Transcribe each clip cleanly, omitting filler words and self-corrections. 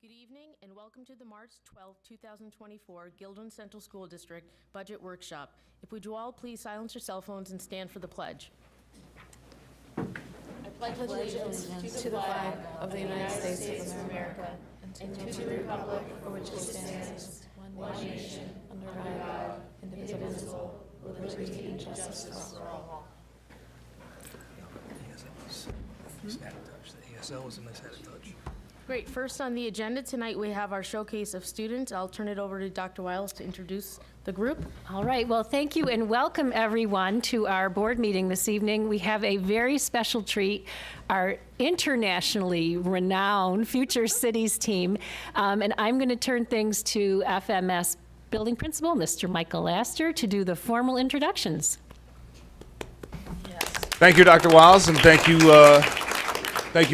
Good evening and welcome to the March 12, 2024 Gilderland Central School District Budget Workshop. If would you all please silence your cell phones and stand for the pledge. I pledge allegiance to the flag of the United States of America and to the republic for which it stands, one nation, under God, indivisible, with liberty and justice for all. The ESL was a nice added touch. Great. First on the agenda tonight, we have our showcase of students. I'll turn it over to Dr. Wiles to introduce the group. All right. Well, thank you and welcome everyone to our board meeting this evening. We have a very special treat, our internationally renowned Future Cities team. And I'm going to turn things to FMS Building Principal, Mr. Michael Astor, to do the formal introductions. Thank you, Dr. Wiles, and thank you,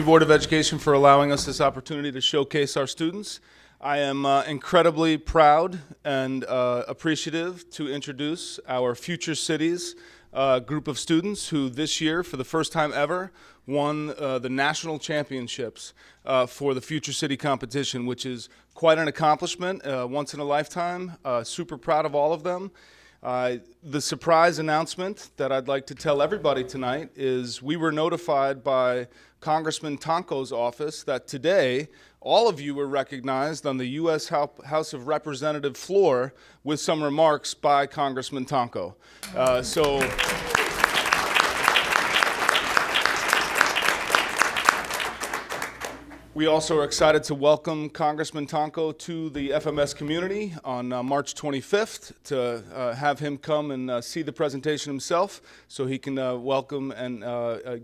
Board of Education, for allowing us this opportunity to showcase our students. I am incredibly proud and appreciative to introduce our Future Cities group of students who this year, for the first time ever, won the national championships for the Future City competition, which is quite an accomplishment, once in a lifetime. Super proud of all of them. The surprise announcement that I'd like to tell everybody tonight is we were notified by Congressman Tonko's office that today all of you were recognized on the U.S. House of Representatives floor with some remarks by Congressman Tonko. We also are excited to welcome Congressman Tonko to the FMS community on March 25th to have him come and see the presentation himself so he can welcome and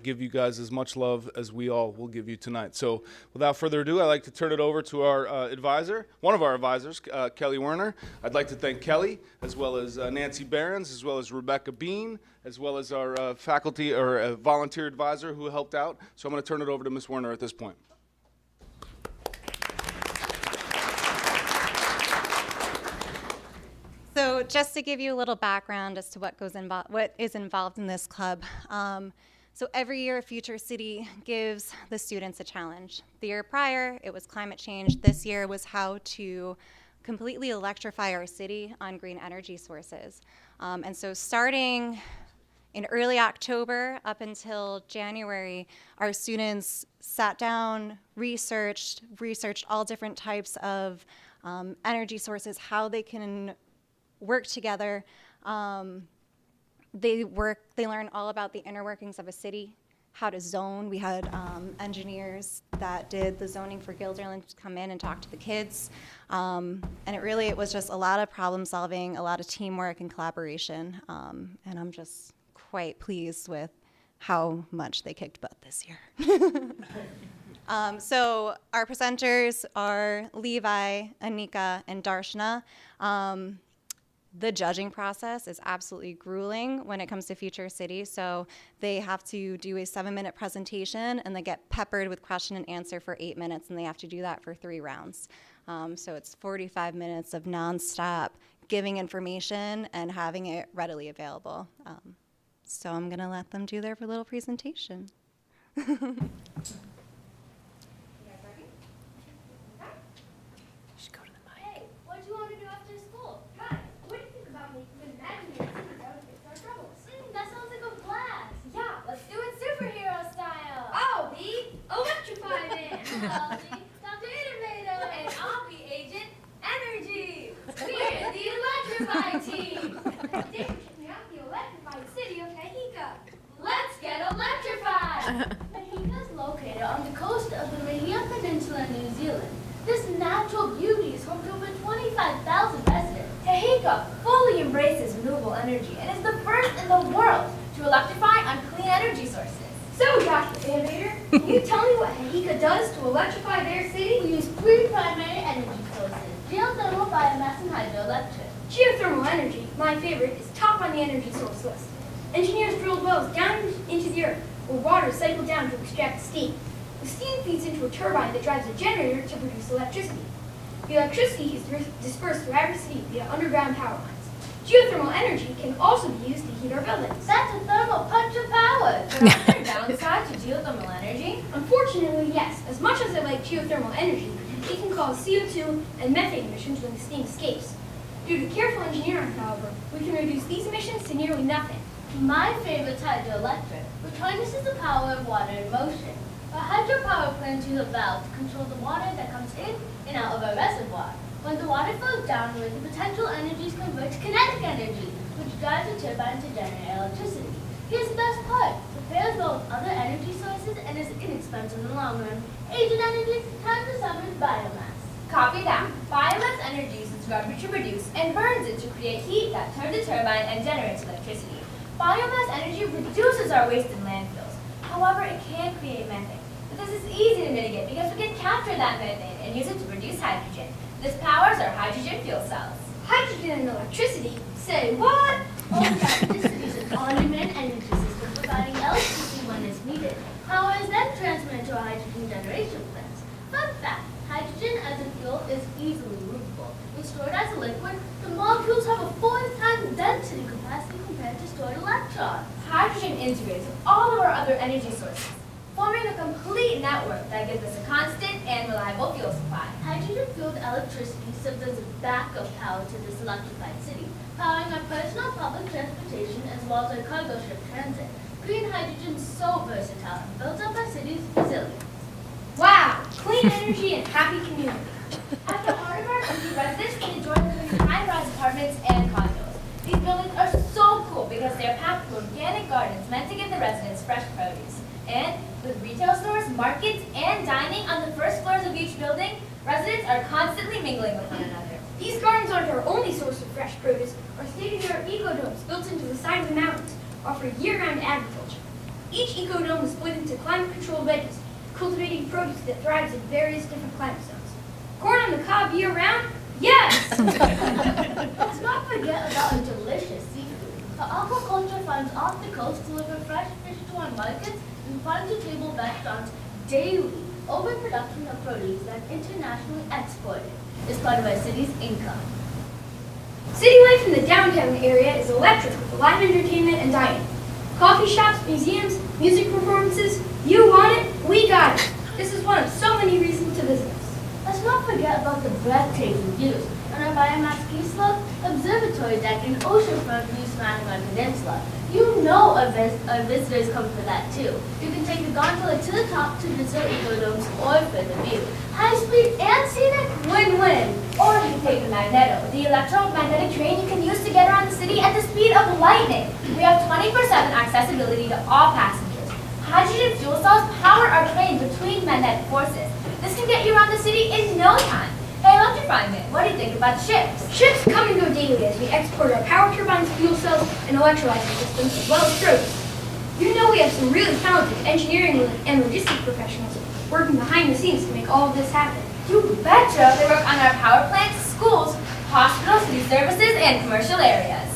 give you guys as much love as we all will give you tonight. So without further ado, I'd like to turn it over to our advisor, one of our advisors, Kelly Werner. I'd like to thank Kelly, as well as Nancy Behrens, as well as Rebecca Bean, as well as our faculty or volunteer advisor who helped out. So I'm going to turn it over to Ms. Werner at this point. So just to give you a little background as to what is involved in this club. So every year, Future City gives the students a challenge. The year prior, it was climate change. This year was how to completely electrify our city on green energy sources. And so starting in early October up until January, our students sat down, researched all different types of energy sources, how they can work together. They learn all about the inner workings of a city, how to zone. We had engineers that did the zoning for Gilderland come in and talk to the kids. And it was just a lot of problem solving, a lot of teamwork and collaboration. And I'm just quite pleased with how much they kicked butt this year. So our presenters are Levi, Anika, and Darshana. The judging process is absolutely grueling when it comes to Future City. So they have to do a 7-minute presentation and they get peppered with question and answer for 8 minutes, and they have to do that for 3 rounds. So it's 45 minutes of nonstop giving information and having it readily available. So I'm gonna let them do their little presentation. Hey, what do you want to do after school? Guys, what do you think about making an imaginary city that would fix our troubles? That sounds like a blast. Yeah, let's do it superhero style. I'll be Electrify Man. I'll be Dr. Innovator. And I'll be Agent Energy. We're the Electrify team. Today we're checking out the electrified city of Kahika. Let's get electrified. Kahika is located on the coast of the Rainier Peninsula in New Zealand. This natural beauty is home to over 25,000 residents. Kahika fully embraces renewable energy and is the first in the world to electrify on clean energy sources. So, Dr. Innovator, can you tell me what Kahika does to electrify their city? We use 3 primary energy sources: geothermal, biomass, and hydroelectric. Geothermal energy, my favorite, is top on the energy source list. Engineers drilled wells down into the earth where water cycled down to extract steam. The steam feeds into a turbine that drives a generator to produce electricity. The electricity is dispersed throughout our city via underground power lines. Geothermal energy can also be used to heat our buildings. That's a thermal punch of power. But are there downsides to geothermal energy? Unfortunately, yes. As much as I like geothermal energy, it can cause CO2 and methane emissions when the steam escapes. Due to careful engineering, however, we can reduce these emissions to nearly nothing. My favorite is hydroelectric, which harnesses the power of water in motion. A hydropower plant uses a valve to control the water that comes in and out of a reservoir. When the water flows downward, the potential energies convert to kinetic energy, which drives a turbine to generate electricity. Here's the best part. The pair is well with other energy sources and is inexpensive in the long run. Agent energy, time to summon biomass. Copy that. Biomass energy uses rubber to produce and burns it to create heat that turns the turbine and generates electricity. Biomass energy reduces our waste in landfills. However, it can create methane. But this is easy to mitigate because we can capture that methane and use it to produce hydrogen. This powers our hydrogen fuel cells. Hydrogen and electricity? Say what? All electricity is an on-demand energy system providing electricity when it's needed. Power is then transmitted to our hydrogen generation plants. Fun fact, hydrogen as a fuel is easily movable. When stored as a liquid, the molecules have a 4-time density capacity compared to stored electrons. Hydrogen integrates with all of our other energy sources, forming a complete network that gives us a constant and reliable fuel supply. Hydrogen-fueled electricity serves as a backup power to this electrified city, powering our personal public transportation as well as our cargo ship transit. Green hydrogen is so versatile and builds up our city's resilience. Wow, clean energy and happy community. At the heart of our city, residents can enjoy living in high-rise apartments and condos. These buildings are so cool because they are packed with organic gardens meant to give the residents fresh produce. And with retail stores, markets, and dining on the first floors of each building, residents are constantly mingling with one another. These gardens aren't our only source of fresh produce. Our state-of-the-art ecodomes built into the side of the mountains offer year-round agriculture. Each ecodome is split into climate-controlled veggies, cultivating produce that thrives in various different climate zones. Corn on the cob year-round? Yes! Let's not forget about our delicious seafood. The aquaculture farms off the coast deliver fresh fish to our markets and farm-to-table restaurants daily. Overproduction of produce that's internationally exported is part of our city's income. City life in the downtown area is electric with live entertainment and dining. Coffee shops, museums, music performances, you want it, we got it. This is one of so many reasons to visit us. Let's not forget about the breathtaking views on our biomass ski slope, observatory deck, and oceanfront views surrounding our peninsula. You know our visitors come for that too. You can take the gondola to the top to visit ecodomes or for the view. High speed and scenic, win-win. Or you can take the Magneto, the electromagnetic train you can use to get around the city at the speed of lightning. We have 24/7 accessibility to all passengers. Hydrogen fuel cells power our train between magnetic forces. This can get you around the city in no time. Hey, Electrifying Man, what do you think about the ships? Ships come and go daily as we export our power turbines, fuel cells, and electrolyzer systems, as well as produce. You know we have some really talented engineering and logistics professionals working behind the scenes to make all of this happen. You betcha they work on our power plants, schools, hospitals, city services, and commercial areas.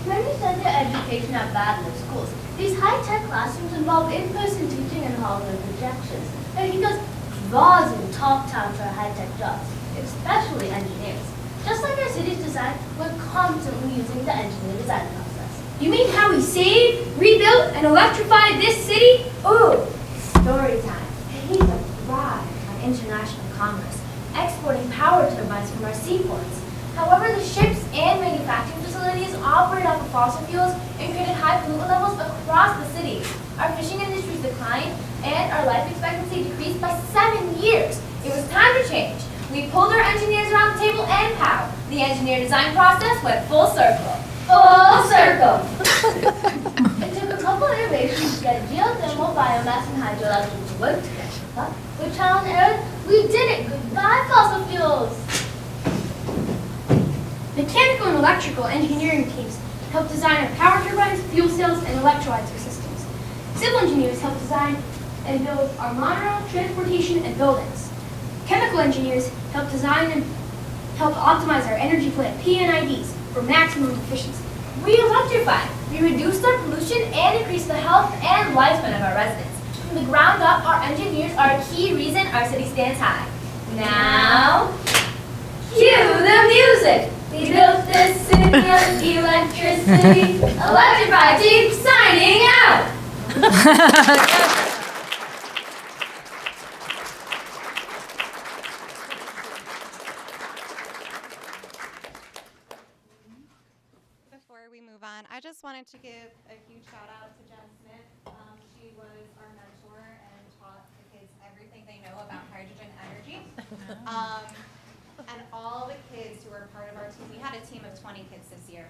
Many send their education at Badler schools. These high-tech classrooms involve in-person teaching and hologram projections. And because draws in top town for high-tech jobs, especially engineers. Just like our city's design, we're constantly using the engineer design process. You mean how we saved, rebuilt, and electrified this city? Ooh, story time. Cities are thrive on international commerce, exporting power turbines from our seaports. However, the ships and manufacturing facilities operate off of fossil fuels and created high pollutant levels across the city. Our fishing industries declined, and our life expectancy decreased by 7 years. It was time to change. We pulled our engineers around the table and pow. The engineer design process went full circle. Full circle! It took a couple iterations to get geothermal, biomass, and hydroelectric to work together. But with trial and error, we did it. Goodbye, fossil fuels! Mechanical and electrical engineering teams help design our power turbines, fuel cells, and electrolyzer systems. Civil engineers help design and build our monorail, transportation, and buildings. Chemical engineers help design and help optimize our energy plant PNIDs for maximum efficiency. We electrified. We reduced our pollution and increased the health and lifespan of our residents. From the ground up, our engineers are a key reason our city stands high. Now, cue the music! We built this city of electricity. Electrified team signing out! everyone. I just wanted to give a huge shout out to Jen Smith. She was our mentor and taught the kids everything they know about hydrogen energy. And all the kids who were part of our team, we had a team of 20 kids this year,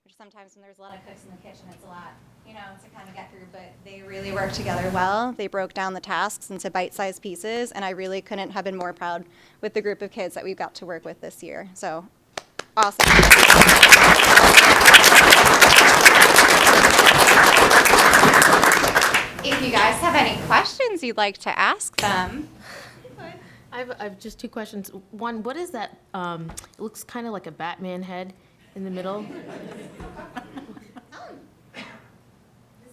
which sometimes when there's a lot of cooks in the kitchen, it's a lot, to kind of get through, but they really worked together well. They broke down the tasks into bite-sized pieces, and I really couldn't have been more proud with the group of kids that we've got to work with this year. So, awesome. If you guys have any questions you'd like to ask them. I have just two questions. One, what is that? It looks kind of like a Batman head in the middle. This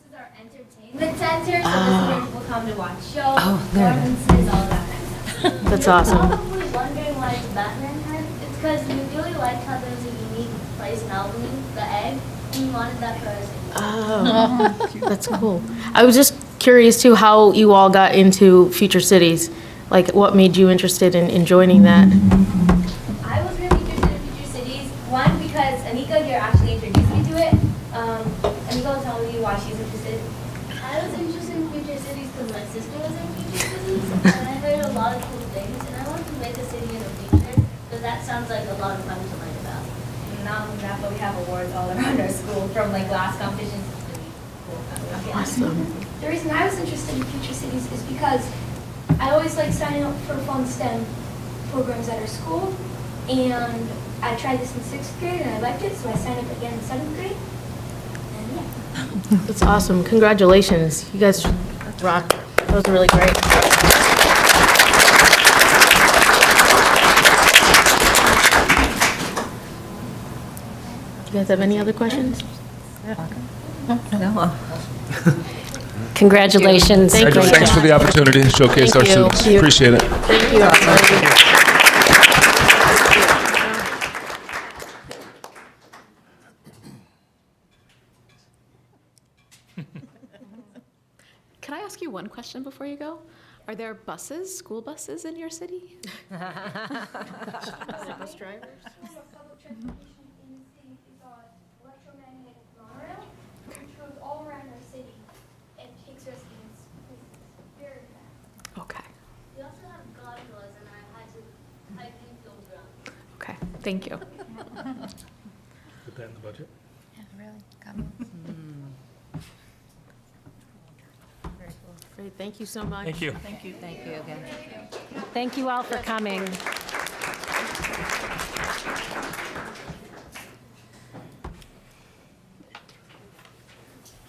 is our entertainment center, so this is where people come to watch shows, performances, all that kind of stuff. That's awesome. Probably wondering why it's Batman head. It's because we really liked how there was a unique place in Albany, the egg, and we wanted that for our city. Oh, that's cool. I was just curious too how you all got into Future Cities. Like, what made you interested in joining that? I was really interested in Future Cities, one, because Anika here actually introduced me to it. Anika will tell me why she's interested. I was interested in Future Cities because my sister was in Future Cities, and I heard a lot of cool things, and I wanted to make a city in the future, because that sounds like a lot of fun to learn about. And not only that, but we have awards all around our school, from like glass competitions. It's really cool. Awesome. The reason I was interested in Future Cities is because I always like signing up for fun STEM programs at our school, and I tried this in 6th grade and I liked it, so I signed up again in 7th grade. And yeah. That's awesome. Congratulations. You guys rock. That was really great. You guys have any other questions? Congratulations. Thank you. Great Thanks job. for the opportunity to showcase our Thank you. students. Appreciate it. Thank you, everybody. Can I ask you one question before you go? Are there buses, school buses in your city? Bus drivers? Public transportation in the city is electromagnetic monorail, which goes all around our city and takes residents places very fast. Okay, We also have gondolas, and I had to hike in field grounds. okay, thank you. Put that in the budget. Great, thank you so much. Thank you. Thank you all for coming.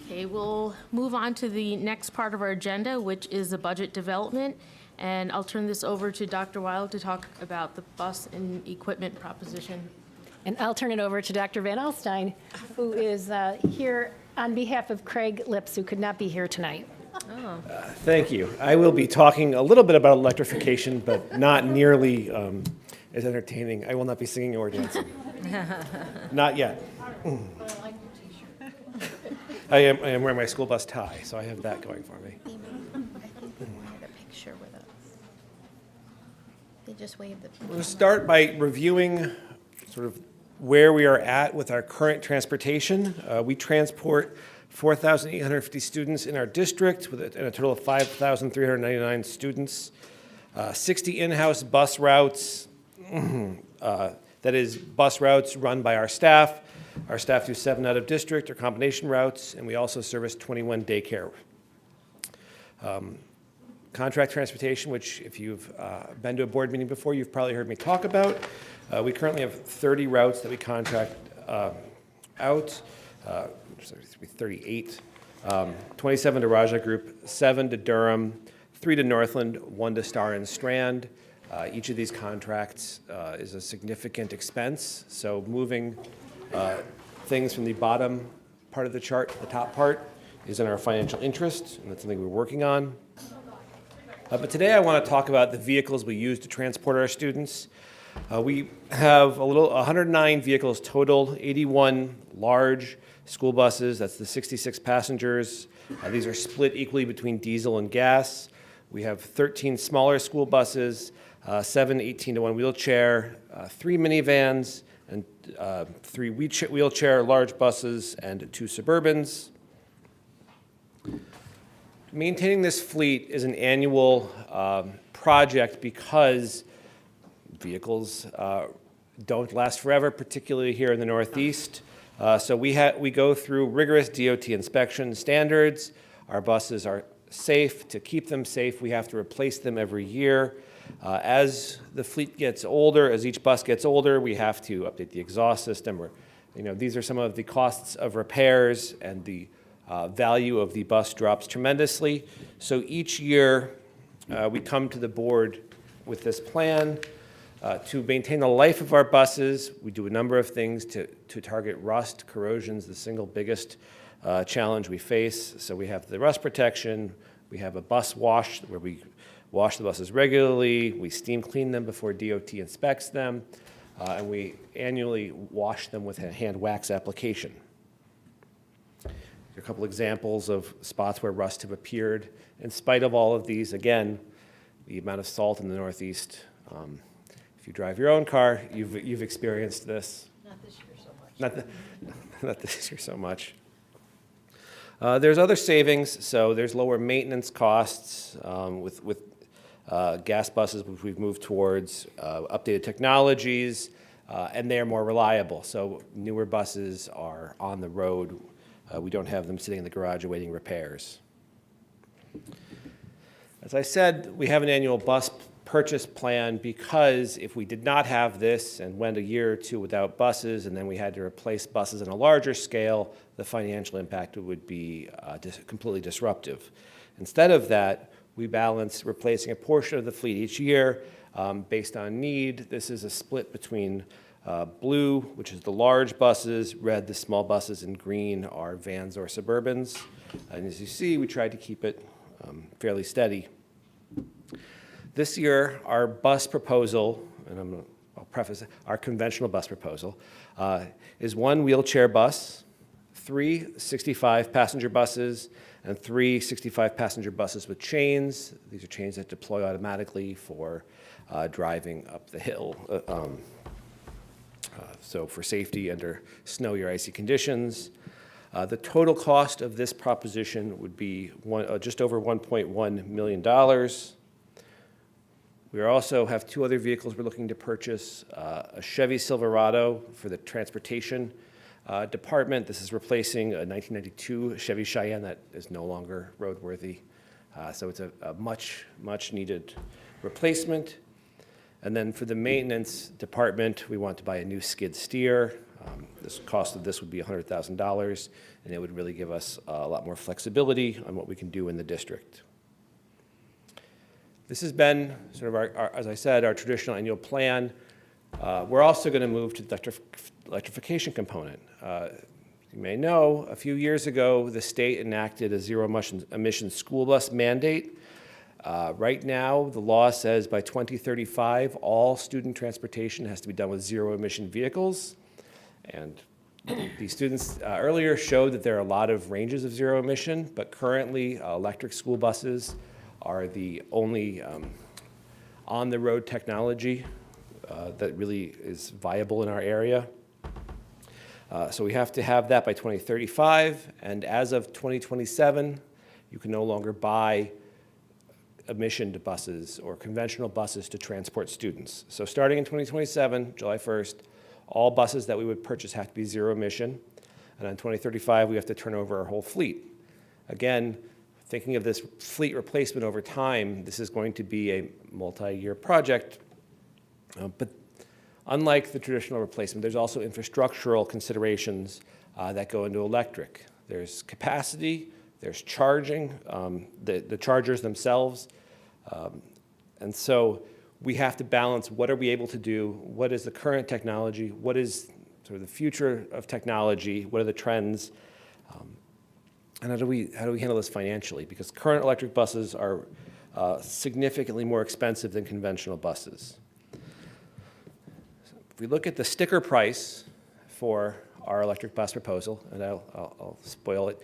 Okay, we'll move on to the next part of our agenda, which is the budget development. And I'll turn this over to Dr. Wild to talk about the bus and equipment proposition. And I'll turn it over to Dr. Van Alstyne, who is here on behalf of Craig Lips, who could not be here tonight. Thank you. I will be talking a little bit about electrification, but not nearly as entertaining. I will not be singing or dancing. Not yet. I am wearing my school bus tie, so I have that going for me. I think they wanted a picture with us. They just waved the. We'll start by reviewing sort of where we are at with our current transportation. We transport 4,850 students in our district with a total of 5,399 students. 60 in-house bus routes, that is bus routes run by our staff. Our staff do 7 out of district or combination routes, and we also service 21 daycare. Contract transportation, which if you've been to a board meeting before, you've probably heard me talk about. We currently have 30 routes that we contract out. 38, 27 to Raja Group, 7 to Durham, 3 to Northland, 1 to Star and Strand. Each of these contracts is a significant expense, so moving things from the bottom part of the chart to the top part is in our financial interest, and that's something we're working on. But today I want to talk about the vehicles we use to transport our students. We have 109 vehicles total, 81 large school buses, that's the 66 passengers. These are split equally between diesel and gas. We have 13 smaller school buses, 7 18-to-1 wheelchair, 3 minivans, and 3 wheelchair large buses, and 2 Suburbans. Maintaining this fleet is an annual project because vehicles don't last forever, particularly here in the Northeast. So we go through rigorous DOT inspection standards. Our buses are safe. To keep them safe, we have to replace them every year. As the fleet gets older, as each bus gets older, we have to update the exhaust system. These are some of the costs of repairs, and the value of the bus drops tremendously. So each year, we come to the board with this plan. To maintain the life of our buses, we do a number of things to target rust. Corrosion's the single biggest challenge we face. So we have the rust protection, we have a bus wash where we wash the buses regularly, we steam clean them before DOT inspects them, and we annually wash them with a hand wax application. A couple examples of spots where rust have appeared. In spite of all of these, again, the amount of salt in the Northeast, if you drive your own car, you've experienced this. Not this year so much. Not this year so much. There's other savings, so there's lower maintenance costs with gas buses, which we've moved towards, updated technologies, and they're more reliable. So newer buses are on the road. We don't have them sitting in the garage awaiting repairs. As I said, we have an annual bus purchase plan because if we did not have this and went a year or two without buses and then we had to replace buses on a larger scale, the financial impact would be completely disruptive. Instead of that, we balance replacing a portion of the fleet each year based on need. This is a split between blue, which is the large buses, red, the small buses, and green are vans or Suburbans. And as you see, we tried to keep it fairly steady. This year, our bus proposal, and I'll preface it, our conventional bus proposal, is 1 wheelchair bus, 3 65-passenger buses, and 3 65-passenger buses with chains. These are chains that deploy automatically for driving up the hill. So for safety under snowy or icy conditions. The total cost of this proposition would be just over $1.1 million. We also have 2 other vehicles we're looking to purchase, a Chevy Silverado for the transportation department. This is replacing a 1992 Chevy Cheyenne that is no longer roadworthy. So it's a much needed replacement. And then for the maintenance department, we want to buy a new skid steer. The cost of this would be $100,000, and it would really give us a lot more flexibility on what we can do in the district. This has been sort of as I said, our traditional annual plan. We're also going to move to the electrification component. You may know, a few years ago, the state enacted a zero-emission school bus mandate. Right now, the law says by 2035, all student transportation has to be done with zero-emission vehicles. And the students earlier showed that there are a lot of ranges of zero emission, but currently electric school buses are the only on-the-road technology that really is viable in our area. So we have to have that by 2035, and as of 2027, you can no longer buy emission buses or conventional buses to transport students. So starting in 2027, July 1st, all buses that we would purchase have to be zero emission, and in 2035, we have to turn over our whole fleet. Again, thinking of this fleet replacement over time, this is going to be a multi-year project, but unlike the traditional replacement, there's also infrastructural considerations that go into electric. There's capacity, there's charging, the chargers themselves, and so we have to balance what are we able to do, what is the current technology, what is sort of the future of technology, what are the trends, and how do we handle this financially? Because current electric buses are significantly more expensive than conventional buses. If we look at the sticker price for our electric bus proposal, and I'll spoil it,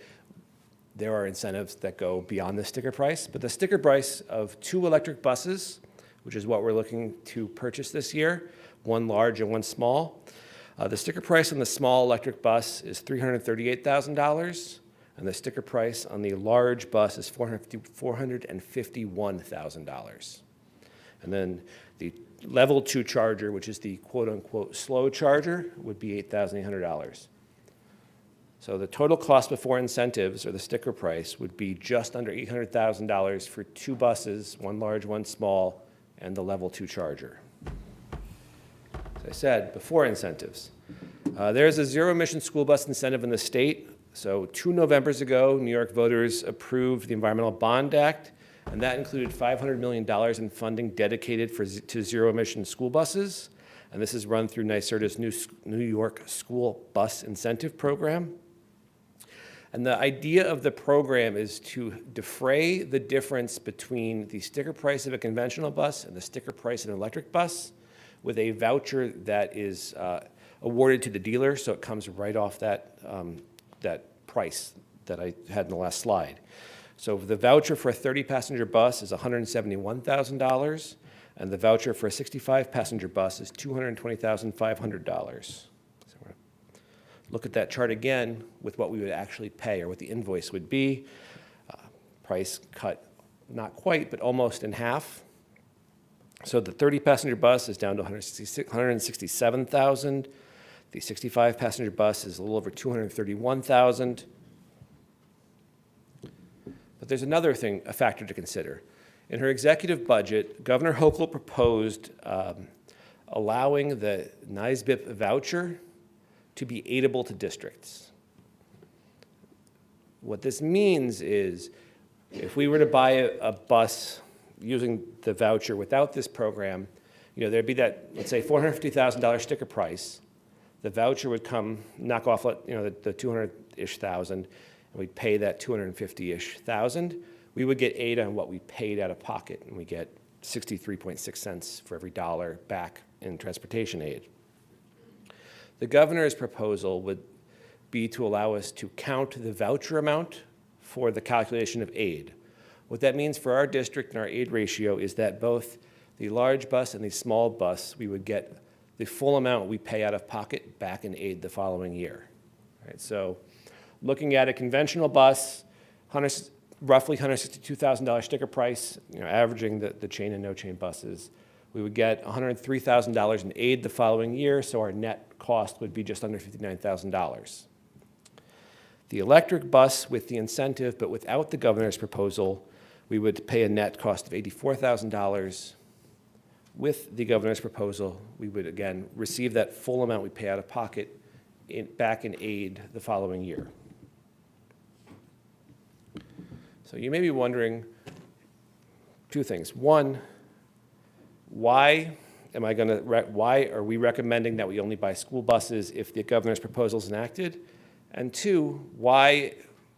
there are incentives that go beyond the sticker price, but the sticker price of 2 electric buses, which is what we're looking to purchase this year, 1 large and 1 small, The sticker price on the small electric bus is $338,000, and the sticker price on the large bus is $451,000. And then the level 2 charger, which is the quote-unquote slow charger, would be $8,800. So the total cost before incentives, or the sticker price, would be just under $800,000 for 2 buses, one large, one small, and the level 2 charger. As I said, before incentives. There's a zero-emission school bus incentive in the state. So 2 Novembers ago, New York voters approved the Environmental Bond Act, and that included $500 million in funding dedicated to zero-emission school buses. And this is run through NYSERDA's New York School Bus Incentive Program. And the idea of the program is to defray the difference between the sticker price of a conventional bus and the sticker price of an electric bus with a voucher that is awarded to the dealer, so it comes right off that price that I had in the last slide. So the voucher for a 30-passenger bus is $171,000, and the voucher for a 65-passenger bus is $220,500. Look at that chart again with what we would actually pay, or what the invoice would be. Price cut not quite, but almost in half. So the 30-passenger bus is down to $167,000. The 65-passenger bus is a little over $231,000. But there's another thing, a factor to consider. In her executive budget, Governor Hochul proposed allowing the NYSBIP voucher to be aidable to districts. What this means is if we were to buy a bus using the voucher without this program, there'd be that, let's say, $450,000 sticker price. The voucher would knock off, the 200-ish thousand, and we'd pay that 250-ish thousand. We would get aid on what we paid out of pocket, and we get 63.6 cents for every dollar back in transportation aid. The governor's proposal would be to allow us to count the voucher amount for the calculation of aid. What that means for our district and our aid ratio is that both the large bus and the small bus, we would get the full amount we pay out of pocket back in aid the following year. Right, so looking at a conventional bus, roughly $162,000 sticker price, averaging the chain and no chain buses, we would get $103,000 in aid the following year, so our net cost would be just under $59,000. The electric bus with the incentive, but without the governor's proposal, we would pay a net cost of $84,000. With the governor's proposal, we would again receive that full amount we pay out of pocket back in aid the following year. So you may be wondering 2 things. One, why are we recommending that we only buy school buses if the governor's proposal is enacted? And 2, why,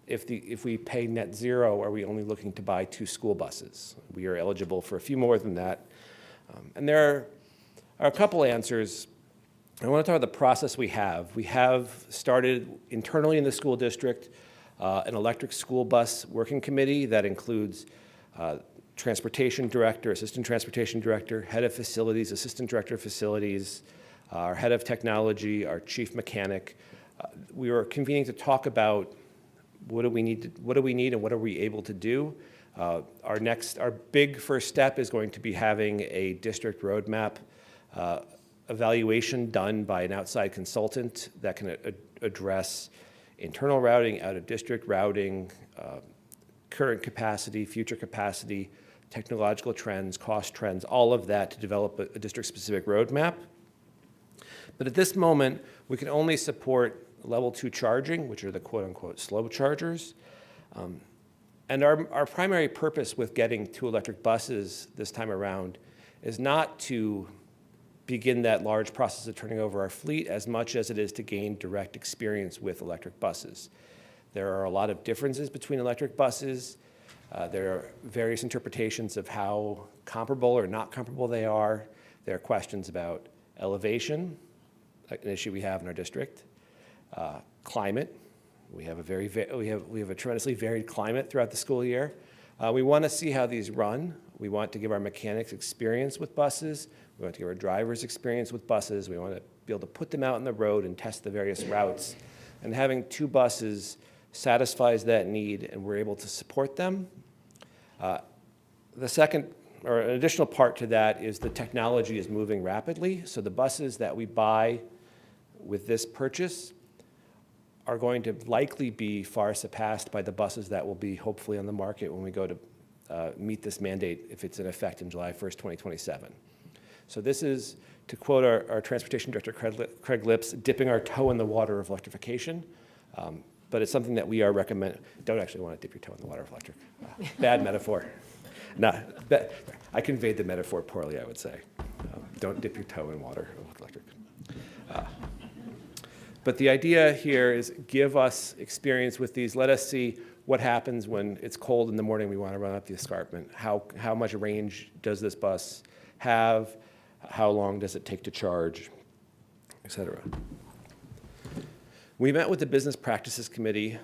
if we pay net zero, are we only looking to buy 2 school buses? We are eligible for a few more than that. And there are a couple answers. I want to talk about the process we have. We have started internally in the school district an electric school bus working committee that includes transportation director, assistant transportation director, head of facilities, assistant director of facilities, our head of technology, our chief mechanic. We are convening to talk about what do we need and what are we able to do. Our big first step is going to be having a district roadmap evaluation done by an outside consultant that can address internal routing, out-of-district routing, current capacity, future capacity, technological trends, cost trends, all of that to develop a district-specific roadmap. But at this moment, we can only support level 2 charging, which are the quote-unquote slow chargers. And our primary purpose with getting 2 electric buses this time around is not to begin that large process of turning over our fleet as much as it is to gain direct experience with electric buses. There are a lot of differences between electric buses. There are various interpretations of how comparable or not comparable they are. There are questions about elevation, an issue we have in our district, climate. We have a tremendously varied climate throughout the school year. We want to see how these run. We want to give our mechanics experience with buses. We want to give our drivers experience with buses. We want to be able to put them out on the road and test the various routes. And having 2 buses satisfies that need, and we're able to support them. The second, or an additional part to that, is the technology is moving rapidly. So the buses that we buy with this purchase are going to likely be far surpassed by the buses that will be hopefully on the market when we go to meet this mandate if it's in effect in July 1st, 2027. So this is, to quote our Transportation Director, Craig Lips, dipping our toe in the water of electrification. But it's something that we are recommending. Don't actually want to dip your toe in the water of electric. Bad metaphor. No, I conveyed the metaphor poorly, I would say. Don't dip your toe in water of electric. But the idea here is give us experience with these. Let us see what happens when it's cold in the morning, we want to run up the escarpment. How much range does this bus have? How long does it take to charge, et cetera. We met with the Business Practices Committee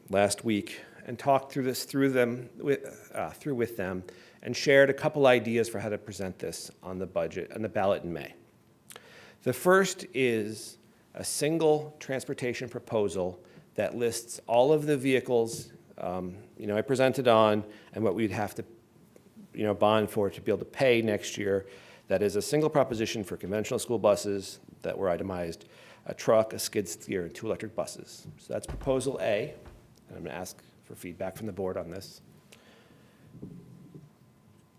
last week and talked through this with them and shared a couple ideas for how to present this on the budget, on the ballot in May. The first is a single transportation proposal that lists all of the vehicles I presented on and what we'd have to bond for to be able to pay next year. That is a single proposition for conventional school buses that were itemized, a truck, a skid steer, and 2 electric buses. So that's proposal A, and I'm going to ask for feedback from the board on this.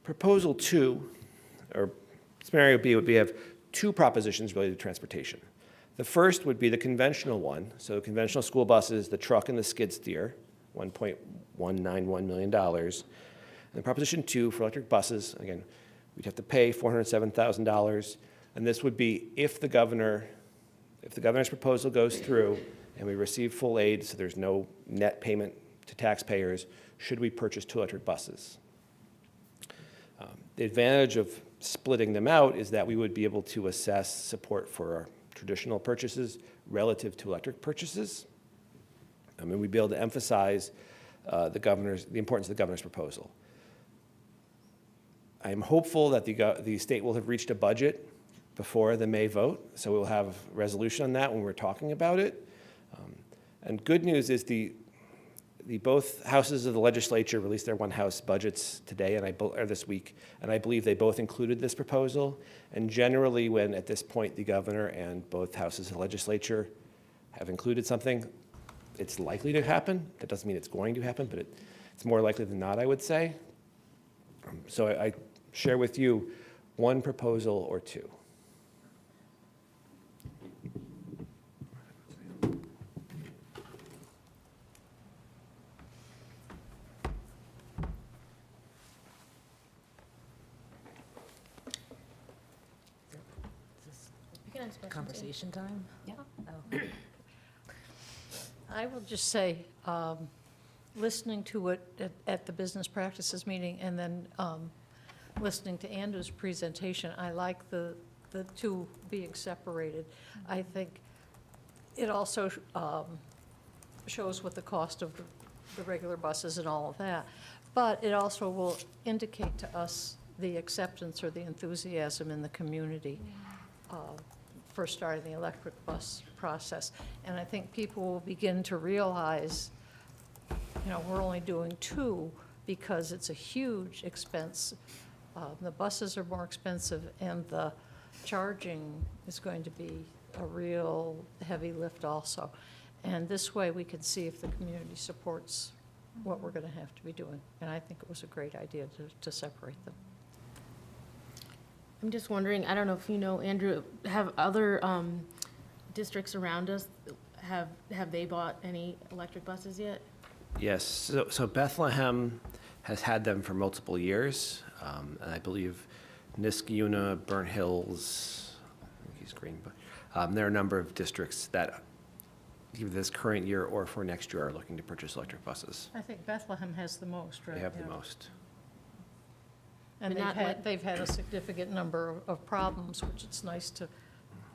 Proposal 2, or scenario B, would be have 2 propositions related to transportation. The first would be the conventional one, so conventional school buses, the truck and the skid steer, $1.191 million. And then proposition 2 for electric buses, again, we'd have to pay $407,000, and this would be if the governor's proposal goes through and we receive full aid, so there's no net payment to taxpayers, should we purchase 2 electric buses. The advantage of splitting them out is that we would be able to assess support for our traditional purchases relative to electric purchases. And we'd be able to emphasize the importance of the governor's proposal. I'm hopeful that the state will have reached a budget before the May vote, so we'll have a resolution on that when we're talking about it. And good news is both houses of the legislature released their one-house budgets today or this week, and I believe they both included this proposal. And generally, when at this point the governor and both houses of the legislature have included something, it's likely to happen. That doesn't mean it's going to happen, but it's more likely than not, I would say. So I share with you 1 proposal or 2. Conversation time? Yeah. Oh. I will just say, listening to it at the business practices meeting and then listening to Andrew's presentation, I like the 2 being separated. I think it also shows what the cost of the regular buses and all of that. But it also will indicate to us the acceptance or the enthusiasm in the community for starting the electric bus process. And I think people will begin to realize, we're only doing 2 because it's a huge expense. The buses are more expensive, and the charging is going to be a real heavy lift also. And this way, we can see if the community supports what we're going to have to be doing. And I think it was a great idea to separate them. I'm just wondering, I don't know if you know, Andrew, have other districts around us, have they bought any electric buses yet? Yes, so Bethlehem has had them for multiple years, and I believe Niskayuna, Burnt Hills, I think he's green, but there are a number of districts that either this current year or for next year are looking to purchase electric buses. I think Bethlehem has the most, right? They have Yeah. the most. And But they've had a significant number of problems, which it's nice to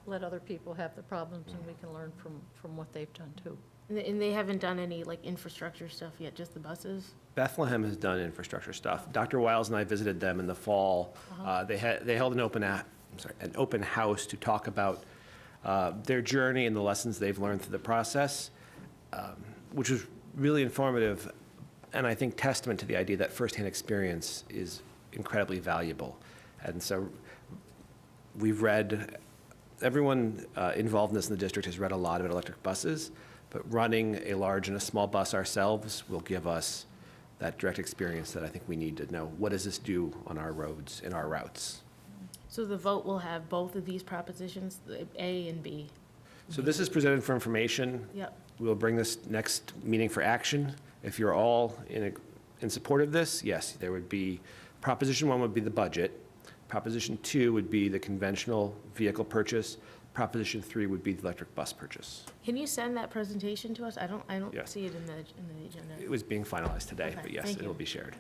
let other people have the problems, and we can learn from what they've done too. And they haven't done any infrastructure stuff yet, just the buses? Bethlehem has done infrastructure stuff. Dr. Wiles and I visited them in the fall. They held an open house to talk about their journey and the lessons they've learned through the process, which was really informative, and I think testament to the idea that firsthand experience is incredibly valuable. And so we've read, everyone involved in this in the district has read a lot about electric buses, but running a large and a small bus ourselves will give us that direct experience that I think we need to know, what does this do on our roads, in our routes? So the vote will have both of these propositions, the A and B. So this is presented for information. Yep. We'll bring this next meeting for action. If you're all in support of this, yes, there would be, Proposition 1 would be the budget. Proposition 2 would be the conventional vehicle purchase. Proposition 3 would be the electric bus purchase. Can you send that presentation to us? I don't Yes. see it in the agenda. It was being finalized today, Okay, but yes, thank it you. will be shared.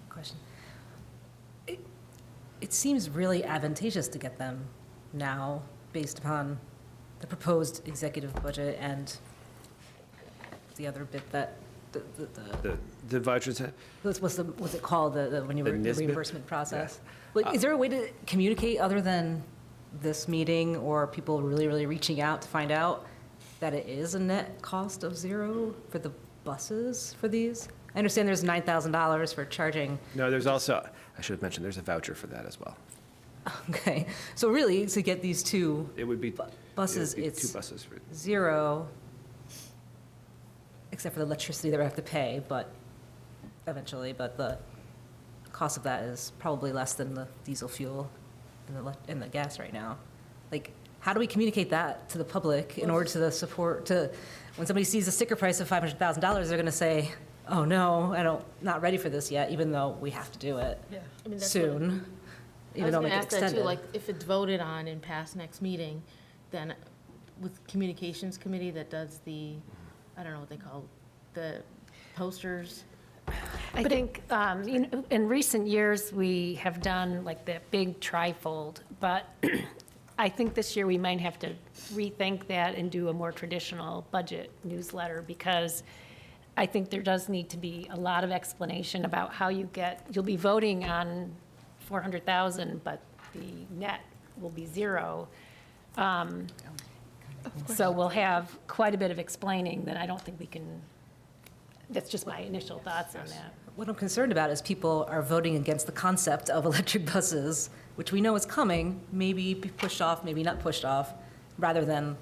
Question. It seems really advantageous to get them now, based upon the proposed executive budget and the other bit that, The vouchers, what's it called, when you The were, the NISBA? reimbursement process? Yeah. Like, is there a way to communicate other than this meeting, or people really reaching out to find out that it is a net cost of zero for the buses for these? I understand there's $9,000 for charging. no, there's also, I should have mentioned, there's a voucher for that as well. Okay, so really, to get these two It would be. buses, it would be it's two buses for, zero, except for the electricity that we have to pay, but eventually, but the cost of that is probably less than the diesel fuel and the gas right now. Like, how do we communicate that to the public in order to the support, when somebody sees a sticker price of $500,000, they're gonna say, oh no, not ready for this yet, even though we have to do it I mean, that's soon, I even was though gonna we get ask that too, extended. like, if it's voted on and passed next meeting, then with communications committee that does the, I don't know what they call, the posters. I think, in recent years, we have done like the big trifold, but I think this year we might have to rethink that and do a more traditional budget newsletter, because I think there does need to be a lot of explanation about how you'll be voting on 400,000, but the net will be zero. So we'll have quite a bit of explaining that I don't think we can, that's just my initial thoughts on that. What I'm concerned about is people are voting against the concept of electric buses, which we know is coming, maybe be pushed off, maybe not pushed off, rather than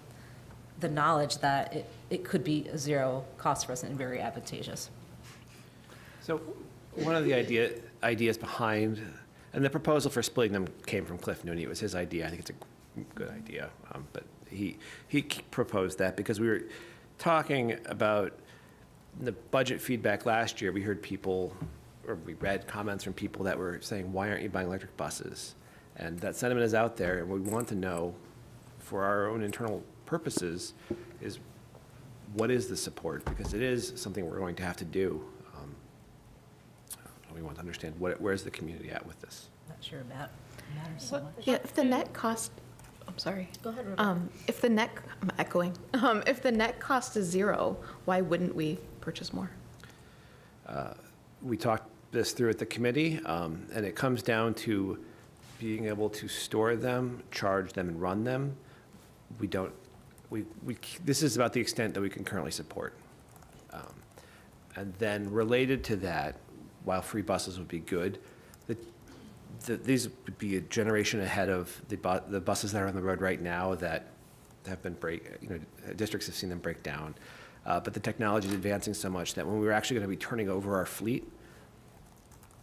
the knowledge that it could be a zero cost for us and very advantageous. so one of the ideas behind, and the proposal for splitting them came from Cliff Nooney. It was his idea. I think it's a good idea. But he proposed that because we were talking about the budget feedback last year. We heard people, or we read comments from people that were saying, why aren't you buying electric buses? And that sentiment is out there, and we want to know, for our own internal purposes, is what is the support? Because it is something we're going to have to do. We want to understand where's the community at with this. Not sure about matters so much. Yeah, if the net cost, I'm sorry. Go ahead, Rebecca. If the net, I'm echoing. If the net cost is zero, why wouldn't we purchase more? We talked this through at the committee, and it comes down to being able to store them, charge them, and run them. This is about the extent that we can currently support. And then related to that, while free buses would be good, these would be a generation ahead of the buses that are on the road right now that have been districts have seen them break down. But the technology is advancing so much that when we're actually going to be turning over our fleet,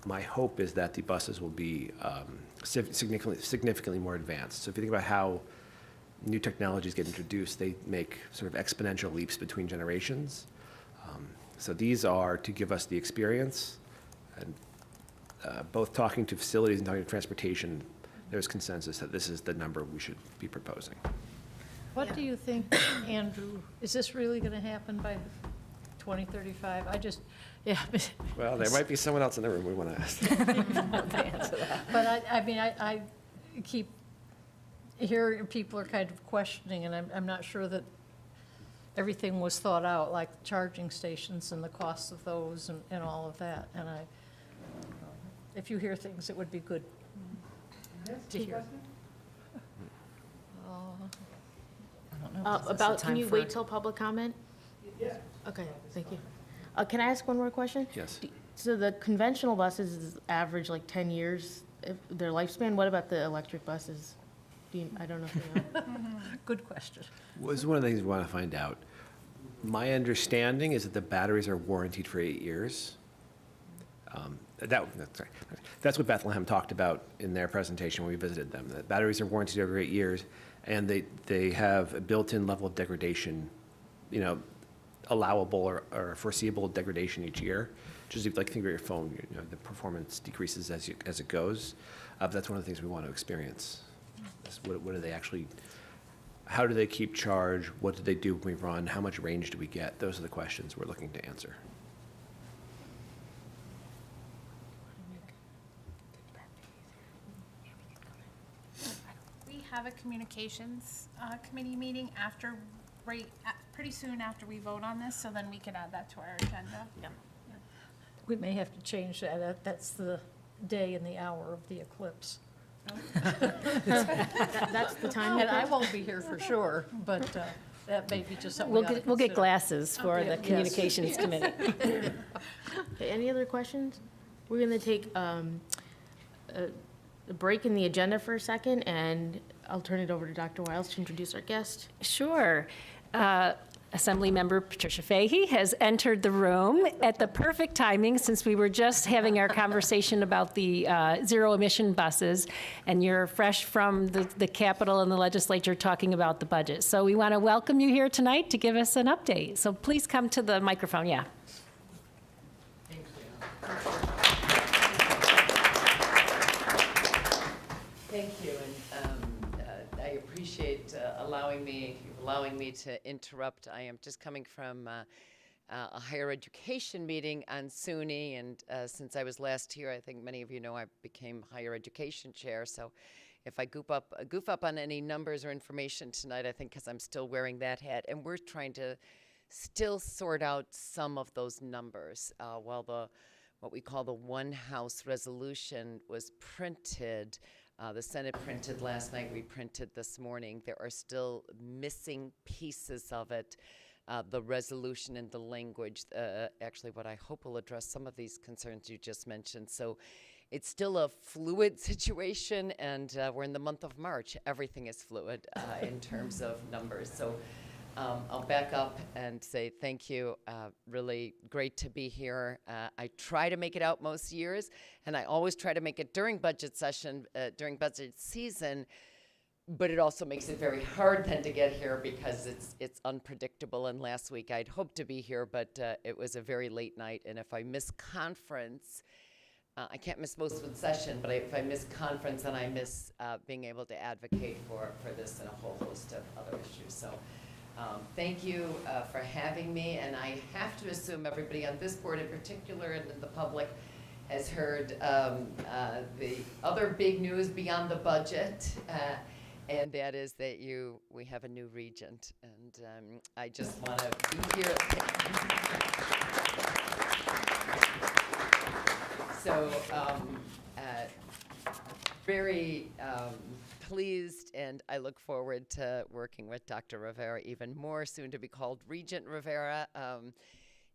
my hope is that the buses will be significantly more advanced. So if you think about how new technologies get introduced, they make sort of exponential leaps between generations. So these are to give us the experience, and both talking to facilities and talking to transportation, there's consensus that this is the number we should be proposing. What do you think, Andrew? Is this really going to happen by 2035? Yeah. Well, there might be someone else in the room we want to ask. But I keep hearing people are kind of questioning, and I'm not sure that everything was thought out, like charging stations and the costs of those and all of that. And if you hear things, it would be good to hear. don't know. About, can time you for- wait till public comment? Yeah. Okay, thank you. Can I ask one more question? Yes. So the conventional buses average like 10 years, their lifespan. What about the electric buses? I don't know if you know. Good question. Was one of the things we want to find out. My understanding is that the batteries are warranted for 8 years. That's what Bethlehem talked about in their presentation when we visited them. The batteries are warranted over 8 years, and they have a built-in level of degradation, allowable or foreseeable degradation each year. Just like think about your phone, the performance decreases as it goes. That's one of the things we want to experience. What do they actually? How do they keep charge? What do they do when we run? How much range do we get? Those are the questions we're looking to answer. We have a communications committee meeting pretty soon after we vote on this, so then we can add that to our agenda. We may have to change that. That's the day and the hour of the eclipse. That's the time. And I won't be here for sure, but that may be just something we ought to We'll get consider. glasses for the Yes. communications committee. Okay, any other questions? We're going to take a break in the agenda for a second, and I'll turn it over to Dr. Wiles to introduce our guest. Sure. Assemblymember Patricia Fahey has entered the room at the perfect timing, since we were just having our conversation about the zero-emission buses, and you're fresh from the Capitol and the legislature talking about the budget. So we want to welcome you here tonight to give us an update. So please come to the microphone, yeah. Thank you, and I appreciate allowing me to interrupt. I am just coming from a higher education meeting on SUNY, and since I was last here, I think many of you know I became higher education chair. So if I goof up on any numbers or information tonight, I think because I'm still wearing that hat, and we're trying to still sort out some of those numbers while what we call the One House resolution was printed. The Senate printed last night, we printed this morning. There are still missing pieces of it. The resolution and the language, actually what I hope will address some of these concerns you just mentioned. So it's still a fluid situation, and we're in the month of March. Everything is fluid in terms of numbers. So I'll back up and say thank you. Really great to be here. I try to make it out most years, and I always try to make it during budget session, during budget season, but it also makes it very hard then to get here because it's unpredictable. And last week I'd hoped to be here, but it was a very late night, and if I miss conference, I can't miss most of the session, but if I miss conference, then I miss being able to advocate for this and a whole host of other issues. So. Thank you for having me, and I have to assume everybody on this board in particular and the public has heard the other big news beyond the budget, and that is that we have a new regent, and I just want to be here. So very pleased, and I look forward to working with Dr. Rivera even more, soon to be called Regent Rivera,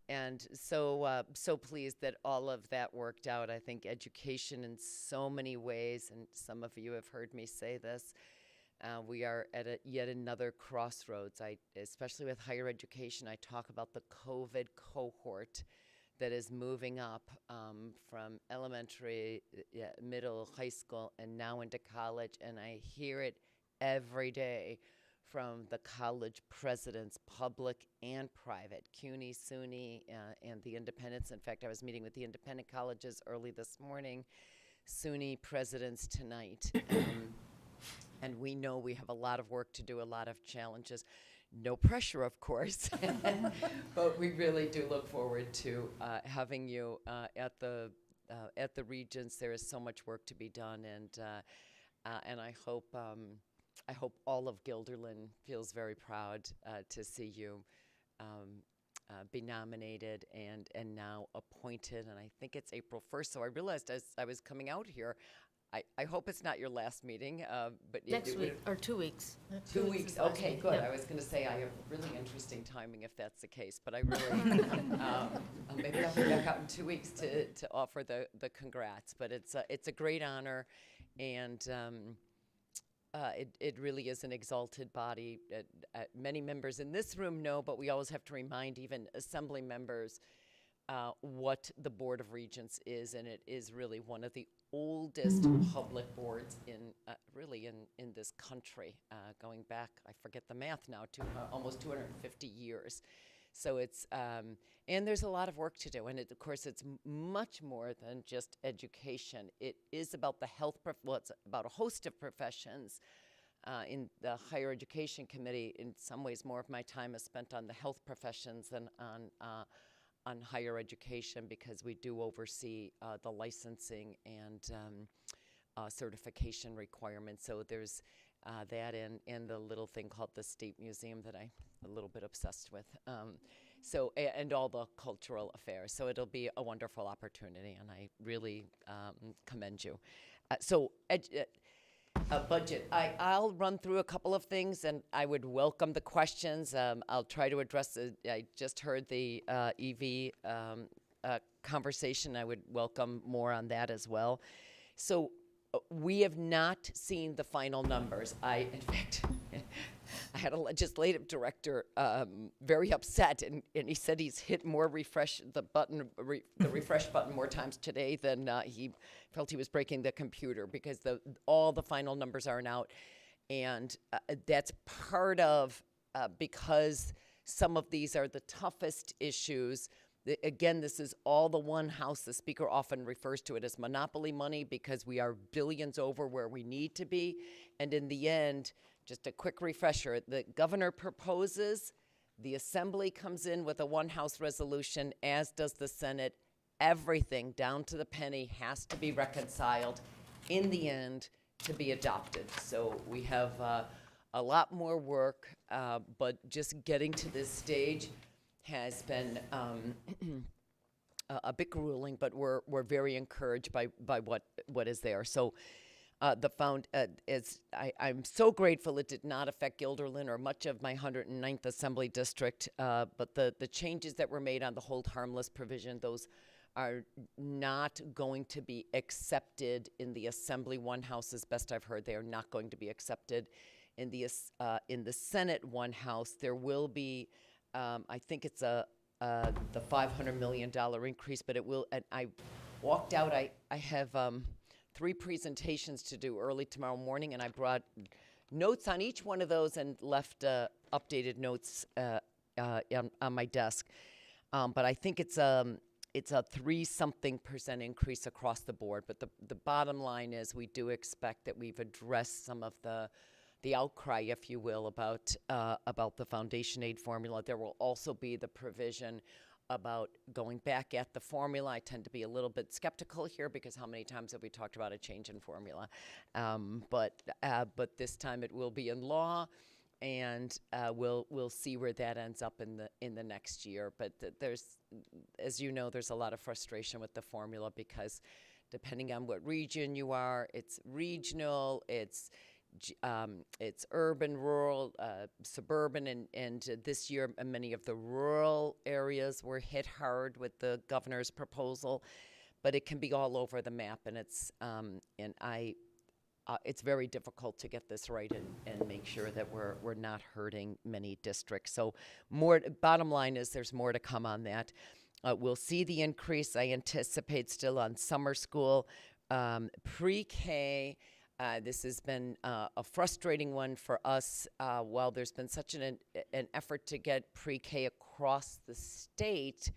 and so pleased that all of that worked out. I think education in so many ways, and some of you have heard me say this, we are at yet another crossroads. Especially with higher education, I talk about the COVID cohort that is moving up from elementary, middle, high school, and now into college. And I hear it every day from the college presidents, public and private, CUNY, SUNY, and the independents. In fact, I was meeting with the independent colleges early this morning, SUNY presidents tonight. And we know we have a lot of work to do, a lot of challenges. No pressure, of course, but we really do look forward to having you at the Regents. There is so much work to be done, and I hope all of Guilderland feels very proud to see you be nominated and now appointed. And I think it's April 1st. So I realized as I was coming out here, I hope it's not your last meeting, but Next week, or 2 weeks. 2 weeks, is last okay, week, good. yeah. I was gonna say, I have really interesting timing if that's the case, but I really, maybe I'll be back out in 2 weeks to offer the congrats. But it's a great honor, and it really is an exalted body. Many members in this room know, but we always have to remind even assembly members what the Board of Regents is, and it is really one of the oldest public boards really in this country, going back, I forget the math now, to almost 250 years. So it's, and there's a lot of work to do, and of course it's much more than just education. It is about the health, well, it's about a host of professions. In the Higher Education Committee, in some ways more of my time is spent on the health professions than on higher education, because we do oversee the licensing and certification requirements. So there's that and the little thing called the State Museum that I'm a little bit obsessed with. And all the cultural affairs. So it'll be a wonderful opportunity, and I really commend you. Budget. I'll run through a couple of things, and I would welcome the questions. I'll try to address I just heard the EV conversation. I would welcome more on that as well. So we have not seen the final numbers. In fact, I had a legislative director very upset, and he said he's hit more the refresh button more times today than he felt he was breaking the computer, because all the final numbers aren't out. And that's part of, because some of these are the toughest issues. Again, this is all the one house. The speaker often refers to it as monopoly money, because we are billions over where we need to be. And in the end, just a quick refresher, the governor proposes, the assembly comes in with a one house resolution, as does the Senate. Everything down to the penny has to be reconciled in the end to be adopted. So we have a lot more work, but just getting to this stage has been a bit grueling, but we're very encouraged by what is there. So I'm so grateful it did not affect Guilderland or much of my 109th Assembly District, but the changes that were made on the hold harmless provision, those are not going to be accepted in the Assembly one house. As best I've heard, they are not going to be accepted in the Senate one house. There will be, I think it's the $500 million increase, but it will. And I walked out. I have 3 presentations to do early tomorrow morning, and I brought notes on each one of those and left updated notes on my desk. But I think it's a 3-something% increase across the board. But the bottom line is we do expect that we've addressed some of the outcry, if you will, about the foundation aid formula. There will also be the provision about going back at the formula. I tend to be a little bit skeptical here, because how many times have we talked about a change in formula? But this time it will be in law, and we'll see where that ends up in the next year. But there's, as you know, there's a lot of frustration with the formula, because depending on what region you are, it's regional, it's urban, rural, suburban, and this year many of the rural areas were hit hard with the governor's proposal, but it can be all over the map, and it's very difficult to get this right and make sure that we're not hurting many districts. So bottom line is there's more to come on that. We'll see the increase, I anticipate, still on summer school, pre-K. This has been a frustrating one for us. While there's been such an effort to get pre-K across the state,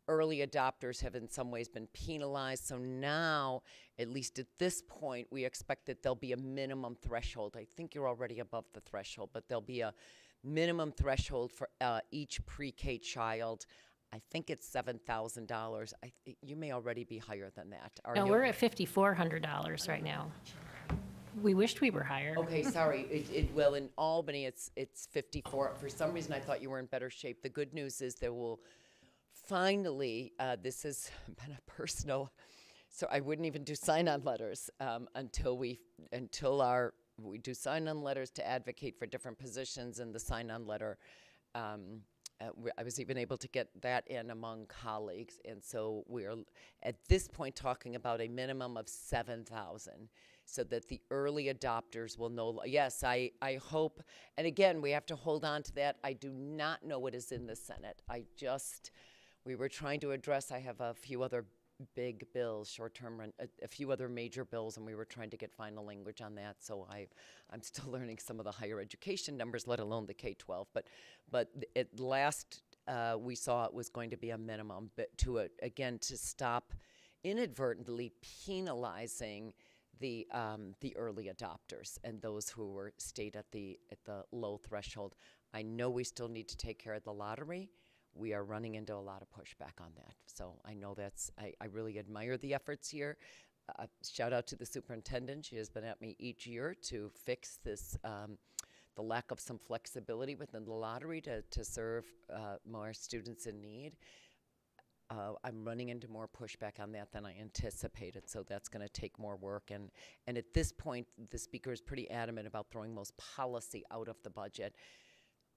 early adopters have in some ways been penalized. So now, at least at this point, we expect that there'll be a minimum threshold. I think you're already above the threshold, but there'll be a minimum threshold for each pre-K child. I think it's $7,000. You may already be higher than that. No, we're at $5,400 right now. We wished we were higher. Okay, sorry. Well, in Albany, it's 54. For some reason, I thought you were in better shape. The good news is there will finally, this has been a personal So I wouldn't even do sign-on letters until we do sign-on letters to advocate for different positions, and the sign-on letter, I was even able to get that in among colleagues. And so we're at this point talking about a minimum of 7,000, so that the early adopters will know. Yes, I hope, and again, we have to hold on to that. I do not know what is in the Senate. We were trying to address, I have a few other big bills, short-term, a few other major bills, and we were trying to get final language on that. So I'm still learning some of the higher education numbers, let alone the K-12. But at last we saw it was going to be a minimum, but to stop inadvertently penalizing the early adopters and those who stayed at the low threshold. I know we still need to take care of the lottery. We are running into a lot of pushback on that. So I know I really admire the efforts here. Shout out to the superintendent. She has been at me each year to fix this, the lack of some flexibility within the lottery to serve more students in need. I'm running into more pushback on that than I anticipated, so that's going to take more work. And at this point, the speaker is pretty adamant about throwing most policy out of the budget.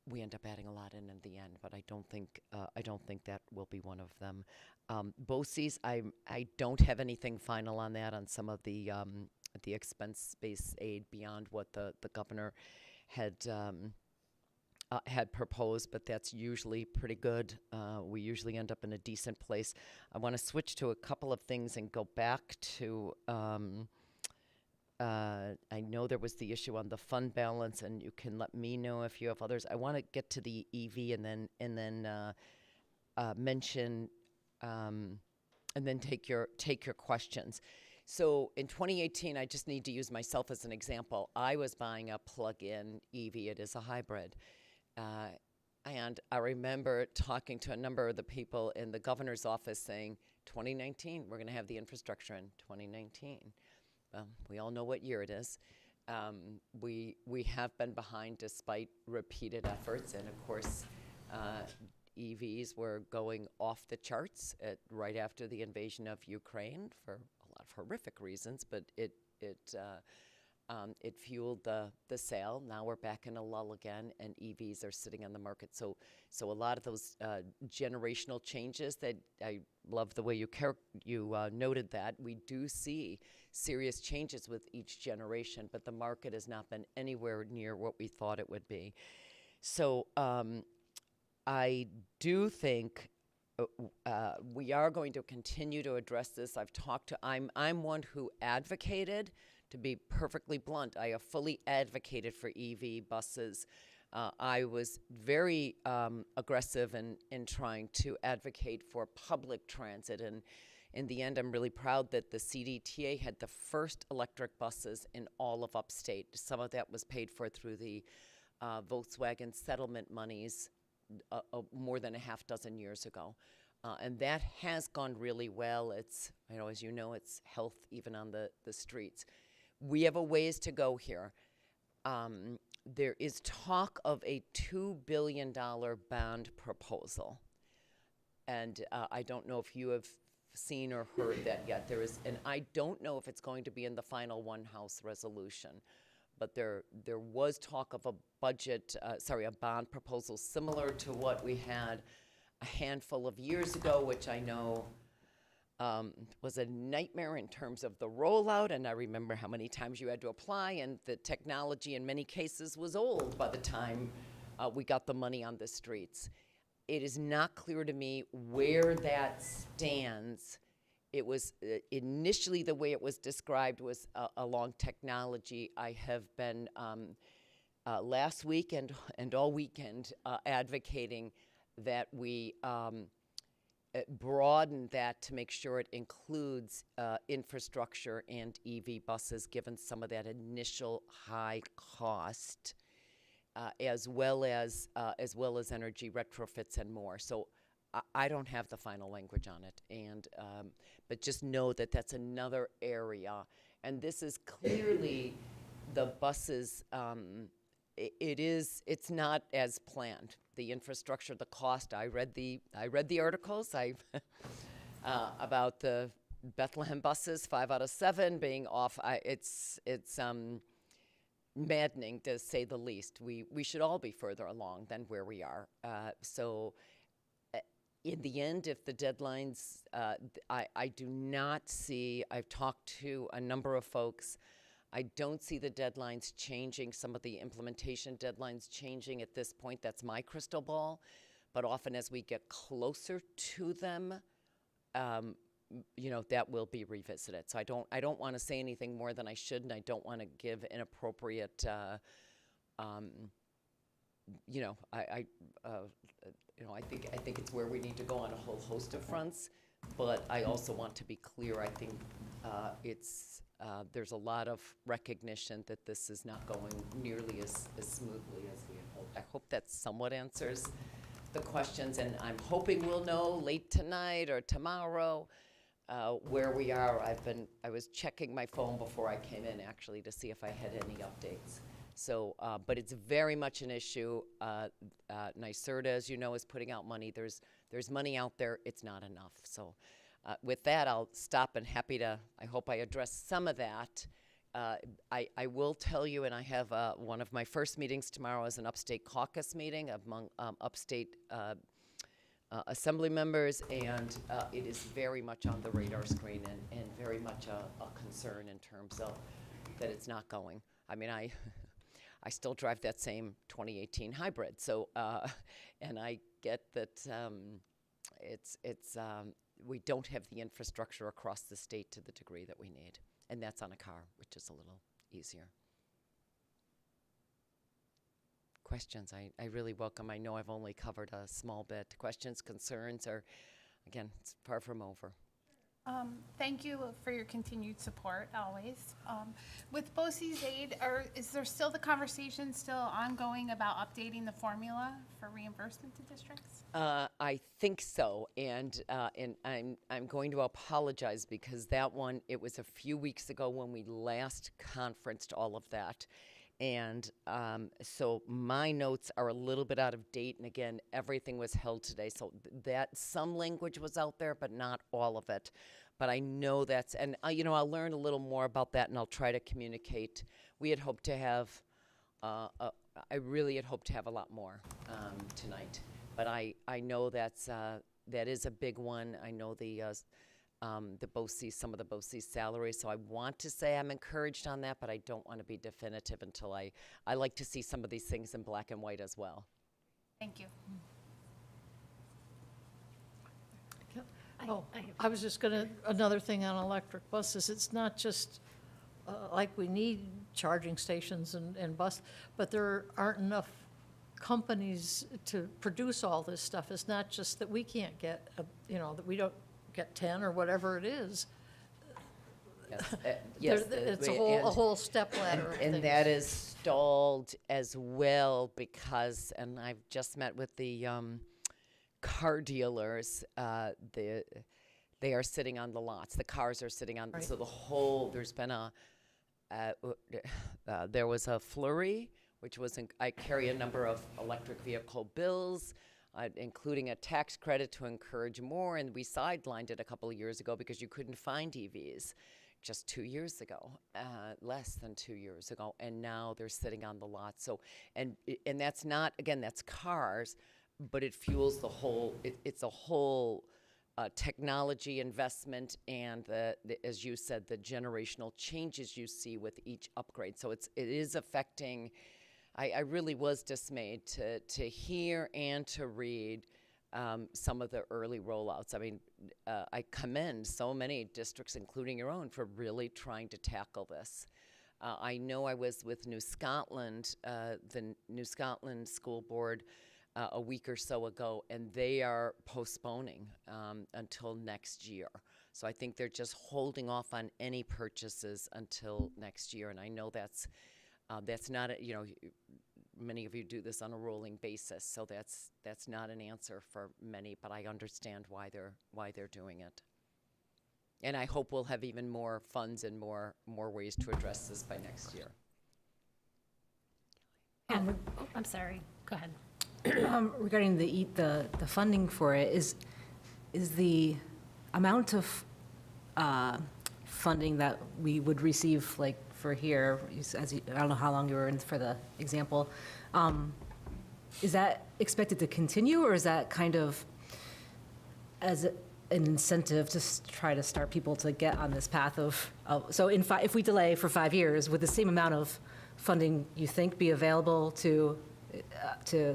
We end up adding a lot in the end, but I don't think that will be one of them. BOCES, I don't have anything final on that, on some of the expense-based aid beyond what the governor had proposed, but that's usually pretty good. We usually end up in a decent place. I want to switch to a couple of things and go back to. I know there was the issue on the fund balance, and you can let me know if you have others. I want to get to the EV and then mention and then take your questions. So in 2018, I just need to use myself as an example. I was buying a plug-in EV. It is a hybrid. And I remember talking to a number of the people in the governor's office saying, 2019, we're going to have the infrastructure in 2019. We all know what year it is. We have been behind despite repeated efforts, and of course, EVs were going off the charts right after the invasion of Ukraine for a lot of horrific reasons, but it fueled the sale. Now we're back in a lull again, and EVs are sitting on the market. So a lot of those generational changes that I love the way you noted that. We do see serious changes with each generation, but the market has not been anywhere near what we thought it would be. So I do think we are going to continue to address this. I'm one who advocated. To be perfectly blunt, I have fully advocated for EV buses. I was very aggressive in trying to advocate for public transit, and in the end, I'm really proud that the CDTA had the first electric buses in all of upstate. Some of that was paid for through the Volkswagen settlement monies more than a half dozen years ago. And that has gone really well. It's, as you know, it's health even on the streets. We have a ways to go here. There is talk of a $2 billion bond proposal. And I don't know if you have seen or heard that yet. There is, and I don't know if it's going to be in the final House resolution, but there was talk of a bond proposal similar to what we had a handful of years ago, which I know was a nightmare in terms of the rollout, and I remember how many times you had to apply, and the technology in many cases was old by the time we got the money on the streets. It is not clear to me where that stands. It was initially the way it was described was along technology. I have been last week and all weekend advocating that we broaden that to make sure it includes infrastructure and EV buses, given some of that initial high cost, as well as energy retrofits and more. So I don't have the final language on it, and but just know that that's another area, and this is clearly the buses. It's not as planned. The infrastructure, the cost. I read the articles. About the Bethlehem buses, 5 out of 7 being off. It's maddening, to say the least. We should all be further along than where we are. In the end, if the deadlines, I do not see, I've talked to a number of folks, I don't see the deadlines changing, some of the implementation deadlines changing at this point. That's my crystal ball. But often as we get closer to them, that will be revisited. So I don't want to say anything more than I should, and I don't want to give inappropriate, I think it's where we need to go on a whole host of fronts, but I also want to be clear. I think there's a lot of recognition that this is not going nearly as smoothly as we had hoped. I hope that somewhat answers the questions, and I'm hoping we'll know late tonight or tomorrow where we are. I was checking my phone before I came in, actually, to see if I had any updates. So, but it's very much an issue. NYSERDA, as you know, is putting out money. There's money out there. It's not enough. So with that, I'll stop, and I hope I addressed some of that. I will tell you, and I have one of my first meetings tomorrow is an upstate caucus meeting among upstate assembly members, and it is very much on the radar screen and very much a concern in terms of that it's not going. I mean, I still drive that same 2018 hybrid, so and I get that we don't have the infrastructure across the state to the degree that we need, and that's on a car, which is a little easier. Questions, I really welcome. I know I've only covered a small bit. Questions, concerns, or again, it's far from over. Thank you for your continued support, always. With BOCES aid, is there still the conversation ongoing about updating the formula for reimbursement to districts? I think so, and I'm going to apologize because that one, it was a few weeks ago when we last conferenced all of that. And so my notes are a little bit out of date, and again, everything was held today, so that some language was out there, but not all of it. But I know that's, and I'll learn a little more about that, and I'll try to communicate. We had hoped to have, I really had hoped to have a lot more tonight, but I know that is a big one. I know the BOCES, some of the BOCES salaries. So I want to say I'm encouraged on that, but I don't want to be definitive until I like to see some of these things in black and white as well. Thank you. I was just another thing on electric buses. It's not just like we need charging stations and bus, but there aren't enough companies to produce all this stuff. It's not just that we can't get, that we don't get 10 or whatever it is. Yes, it's a whole stepladder of and things. that is stalled as well because, and I've just met with the car dealers. They are sitting on the lots. The cars are sitting on. Right. So there's been there was a flurry, which was I carry a number of electric vehicle bills. Including a tax credit to encourage more, and we sidelined it a couple of years ago because you couldn't find EVs just 2 years ago, less than 2 years ago, and now they're sitting on the lot. So, and that's not, again, that's cars, but it fuels the whole, it's a whole technology investment and, as you said, the generational changes you see with each upgrade. So it is affecting. I really was dismayed to hear and to read some of the early rollouts. I mean, I commend so many districts, including your own, for really trying to tackle this. I know I was with New Scotland, the New Scotland School Board, a week or so ago, and they are postponing until next year. So I think they're just holding off on any purchases until next year, and I know that's not, many of you do this on a rolling basis, so that's not an answer for many, but I understand why they're doing it. And I hope we'll have even more funds and more ways to address this by next year. I'm sorry, go ahead. Regarding the funding for it, is the amount of funding that we would receive, like for here, I don't know how long you were in for the example. Is that expected to continue, or is that kind of as an incentive to try to start people to get on this path of so if we delay for 5 years, would the same amount of funding, you think, be available to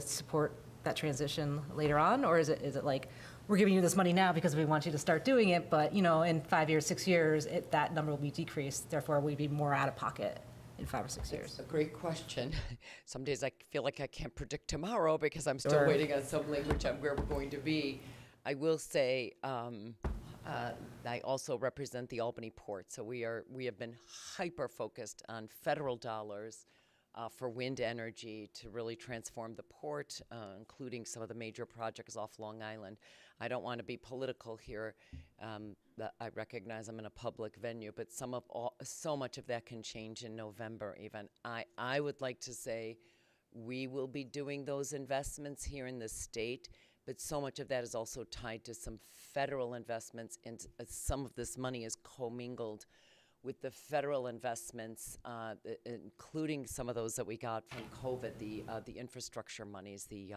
support that transition later on? Or is it like, we're giving you this money now because we want you to start doing it, but, in 5 years, 6 years, that number will be decreased, therefore we'd be more out of pocket in 5 or 6 years? It's a great question. Some days I feel like I can't predict tomorrow because I'm still Sure. waiting on some language on where we're going to be. I will say, I also represent the Albany Port, so we have been hyper-focused on federal dollars for wind energy to really transform the port, including some of the major projects off Long Island. I don't want to be political here. I recognize I'm in a public venue, but so much of that can change in November even. I would like to say we will be doing those investments here in the state, but so much of that is also tied to some federal investments, and some of this money is commingled with the federal investments, including some of those that we got from COVID, the infrastructure monies, the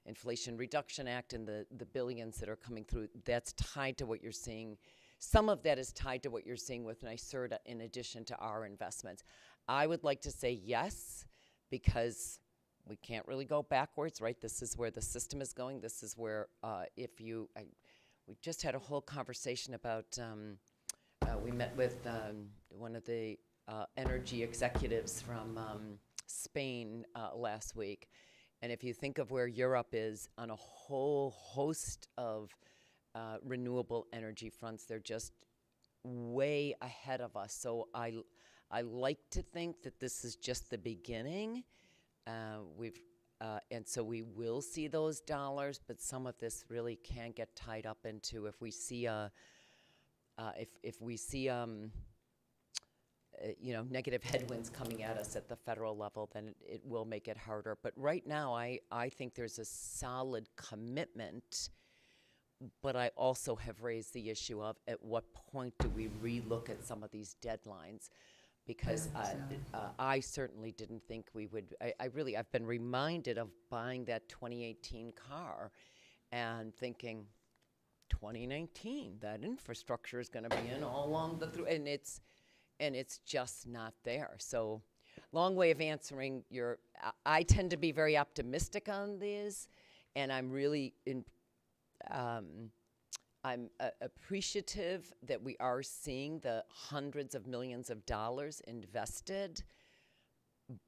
Inflation Reduction Act, and the billions that are coming through. That's tied to what you're seeing. Some of that is tied to what you're seeing with NYSERDA in addition to our investments. I would like to say yes, because we can't really go backwards, right? This is where the system is going. This is where we just had a whole conversation about, we met with one of the energy executives from Spain last week. And if you think of where Europe is on a whole host of renewable energy fronts, they're just way ahead of us. So I like to think that this is just the beginning. And so we will see those dollars, but some of this really can get tied up into if we see negative headwinds coming at us at the federal level, then it will make it harder. But right now, I think there's a solid commitment, but I also have raised the issue of at what point do we relook at some of these deadlines? Because I certainly didn't think we would. I've been reminded of buying that 2018 car and thinking, 2019, that infrastructure is going to be in all along the through, and it's just not there. So, long way of answering your. I tend to be very optimistic on these, and I'm really I'm appreciative that we are seeing the hundreds of millions of dollars invested,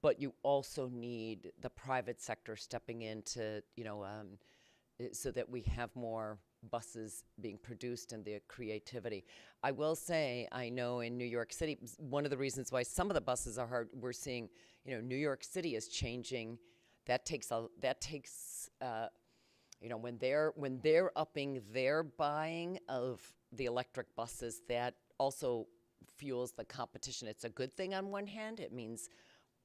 but you also need the private sector stepping in to, so that we have more buses being produced and the creativity. I will say, I know in New York City, one of the reasons why some of the buses are hard, we're seeing, New York City is changing. When they're upping their buying of the electric buses, that also fuels the competition. It's a good thing on one hand. It means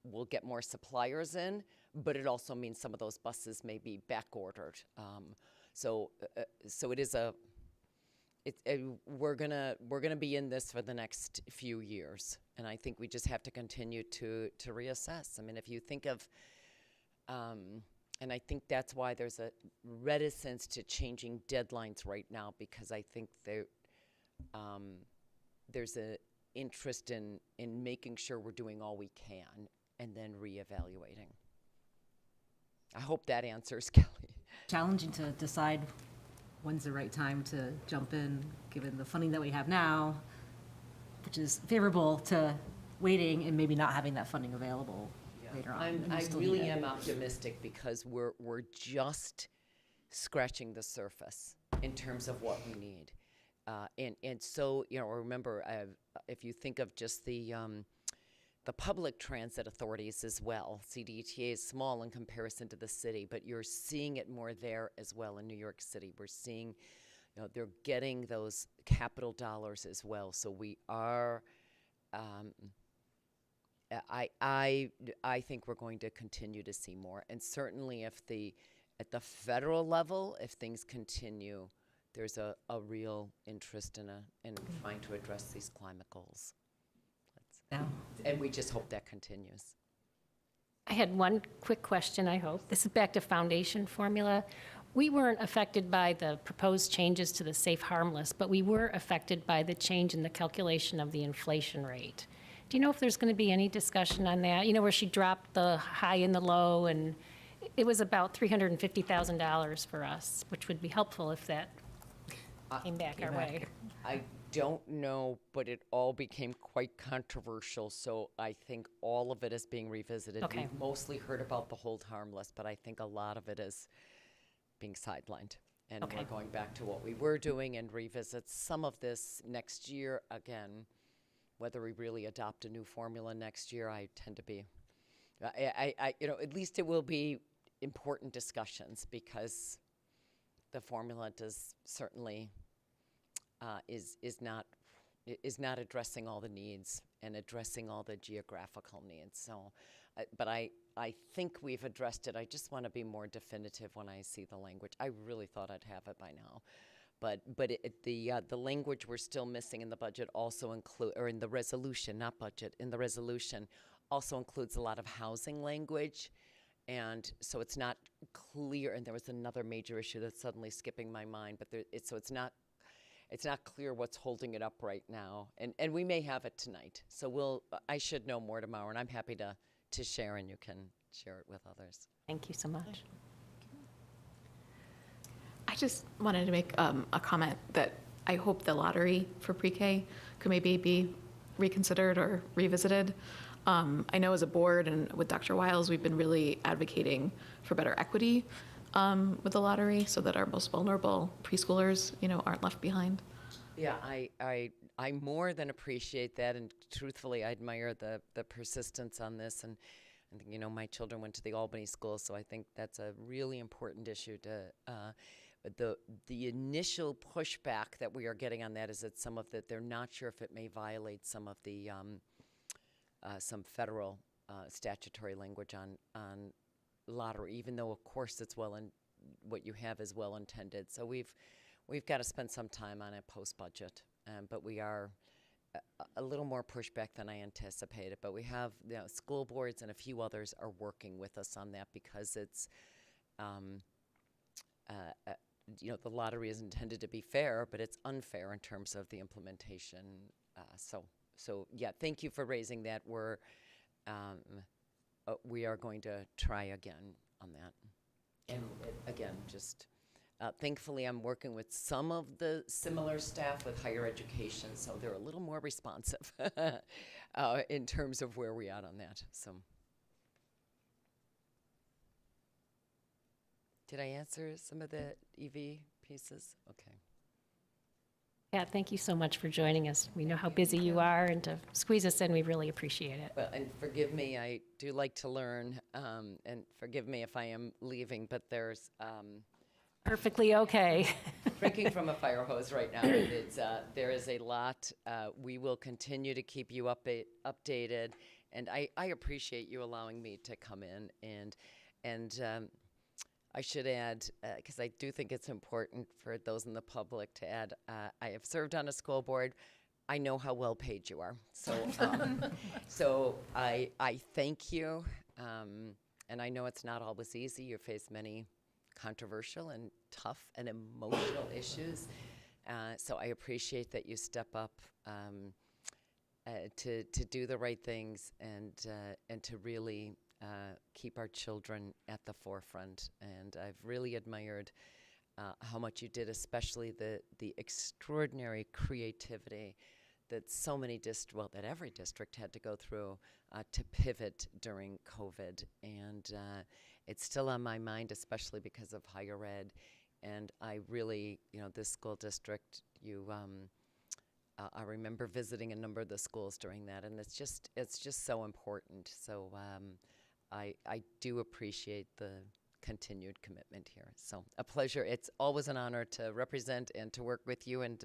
we'll get more suppliers in, but it also means some of those buses may be back ordered. So it is we're gonna be in this for the next few years, and I think we just have to continue to reassess. I mean, if you think of, and I think that's why there's a reticence to changing deadlines right now, because I think there's an interest in making sure we're doing all we can and then reevaluating. I hope that answers, Kelly. Challenging to decide when's the right time to jump in, given the funding that we have now, which is favorable to waiting and maybe not having that funding available later on. I really am optimistic because we're just scratching the surface in terms of what we need. And so, remember, if you think of just the public transit authorities as well, CDTA is small in comparison to the city, but you're seeing it more there as well in New York City. We're seeing, they're getting those capital dollars as well. So we are, I think we're going to continue to see more. And certainly at the federal level, if things continue there's a real interest in trying to address these climate goals. And we just hope that continues. I had one quick question, I hope. This is back to foundation formula. We weren't affected by the proposed changes to the safe harmless, but we were affected by the change in the calculation of the inflation rate. Do you know if there's going to be any discussion on that? You know, where she dropped the high and the low, and it was about $350,000 for us, which would be helpful if that came back our way. I don't know, but it all became quite controversial, so I think all of it is being revisited. Okay. We've mostly heard about the hold harmless, but I think a lot of it is being sidelined. And Okay. we're going back to what we were doing and revisit some of this next year. Again, whether we really adopt a new formula next year, I tend to be, at least it will be important discussions, because the formula does certainly is not addressing all the needs and addressing all the geographical needs. So, but I think we've addressed it. I just want to be more definitive when I see the language. I really thought I'd have it by now, but the language we're still missing in the budget also or in the resolution, not budget, in the resolution also includes a lot of housing language. And so it's not clear, and there was another major issue that's suddenly skipping my mind, but it's not clear what's holding it up right now. And we may have it tonight. So I should know more tomorrow, and I'm happy to share, and you can share it with others. Thank you so much. I just wanted to make a comment that I hope the lottery for pre-K could maybe be reconsidered or revisited. I know as a board and with Dr. Wiles, we've been really advocating for better equity with the lottery so that our most vulnerable preschoolers, aren't left behind. Yeah, I more than appreciate that, and truthfully, I admire the persistence on this. And I think, my children went to the Albany school, so I think that's a really important issue to. The initial pushback that we are getting on that is that they're not sure if it may violate some of the some federal statutory language on lottery, even though of course what you have is well intended. So we've got to spend some time on it post-budget, but we are a little more pushback than I anticipated. But we have school boards and a few others are working with us on that, because it's the lottery is intended to be fair, but it's unfair in terms of the implementation. So yeah, thank you for raising that. We are going to try again on that. And again, just thankfully, I'm working with some of the similar staff with higher education, so they're a little more responsive in terms of where we're at on that. So, did I answer some of the EV pieces? Okay. Yeah, thank you so much for joining us. We know how busy you are, and to squeeze us in, we really appreciate it. Well, and forgive me, I do like to learn, and forgive me if I am leaving, but there's Perfectly okay. drinking from a fire hose right now. There is a lot. We will continue to keep you updated, and I appreciate you allowing me to come in, and I should add, because I do think it's important for those in the public to add, I have served on a school board. I know how well paid you are. So so I thank you. And I know it's not always easy. You face many controversial and tough and emotional issues. So I appreciate that you step up to do the right things and to really keep our children at the forefront. And I've really admired how much you did, especially the extraordinary creativity that so many that every district had to go through to pivot during COVID. And it's still on my mind, especially because of higher ed. And I really, this school district, I remember visiting a number of the schools during that, and it's just so important. So I do appreciate the continued commitment here. So a pleasure. It's always an honor to represent and to work with you, and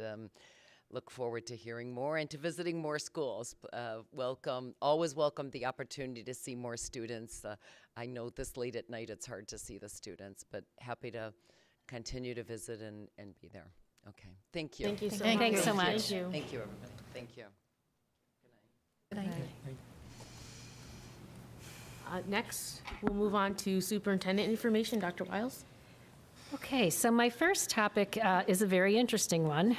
look forward to hearing more and to visiting more schools. Always welcome the opportunity to see more students. I know this late at night it's hard to see the students, but happy to continue to visit and be there. Okay, thank you. Thank you so Thank much. you so much. Thank you. Thank you, everybody. Thank you. Next, we'll move on to superintendent information. Dr. Wiles? Okay, so my first topic is a very interesting one.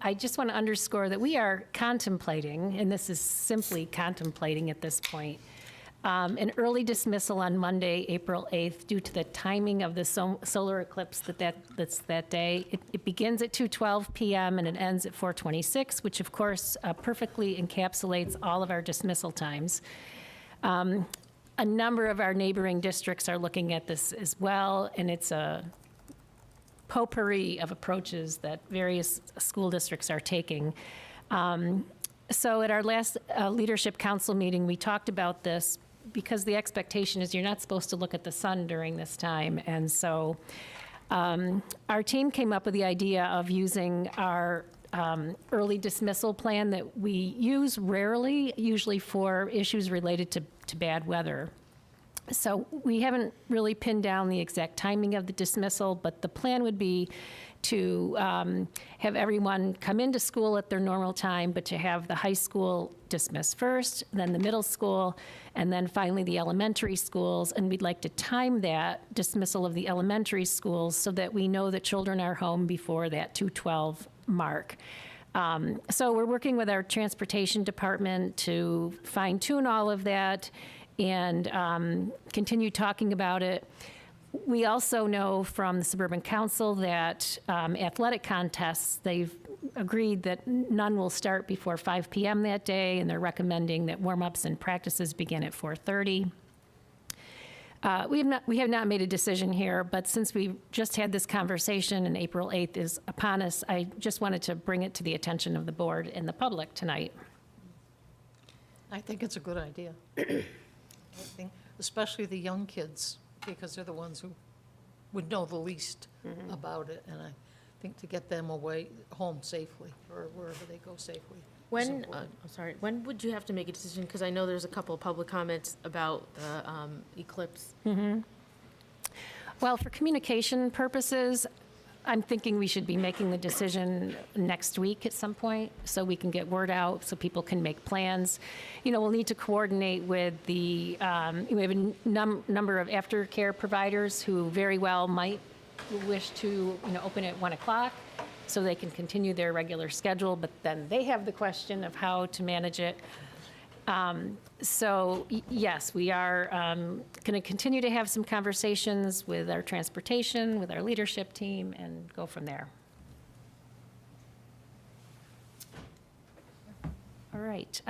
I just want to underscore that we are contemplating, and this is simply contemplating at this point, an early dismissal on Monday, April 8th, due to the timing of the solar eclipse that's that day. It begins at 2:12 p.m. and it ends at 4:26, which of course perfectly encapsulates all of our dismissal times. A number of our neighboring districts are looking at this as well, and it's a potpourri of approaches that various school districts are taking. So at our last Leadership Council meeting, we talked about this because the expectation is you're not supposed to look at the sun during this time. And so our team came up with the idea of using our early dismissal plan that we use rarely, usually for issues related to bad weather. So we haven't really pinned down the exact timing of the dismissal, but the plan would be to have everyone come into school at their normal time, but to have the high school dismiss first, then the middle school, and then finally the elementary schools. And we'd like to time that dismissal of the elementary schools so that we know that children are home before that 2:12 mark. So we're working with our transportation department to fine tune all of that and continue talking about it. We also know from the Suburban Council that athletic contests, they've agreed that none will start before 5 p.m. that day, and they're recommending that warm-ups and practices begin at 4:30. We have not made a decision here, but since we just had this conversation and April 8th is upon us, I just wanted to bring it to the attention of the board and the public tonight. I think it's a good idea. I think, especially the young kids, because they're the ones who would know the least about it. And I think to get them away, home safely, or wherever they go safely. When, I'm sorry, when would you have to make a decision? Because I know there's a couple of public comments about the eclipse. Well, for communication purposes, I'm thinking we should be making the decision next week at some point, so we can get word out, so people can make plans. You know, we'll need to coordinate with the, we have a number of aftercare providers who very well might wish to, open at 1 o'clock, so they can continue their regular schedule, but then they have the question of how to manage it. So yes, we are going to continue to have some conversations with our transportation, with our leadership team, and go from there. All right.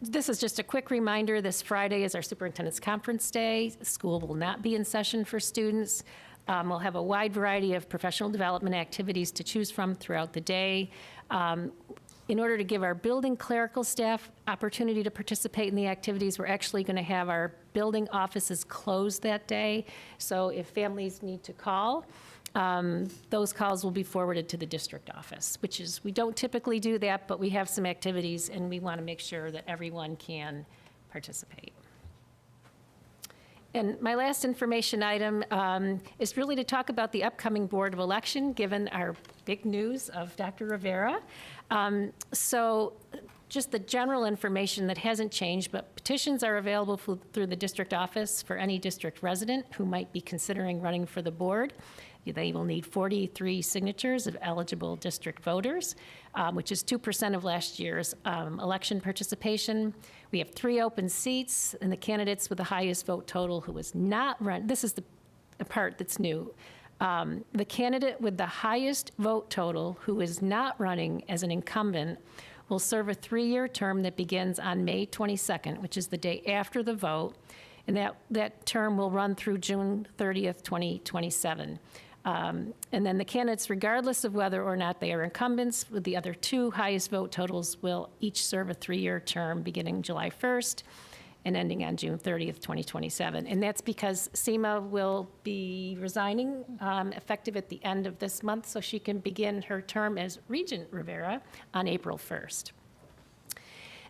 This is just a quick reminder. This Friday is our superintendent's conference day. School will not be in session for students. We'll have a wide variety of professional development activities to choose from throughout the day. In order to give our building clerical staff opportunity to participate in the activities, we're actually going to have our building offices closed that day. So if families need to call, those calls will be forwarded to the district office, which is, we don't typically do that, but we have some activities and we want to make sure that everyone can participate. And my last information item is really to talk about the upcoming Board of Election, given our big news of Dr. Rivera. So just the general information that hasn't changed, but petitions are available through the district office for any district resident who might be considering running for the board. They will need 43 signatures of eligible district voters, which is 2% of last year's election participation. We have 3 open seats, and the candidates with the highest vote total who is not run, this is the part that's new. The candidate with the highest vote total who is not running as an incumbent will serve a 3-year term that begins on May 22nd, which is the day after the vote, and that term will run through June 30th, 2027. And then the candidates, regardless of whether or not they are incumbents, with the other 2 highest vote totals, will each serve a 3-year term beginning July 1st and ending on June 30th, 2027. And that's because Seema will be resigning effective at the end of this month, so she can begin her term as Regent Rivera on April 1st.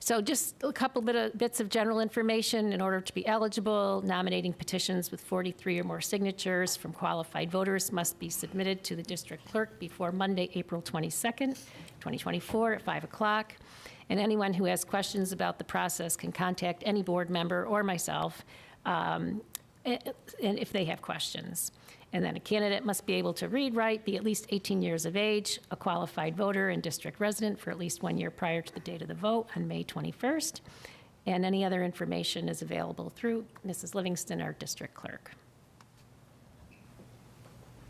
So just a couple bits of general information. In order to be eligible, nominating petitions with 43 or more signatures from qualified voters must be submitted to the district clerk before Monday, April 22nd, 2024 at 5 o'clock. And anyone who has questions about the process can contact any board member or myself and if they have questions. And then a candidate must be able to read, write, be at least 18 years of age, a qualified voter and district resident for at least 1 year prior to the date of the vote on May 21st. And any other information is available through Mrs. Livingston, our district clerk.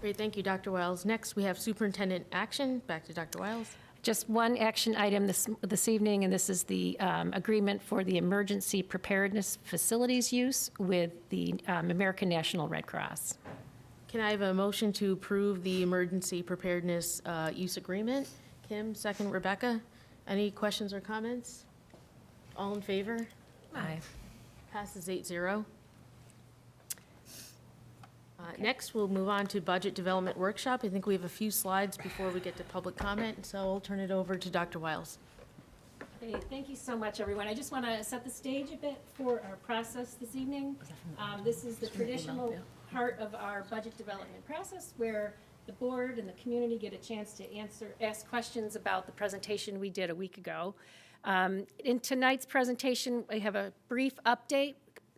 Great, thank you, Dr. Wiles. Next, we have superintendent action. Back to Dr. Wiles. Just one action item this evening, and this is the agreement for the emergency preparedness facilities use with the American National Red Cross. Can I have a motion to approve the emergency preparedness use agreement? Kim, second. Rebecca, any questions or comments? All in favor? Aye. Passes 8-0. Next, we'll move on to budget development workshop. I think we have a few slides before we get to public comment, so I'll turn it over to Dr. Wiles. Hey, thank you so much, everyone. I just want to set the stage a bit for our process this evening. This is the traditional part of our budget development process where the board and the community get a chance to ask questions about the presentation we did a week ago. In tonight's presentation, I have a brief update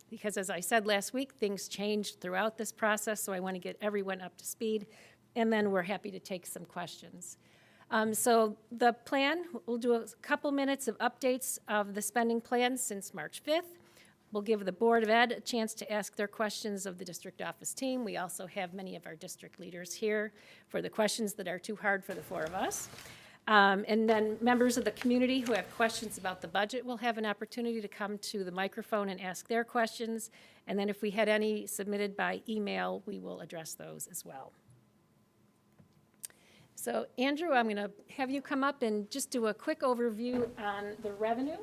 because, as I said last week, things changed throughout this process, so I want to get everyone up to speed, and then we're happy to take some questions. So the plan, we'll do a couple minutes of updates of the spending plan since March 5th. We'll give the Board of Ed a chance to ask their questions of the district office team. We also have many of our district leaders here for the questions that are too hard for the four of us. And then members of the community who have questions about the budget will have an opportunity to come to the microphone and ask their questions. And then if we had any submitted by email, we will address those as well. So Andrew, I'm going to have you come up and just do a quick overview on the revenue.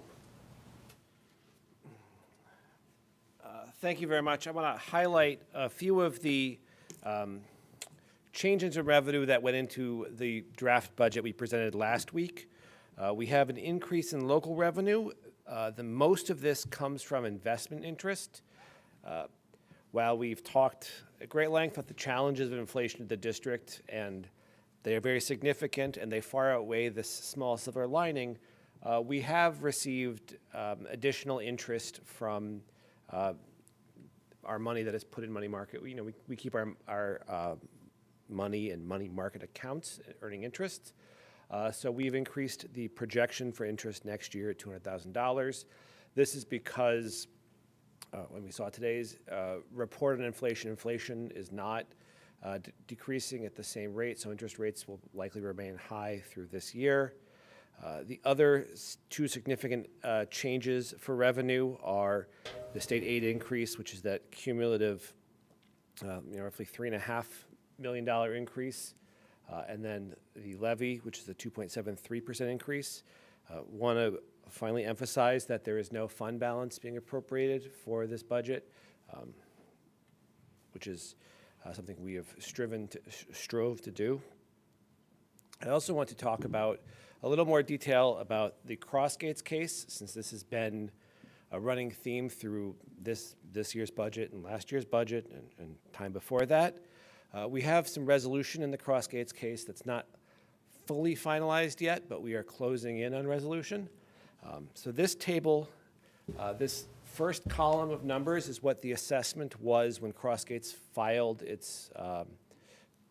Thank you very much. I want to highlight a few of the changes in revenue that went into the draft budget we presented last week. We have an increase in local revenue. The most of this comes from investment interest. While we've talked at great length about the challenges of inflation in the district, and they are very significant and they far outweigh this small silver lining, we have received additional interest from our money that is put in money market. We keep our money in money market accounts earning interest. So we've increased the projection for interest next year at $200,000. This is because when we saw today's report on inflation is not decreasing at the same rate, so interest rates will likely remain high through this year. The other two significant changes for revenue are the state aid increase, which is that cumulative roughly $3.5 million increase, and then the levy, which is a 2.73% increase. Want to finally emphasize that there is no fund balance being appropriated for this budget, which is something we have strove to do. I also want to talk about a little more detail about the Crossgates case, since this has been a running theme through this year's budget and last year's budget and time before that. We have some resolution in the Crossgates case that's not fully finalized yet, but we are closing in on resolution. So this table, this first column of numbers is what the assessment was when Crossgates filed its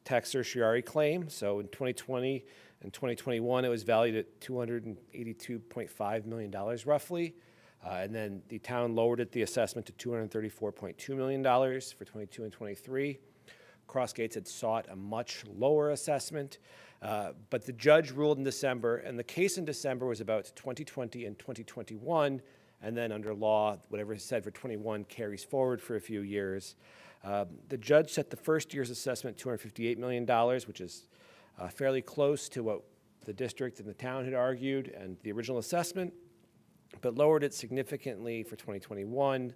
tax certiorari claim. So in 2020 and 2021, it was valued at $282.5 million roughly. And then the town lowered the assessment to $234.2 million for 22 and 23. Crossgates had sought a much lower assessment, but the judge ruled in December, and the case in December was about 2020 and 2021, and then under law, whatever is said for 21 carries forward for a few years. The judge set the first year's assessment $258 million, which is fairly close to what the district and the town had argued and the original assessment, but lowered it significantly for 2021.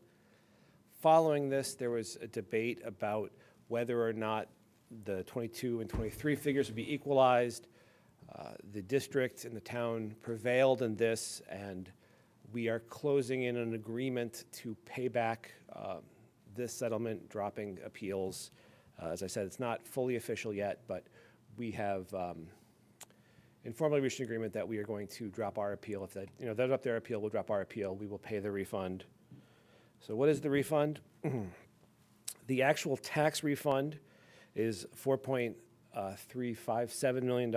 Following this, there was a debate about whether or not the 22 and 23 figures would be equalized. The district and the town prevailed in this, and We are closing in an agreement to pay back this settlement, dropping appeals. As I said, it's not fully official yet, but we have informally reached an agreement that we are going to drop our appeal. If they drop their appeal, we'll drop our appeal. We will pay the refund. So what is the refund? The actual tax refund is $4.357 million.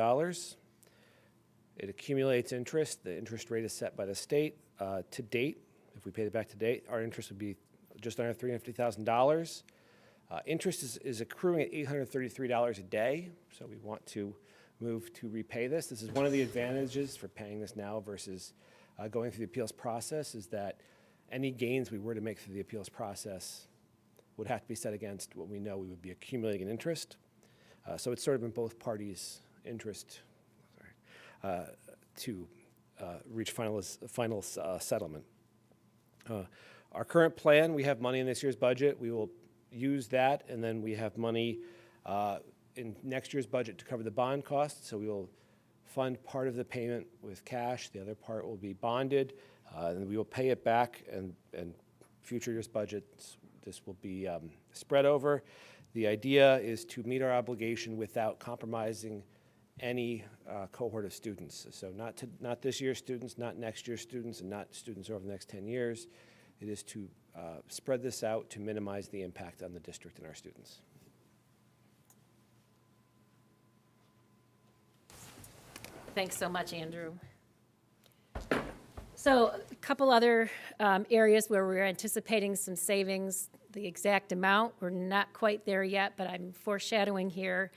It accumulates interest. The interest rate is set by the state. To date, if we paid it back to date, our interest would be just under $350,000. Interest is accruing at $833 a day, so we want to move to repay this. This is one of the advantages for paying this now versus going through the appeals process, is that any gains we were to make through the appeals process would have to be set against what we know we would be accumulating in interest. So it's sort of in both parties' interest to reach final settlement. Our current plan, we have money in this year's budget. We will use that, and then we have money in next year's budget to cover the bond costs. So we will fund part of the payment with cash. The other part will be bonded, and we will pay it back, and future year's budgets, this will be spread over. The idea is to meet our obligation without compromising any cohort of students. So not this year's students, not next year's students, and not students over the next 10 years. It is to spread this out to minimize the impact on the district and our students. Thanks so much, Andrew. So a couple other areas where we're anticipating some savings. The exact amount, we're not quite there yet, but I'm foreshadowing here.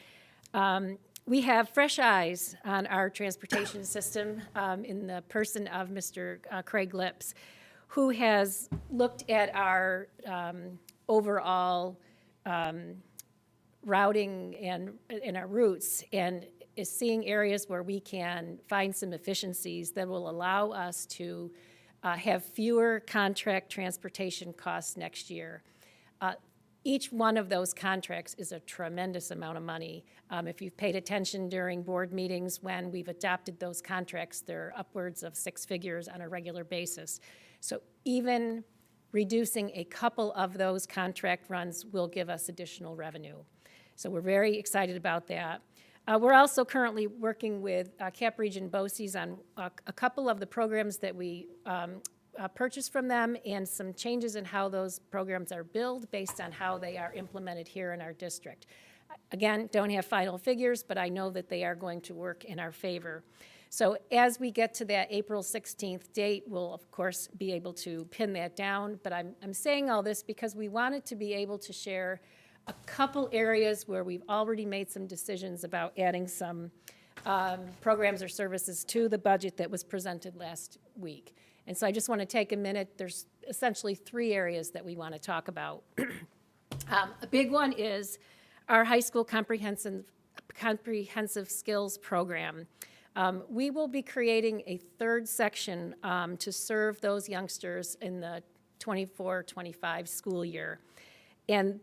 We have fresh eyes on our transportation system in the person of Mr. Craig Lips, who has looked at our overall routing and our routes, and is seeing areas where we can find some efficiencies that will allow us to have fewer contract transportation costs next year. Each one of those contracts is a tremendous amount of money. If you've paid attention during board meetings when we've adopted those contracts, they're upwards of 6 figures on a regular basis. So even reducing a couple of those contract runs will give us additional revenue. So we're very excited about that. We're also currently working with Cap Region BOCES on a couple of the programs that we purchased from them, and some changes in how those programs are billed based on how they are implemented here in our district. Again, don't have final figures, but I know that they are going to work in our favor. So as we get to that April 16th date, we'll of course be able to pin that down, but I'm saying all this because we wanted to be able to share a couple areas where we've already made some decisions about adding some programs or services to the budget that was presented last week. And so I just want to take a minute. There's essentially 3 areas that we want to talk about. A big one is our high school comprehensive skills program. We will be creating a 3rd section to serve those youngsters in the 24-25 school year. And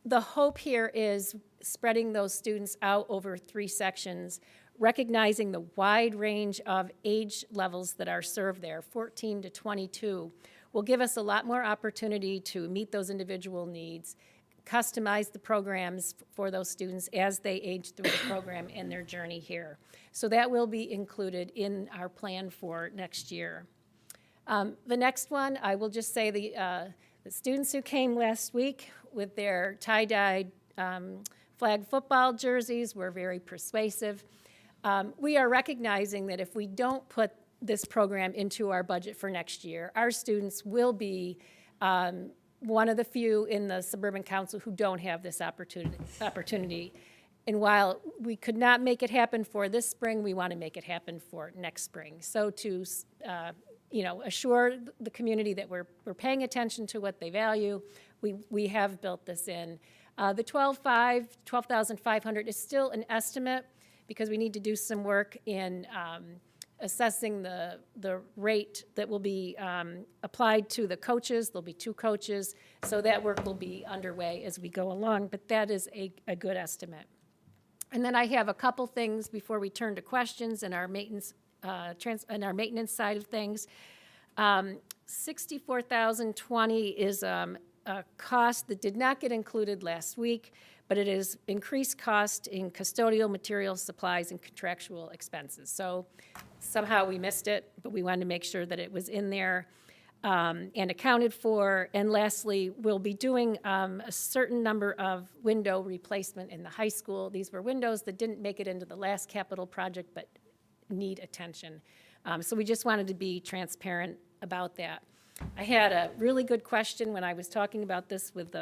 the hope here is spreading those students out over 3 sections, recognizing the wide range of age levels that are served there, 14 to 22, will give us a lot more opportunity to meet those individual needs, customize the programs for those students as they age through the program and their journey here. So that will be included in our plan for next year. The next one, I will just say the students who came last week with their tie-dyed flag football jerseys were very persuasive. We are recognizing that if we don't put this program into our budget for next year, our students will be one of the few in the Suburban Council who don't have this opportunity. And while we could not make it happen for this spring, we want to make it happen for next spring. So to assure the community that we're paying attention to what they value, we have built this in. The $12,500 is still an estimate, because we need to do some work in assessing the rate that will be applied to the coaches. There'll be 2 coaches, so that work will be underway as we go along, but that is a good estimate. And then I have a couple things before we turn to questions in our maintenance, our maintenance side of things. $64,020 is a cost that did not get included last week, but it is increased cost in custodial materials, supplies, and contractual expenses. So somehow we missed it, but we wanted to make sure that it was in there and accounted for. And lastly, we'll be doing a certain number of window replacement in the high school. These were windows that didn't make it into the last capital project, but need attention. So we just wanted to be transparent about that. I had a really good question when I was talking about this with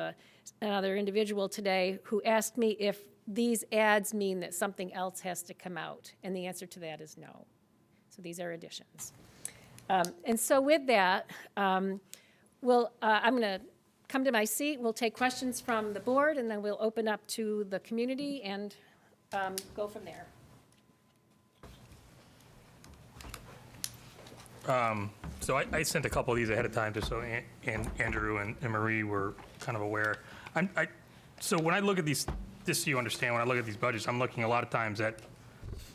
another individual today who asked me if these ads mean that something else has to come out, and the answer to that is no. So these are additions. And so with that, I'm going to come to my seat. We'll take questions from the board, and then we'll open up to the community and go from there. So I sent a couple of these ahead of time just so Andrew and Marie were kind of aware. So when I look at these, just so you understand, when I look at these budgets, I'm looking a lot of times at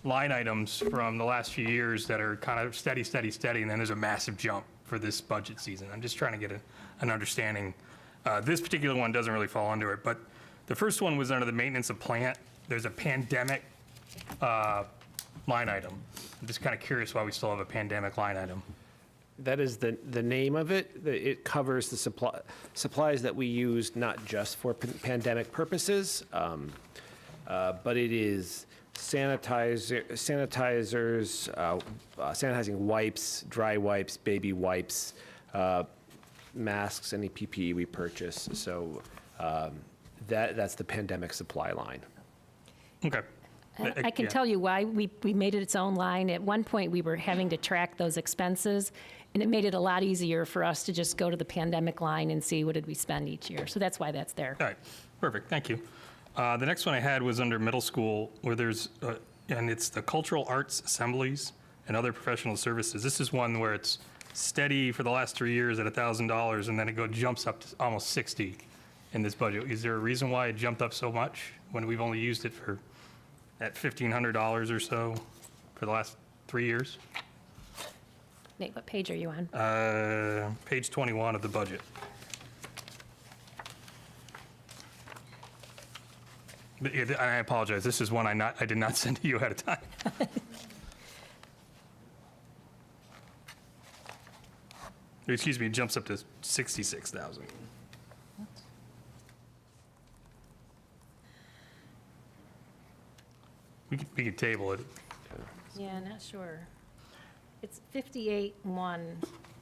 line items from the last few years that are kind of steady, and then there's a massive jump for this budget season. I'm just trying to get an understanding. This particular one doesn't really fall under it, but the first one was under the maintenance of plant. There's a pandemic line item. I'm just kind of curious why we still have a pandemic line item. That is the name of it. It covers the supplies that we use not just for pandemic purposes, but it is sanitizers, sanitizing wipes, dry wipes, baby wipes, masks, any PPE we purchase. So that's the pandemic supply line. Okay. I can tell you why we made it its own line. At one point, we were having to track those expenses, and it made it a lot easier for us to just go to the pandemic line and see what did we spend each year. So that's why that's there. All right, perfect, thank you. The next one I had was under middle school, where there's, and it's the cultural arts assemblies and other professional services. This is one where it's steady for the last 3 years at $1,000, and then it jumps up to almost 60 in this budget. Is there a reason why it jumped up so much when we've only used it at $1,500 or so for the last 3 years? Nate, what page are you on? Page 21 of the budget. I apologize, this is one I did not send to you ahead of time. Excuse me, it jumps up to 66,000. We could table it. Yeah, not sure. It's 58-1.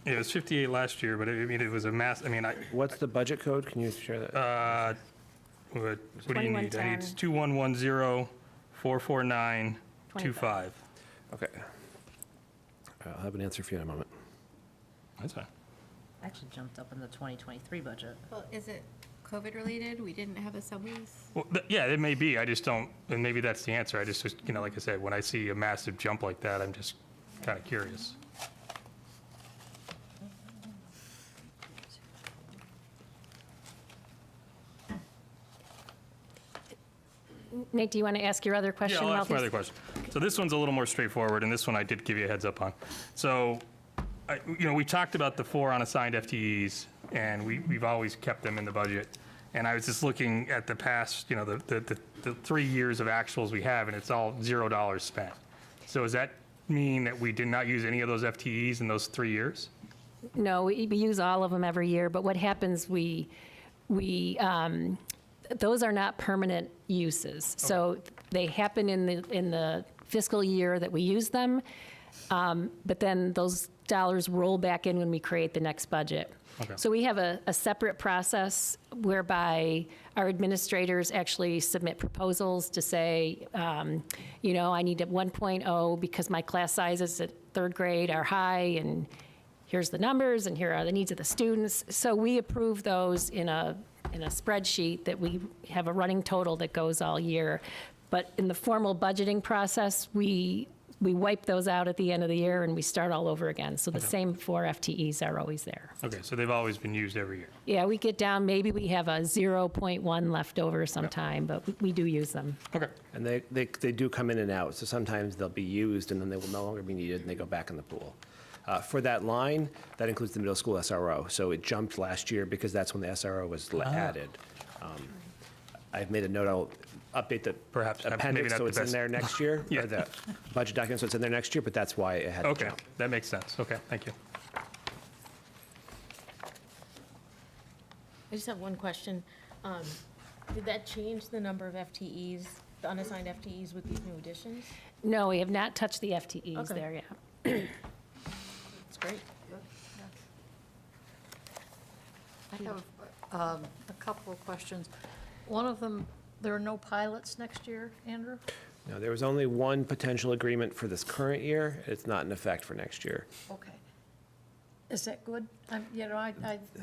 Yeah, it was 58 last year, but it was a mass, What's the budget code? Can you share that? What do you need? I need 2110-449-25. Okay. I'll have an answer for you in a moment. That's fine. Actually jumped up in the 2023 budget. Well, is it COVID related? We didn't have assemblies? Well, yeah, it may be. I just don't, and maybe that's the answer. I just, like I said, when I see a massive jump like that, I'm just kind of curious. Nate, do you want to ask your other question? Yeah, I'll while ask my he's- other question. So this one's a little more straightforward, and this one I did give you a heads up on. So, we talked about the 4 unassigned FTEs, and we've always kept them in the budget. And I was just looking at the past, the 3 years of actuals we have, and it's all $0 spent. So does that mean that we did not use any of those FTEs in those 3 years? No, we use all of them every year, but what happens, those are not permanent uses. So they happen in the fiscal year that we use them, but then those dollars roll back in when we create the next budget. Okay. So we have a separate process whereby our administrators actually submit proposals to say, I need a 1.0 because my class sizes at 3rd grade are high, and here's the numbers, and here are the needs of the students. So we approve those in a spreadsheet that we have a running total that goes all year. But in the formal budgeting process, we wipe those out at the end of the year and we start all over again. So the same 4 FTEs are always there. Okay, so they've always been used every year. Yeah, we get down, maybe we have a 0.1 left over sometime, but we do use them. Okay. And they do come in and out, so sometimes they'll be used and then they will no longer be needed and they go back in the pool. For that line, that includes the middle school SRO. So it jumped last year because that's when the SRO was added. I've made a note, I'll update the Perhaps, maybe appendix not so the it's in best. there next year, Yeah. or the budget document so it's in there next year, but that's why it had to Okay, jump. that makes sense. Okay, thank you. I just have one question. Did that change the number of FTEs, the unassigned FTEs with these new additions? No, we have not touched the FTEs Okay. there yet. That's great. I have a couple of questions. One of them, there are no pilots next year, Andrew? No, there was only one potential agreement for this current year. It's not in effect for next year. Okay. Is that good? You know, I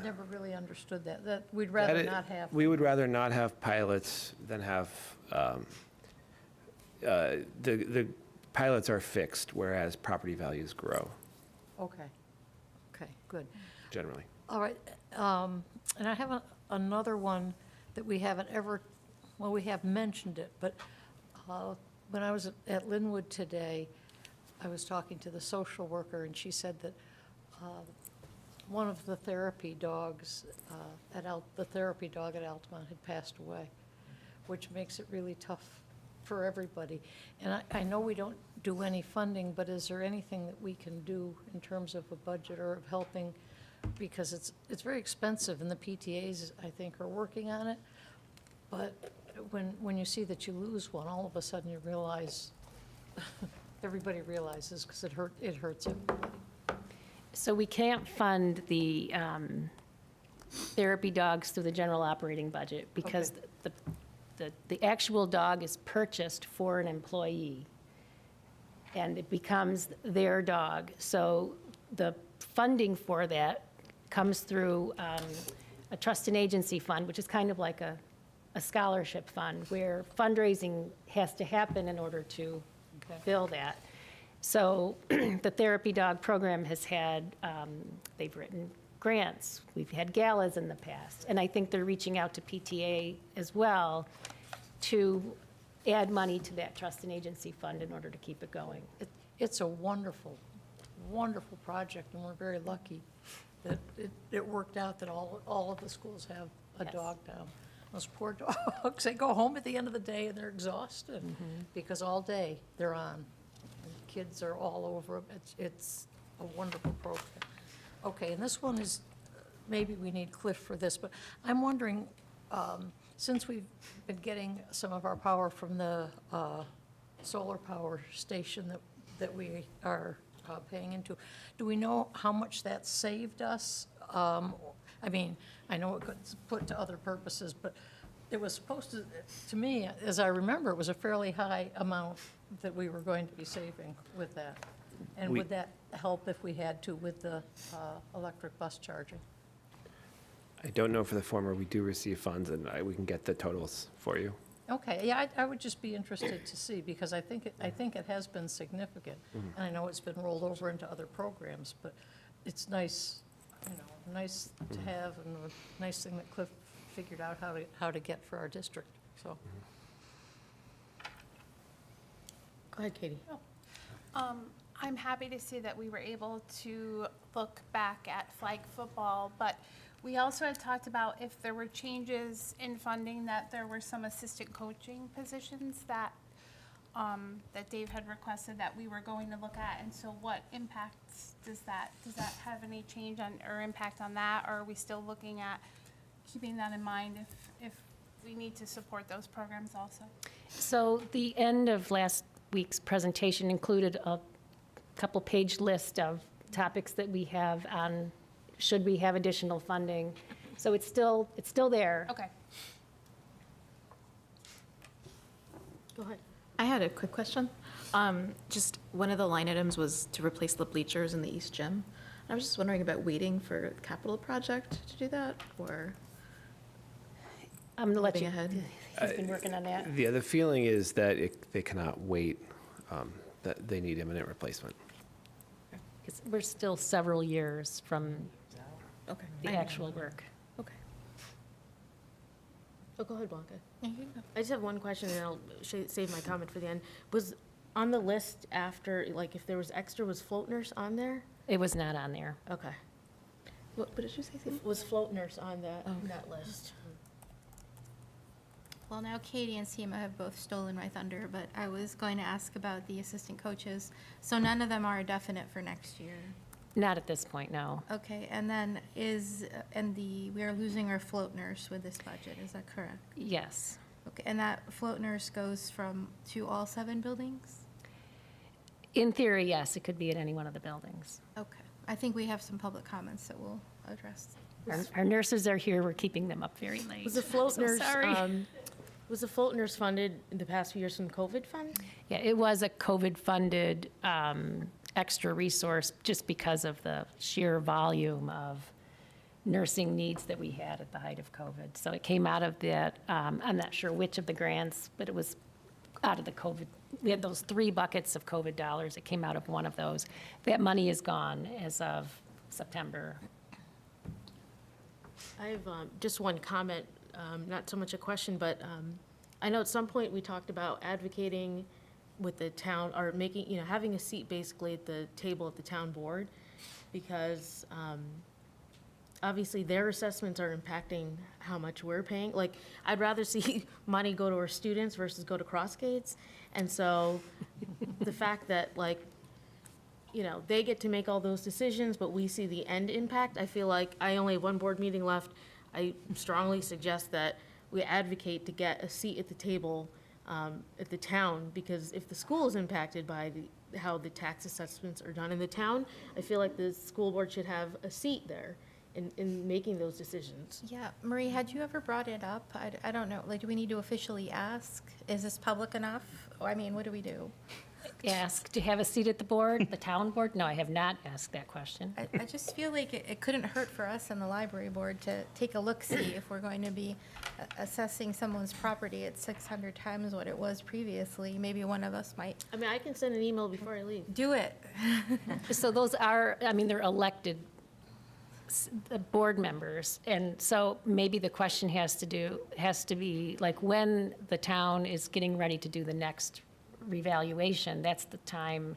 never really understood that we'd rather not have. We would rather not have pilots than have, the pilots are fixed, whereas property values grow Okay. Okay, good. generally. All right, and I have another one that we haven't ever, well, we have mentioned it, but when I was at Linwood today, I was talking to the social worker, and she said that one of the therapy dogs the therapy dog at Altamont had passed away, which makes it really tough for everybody. And I know we don't do any funding, but is there anything that we can do in terms of a budget or of helping? Because it's very expensive, and the PTAs, I think, are working on it. But when you see that you lose one, all of a sudden you realize, everybody realizes, because it hurts everybody. So we can't fund the therapy dogs through the general operating budget because the actual dog is purchased for an employee, and it becomes their dog. So the funding for that comes through a trust and agency fund, which is kind of like a scholarship fund, where fundraising has to happen in order to fill that. So the therapy dog program has had, they've written grants. We've had galas in the past. And I think they're reaching out to PTA as well to add money to that trust and agency fund in order to keep it going. It's a wonderful, wonderful project, and we're very lucky that it worked out that all of the schools have a dog now. Those poor dogs, they go home at the end of the day and they're exhausted because all day they're on. And kids are all over them. It's a wonderful program. Okay, and this one is, maybe we need Cliff for this, but I'm wondering, since we've been getting some of our power from the solar power station that we are paying into, do we know how much that saved us? I mean, I know it gets put to other purposes, but it was supposed to me, as I remember, it was a fairly high amount that we were going to be saving with that. And would that help if we had to with the electric bus charging? I don't know for the former, we do receive funds, and we can get the totals for you. Okay, yeah, I would just be interested to see, because I think it has been significant. And I know it's been rolled over into other programs, but it's nice, nice to have, and a nice thing that Cliff figured out how to get for our district, so. Go ahead, Katie. I'm happy to see that we were able to look back at flag football, but we also had talked about if there were changes in funding, that there were some assistant coaching positions that Dave had requested that we were going to look at. And so what impacts does that have any change on or impact on that? Or are we still looking at keeping that in mind if we need to support those programs also? So the end of last week's presentation included a couple-page list of topics that we have on, should we have additional funding? So it's still there. Okay. Go ahead. I had a quick question. Just one of the line items was to replace the bleachers in the East Gym. I was just wondering about waiting for a capital project to do that, or I'm going to let moving you, ahead? he's been working on that. The feeling is that they cannot wait, that they need imminent replacement. 'Cause we're still several years from Okay. the actual work. Okay. Oh, go ahead, Blanca. I just have one question, and I'll save my comment for the end. Was on the list after, like, if there was extra, was Floatners on there? It was not on there. Okay. What did you say, Steve? Was float nurse on that list? Well, now Katie and Seema have both stolen my thunder, but I was going to ask about the assistant coaches. So none of them are definite for next year. Not at this point, no. Okay, and then we are losing our float nurse with this budget, is that correct? Yes. Okay, and that float nurse goes to all 7 buildings? In theory, yes, it could be at any one of the buildings. Okay, I think we have some public comments that we'll address. Our nurses are here, we're keeping them up very late. Was the float So nurse, sorry. was the float nurse funded in the past few years from COVID funds? Yeah, it was a COVID-funded extra resource just because of the sheer volume of nursing needs that we had at the height of COVID. So it came out of that, I'm not sure which of the grants, but it was out of the COVID. We had those 3 buckets of COVID dollars. It came out of one of those. That money is gone as of September. I have just one comment, not so much a question, but I know at some point we talked about advocating with the town, or making, having a seat basically at the table at the town board, because obviously their assessments are impacting how much we're paying. Like, I'd rather see money go to our students versus go to Crossgates. And so the fact that, like, they get to make all those decisions, but we see the end impact. I feel like I only have one board meeting left. I strongly suggest that we advocate to get a seat at the table at the town, because if the school is impacted by how the tax assessments are done in the town, I feel like the school board should have a seat there in making those decisions. Yeah, Marie, had you ever brought it up? I don't know, like, do we need to officially ask? Is this public enough? I mean, what do we do? Ask to have a seat at the board, the town board? No, I have not asked that question. I just feel like it couldn't hurt for us and the library board to take a look-see if we're going to be assessing someone's property at 600 times what it was previously. Maybe one of us might I mean, I can send an email before I leave. do it. So those are, they're elected the board members. And so maybe the question has to be, like, when the town is getting ready to do the next revaluation, that's the time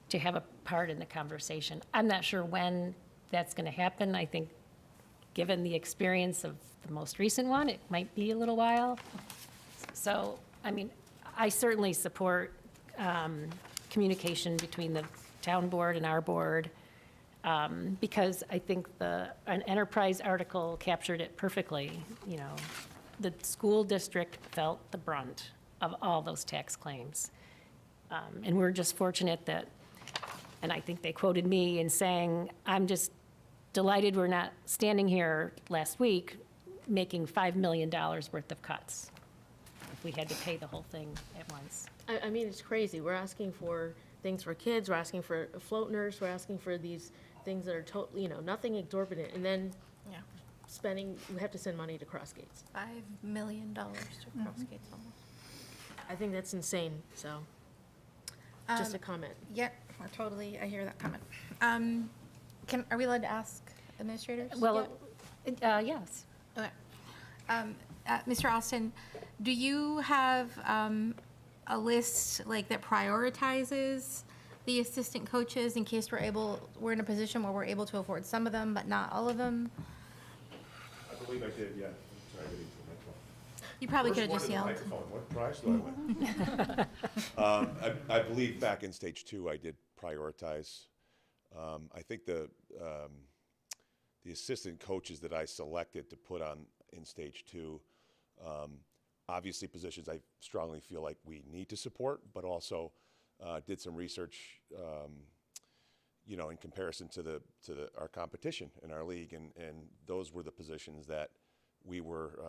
to have a part in the conversation. I'm not sure when that's going to happen. I think, given the experience of the most recent one, it might be a little while. So, I certainly support communication between the town board and our board, because I think an Enterprise article captured it perfectly. The school district felt the brunt of all those tax claims. And we're just fortunate that, and I think they quoted me in saying, I'm just delighted we're not standing here last week making $5 million worth of cuts if we had to pay the whole thing at once. I mean, it's crazy. We're asking for things for kids, we're asking for a float nurse, we're asking for these things that are totally, nothing exorbitant. And then we have to send money to Crossgates. $5 million to Crossgates almost. I think that's insane, so, just a comment. Yeah, I hear that comment. Are we allowed to ask administrators? Well, yes. Okay. Mr. Austin, do you have a list that prioritizes the assistant coaches in case we're in a position where we're able to afford some of them, but not all of them? I believe I did, yeah. Sorry, I didn't put my phone. You probably could have just yelled. What prize do I win? I believe back in stage 2, I did prioritize. I think the assistant coaches that I selected to put on in stage 2, obviously positions I strongly feel like we need to support, but also did some research, in comparison to our competition in our league, and those were the positions that we were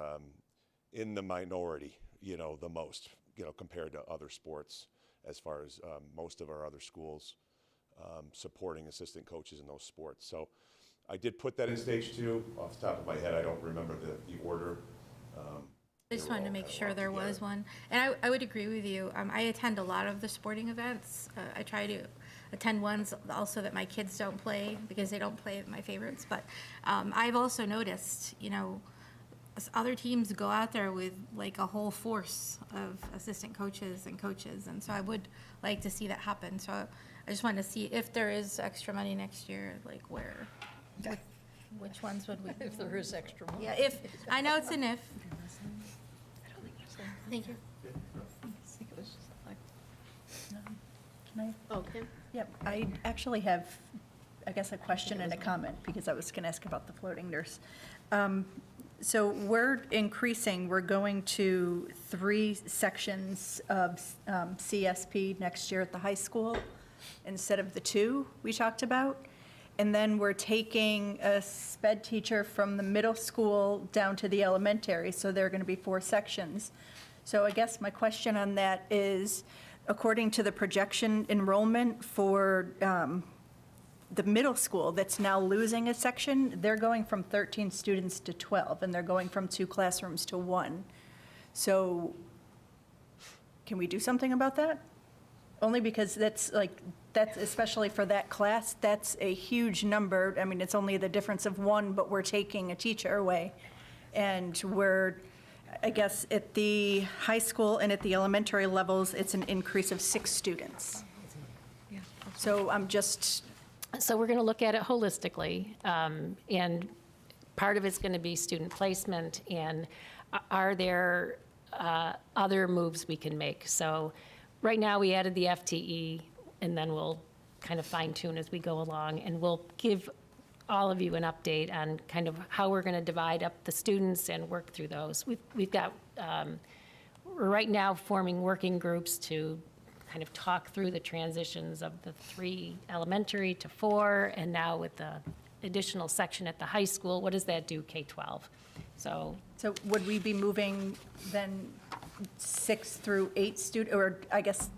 in the minority, the most, compared to other sports, as far as most of our other schools supporting assistant coaches in those sports. So I did put that in stage 2. Off the top of my head, I don't remember the order. I just wanted to make sure there was one. And I would agree with you. I attend a lot of the sporting events. I try to attend ones also that my kids don't play, because they don't play my favorites. But I've also noticed, other teams go out there with like a whole force of assistant coaches and coaches, and so I would like to see that happen. So I just wanted to see if there is extra money next year, like where, which ones would we? If there is extra money. Yeah, if, I know it's an if. Thank you. Can I? Okay. Yep, I actually have, I guess, a question and a comment, because I was going to ask about the floating nurse. So we're increasing, we're going to 3 sections of CSP next year at the high school instead of the 2 we talked about. And then we're taking a sped teacher from the middle school down to the elementary, so there are going to be 4 sections. So I guess my question on that is, according to the projection enrollment for the middle school that's now losing a section, they're going from 13 students to 12, and they're going from 2 classrooms to 1. So can we do something about that? Only because that's especially for that class, that's a huge number. I mean, it's only the difference of 1, but we're taking a teacher away. And we're, I guess, at the high school and at the elementary levels, it's an increase of 6 students. So I'm just, So we're going to look at it holistically, and part of it's going to be student placement, and are there other moves we can make? So right now, we added the FTE, and then we'll kind of fine tune as we go along, and we'll give all of you an update on kind of how we're going to divide up the students and work through those. We've got, we're right now forming working groups to kind of talk through the transitions of the 3 elementary to 4, and now with the additional section at the high school, what does that do K-12? So would we be moving then 6 through 8 student, or I guess,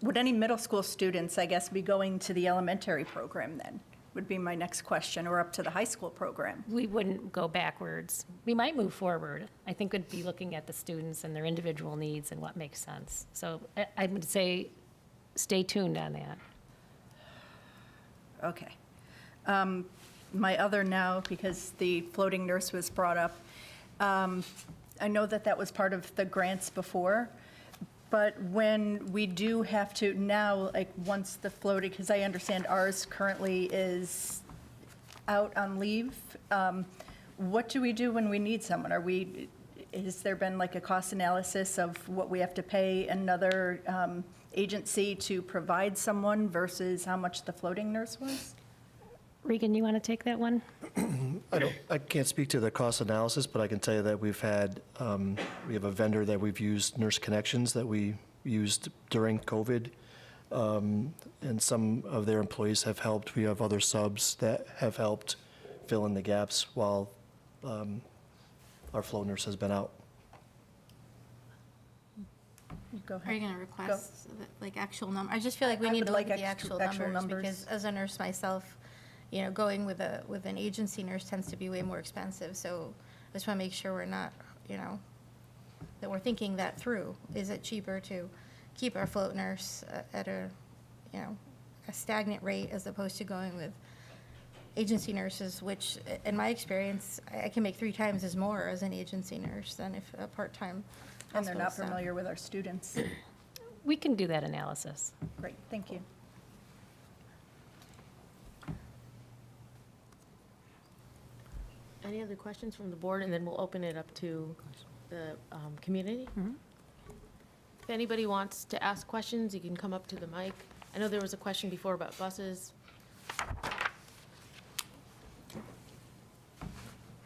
would any middle school students, I guess, be going to the elementary program then? Would be my next question, or up to the high school program? we wouldn't go backwards. We might move forward. I think we'd be looking at the students and their individual needs and what makes sense. So I would say, stay tuned on that. Okay. My other now, because the floating nurse was brought up, I know that that was part of the grants before, but when we do have to now, like, once the floating, because I understand ours currently is out on leave, what do we do when we need someone? Has there been like a cost analysis of what we have to pay another agency to provide someone versus how much the floating nurse was? Regan, you want to take that one? I can't speak to the cost analysis, but I can tell you that we have a vendor that we've used, Nurse Connections, that we used during COVID, and some of their employees have helped. We have other subs that have helped fill in the gaps while our float nurse has been out. Go ahead. Are you going to request like actual number? I just feel like we need to look at the actual numbers, because as a nurse myself, you know, going with an agency nurse tends to be way more expensive. So I just want to make sure we're not, you know, that we're thinking that through. Is it cheaper to keep our float nurse at a, you know, a stagnant rate as opposed to going with agency nurses, which in my experience, I can make 3 times as more as an agency nurse than if a part-time And they're not hospital staff. familiar with our students. We can do that analysis. Great, thank you. Any other questions from the board? And then we'll open it up to the community. If anybody wants to ask questions, you can come up to the mic. I know there was a question before about buses.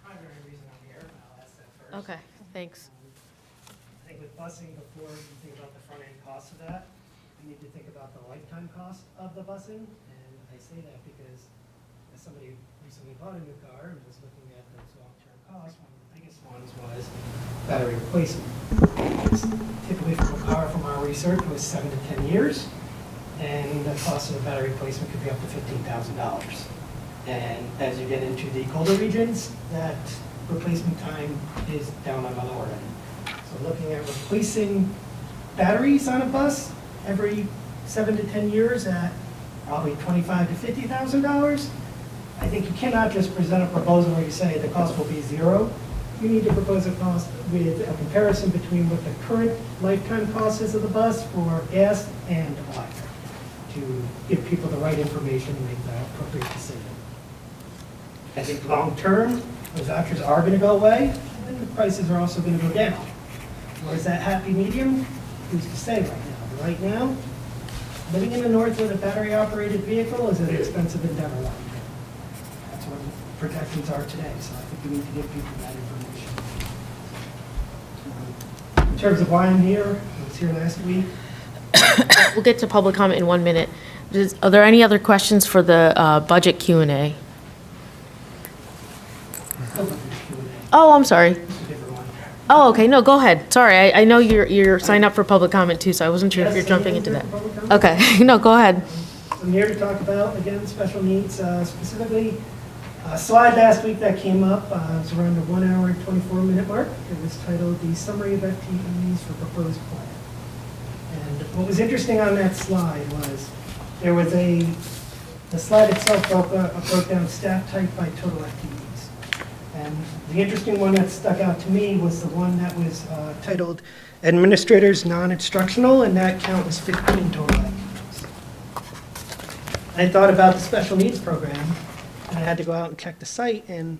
Primary reason I'm here, and I'll ask that first. Okay, thanks. I think with busing, before you think about the front-end cost of that, you need to think about the lifetime cost of the busing. And I say that because as somebody who recently bought a new car and was looking at those long-term costs, one of the biggest ones was battery replacement. It's typically from a car, from our research, was 7 to 10 years, and the cost of a battery replacement could be up to $15,000. And as you get into the colder regions, that replacement time is down on the lower end. So looking at replacing batteries on a bus every 7 to 10 years at probably $25,000 to $50,000, I think you cannot just present a proposal where you say the cost will be 0 you need to propose a cost with a comparison between what the current lifetime cost is of the bus for gas and electric, to give people the right information and make the appropriate decision. I think long-term, those vouchers are going to go away, and the prices are also going to go down. Where's that happy medium? Who's to say right now? But right now, living in the north with a battery-operated vehicle is an expensive endeavor right now. That's what projections are today, so I think we need to give people that information. In terms of why I'm here, I was here last week. We'll get to public comment in 1 minute. Are there any other questions for the budget Q&A? Oh, I'm sorry. Oh, okay, no, go ahead. Sorry, I know you're signed up for public comment too, so I wasn't sure if you're jumping into that. Okay, no, go ahead. I'm here to talk about, again, special needs, specifically a slide last week that came up. It was around the 1 hour and 24-minute mark. It was titled "The Summary of FTEs for Proposed Plan." And what was interesting on that slide was there was the slide itself broke down staff type by total FTEs. And the interesting one that stuck out to me was the one that was titled Administrators Non-Instructional, and that count was 15 total FTEs. I thought about the special needs program, and I had to go out and check the site, and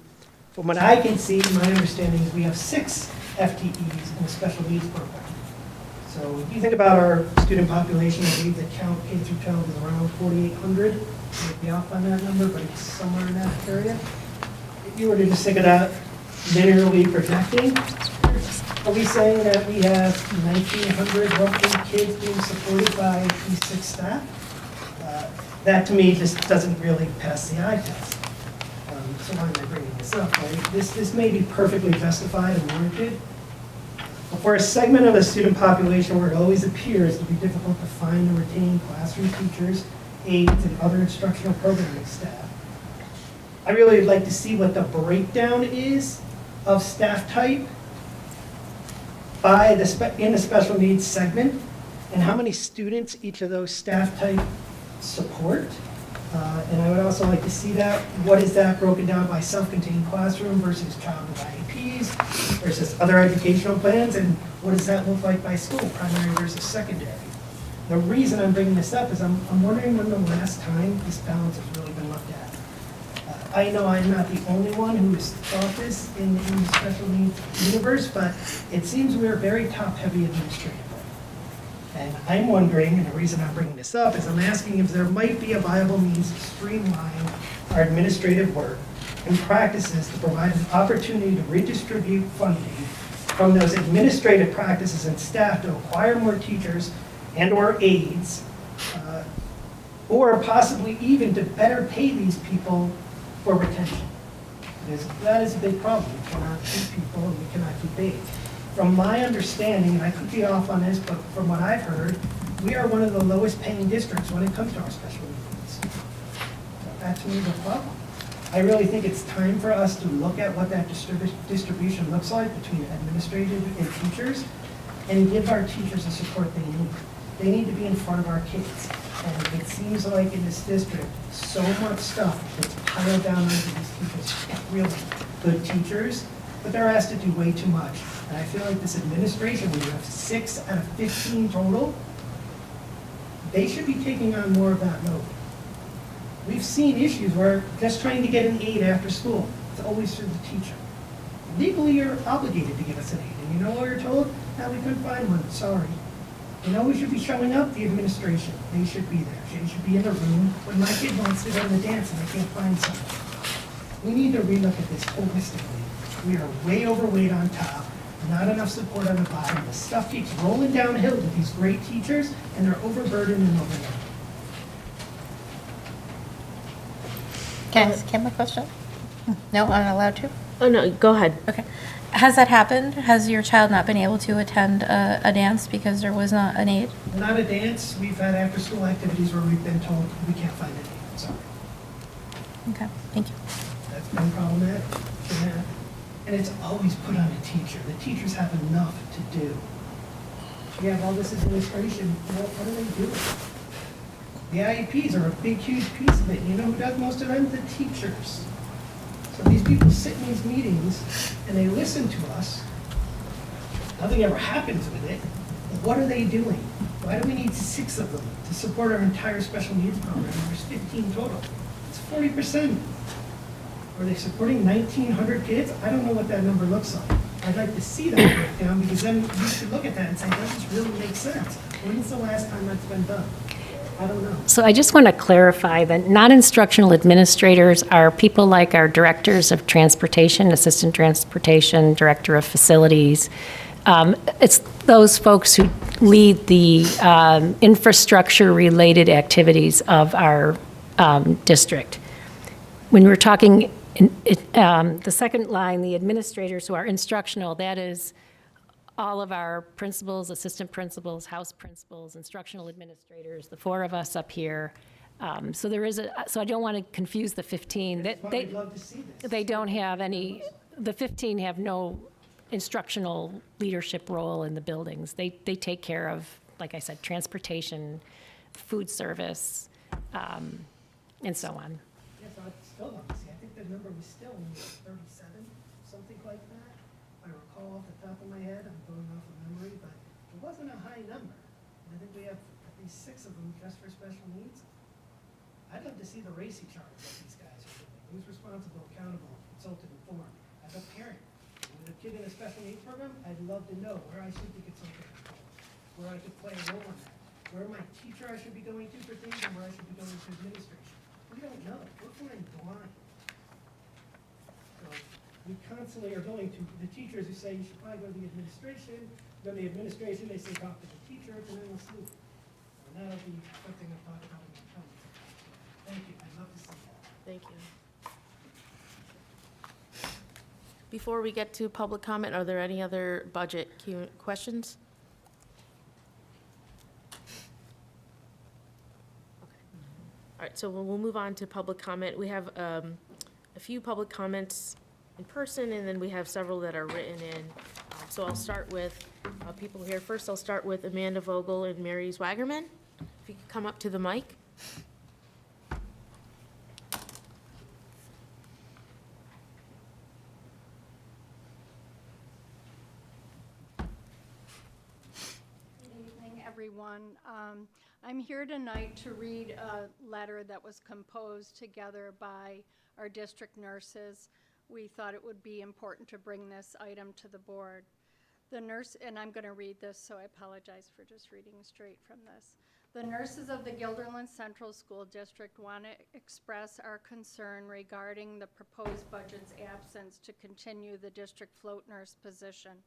from what I can see, my understanding is we have 6 FTEs in the special needs program. So if you think about our student population, I believe the count K through 12 is around 4,800. I might be off on that number, but it's somewhere in that area. If you were to just think of that linearly projecting, are we saying that we have 1,900 roughly kids being supported by these 6 staff? That to me just doesn't really pass the eye test. So why am I bringing this up? Right? This may be perfectly justified and warranted. But for a segment of the student population where it always appears to be difficult to find and retain classroom teachers, aides, and other instructional programming staff, I really would like to see what the breakdown is of staff type by in the special needs segment, and how many students each of those staff type support. And I would also like to see that, what is that broken down by self-contained classroom versus child with IEPs versus other educational plans, and what does that look like by school, primary versus secondary? The reason I'm bringing this up is I'm wondering when the last time this balance has really been looked at. I know I'm not the only one who has thought this in the special needs universe, but it seems we're very top-heavy administratively. And I'm wondering, and the reason I'm bringing this up is I'm asking if there might be a viable means to streamline our administrative work and practices to provide an opportunity to redistribute funding from those administrative practices and staff to acquire more teachers and or aides, or possibly even to better pay these people for retention. Because that is a big problem. We cannot keep people and we cannot keep aides. From my understanding, and I could be off on this, but from what I've heard, we are one of the lowest paying districts when it comes to our special needs. So that to me is a problem. I really think it's time for us to look at what that distribution looks like between administrative and teachers, and give our teachers the support they need. They need to be in front of our kids. And it seems like in this district, so much stuff gets piled down onto these teachers, really good teachers, but they're asked to do way too much. And I feel like this administration, when you have 6 out of 15 total, they should be taking on more of that load. We've seen issues where just trying to get an aide after school, it's always through the teacher. Legally, you're obligated to give us an aide, and you know what you're told? No, we couldn't find one, sorry. You know who should be showing up? The administration. They should be there. They should be in the room when my kid wants to go to the dance and I can't find someone. We need to relook at this holistically. We are way overweight on top, not enough support on the bottom. The stuff keeps rolling downhill with these great teachers, and they're overburdened and overloaded. Can I ask Kim a question? No, I'm not allowed to? Oh, no, go ahead. Okay. Has that happened? Has your child not been able to attend a dance because there was not an aide? Not a dance. We've had after-school activities where we've been told we can't find an aide. Sorry. Okay, thank you. That's been problematic. And it's always put on the teacher. The teachers have enough to do. You have all this administration. What do they do? The IEPs are a big, huge piece of it. You know who does most of them? The teachers. So So these people sit in these meetings and they listen to us. Nothing ever happens with it. What are they doing? Why do we need 6 of them to support our entire special needs program? There's 15 total. It's 40%. Are they supporting 1,900 kids? I don't know what that number looks like. I'd like to see that breakdown, because then you should look at that and say, does this really make sense? When's the last time that's been done? I don't know. So I just want to clarify that non-instructional administrators are people like our directors of transportation, assistant transportation, director of facilities. It's those folks who lead the infrastructure-related activities of our district. When we're talking, the second line, the administrators who are instructional, that is all of our principals, assistant principals, house principals, instructional administrators, the 4 of us up here. So there is so I don't want to confuse the 15. I'd love to see this. They don't have any, the 15 have no instructional leadership role in the buildings. They take care of, like I said, transportation, food service, and so on. Yes, I'd still love to see. I think the number was still 37, something like that. I recall off the top of my head, I'm going off of memory, but it wasn't a high number. And I think we have at least 6 of them just for special needs. I'd love to see the RACI chart that these guys are doing. Who's responsible, accountable, consulted, informed? As a parent, with a kid in a special needs program, I'd love to know where I should be consulted, informed, where I could play a role in that, where my teacher I should be going to for things, and where I should be going to administration. We don't know. We're flying blind. So we constantly are going to the teachers who say you should probably go to the administration. Go to the administration, they say talk to the teacher, and then we'll sleep. And that'll be something I'll talk about in my comments. Thank you. I'd love to see that. Thank you. Before we get to public comment, are there any other budget questions? All right, so we'll move on to public comment. We have a few public comments in person, and then we have several that are written in. So I'll start with people here. First, I'll start with Amanda Vogel and Mary Swagerman. If you could come up to the mic. Everyone. I'm here tonight to read a letter that was composed together by our district nurses. We thought it would be important to bring this item to the board. The nurse, and I'm going to read this, so I apologize for just reading straight from this. The nurses of the Guilderland Central School District want to express our concern regarding the proposed budget's absence to continue the district float nurse position.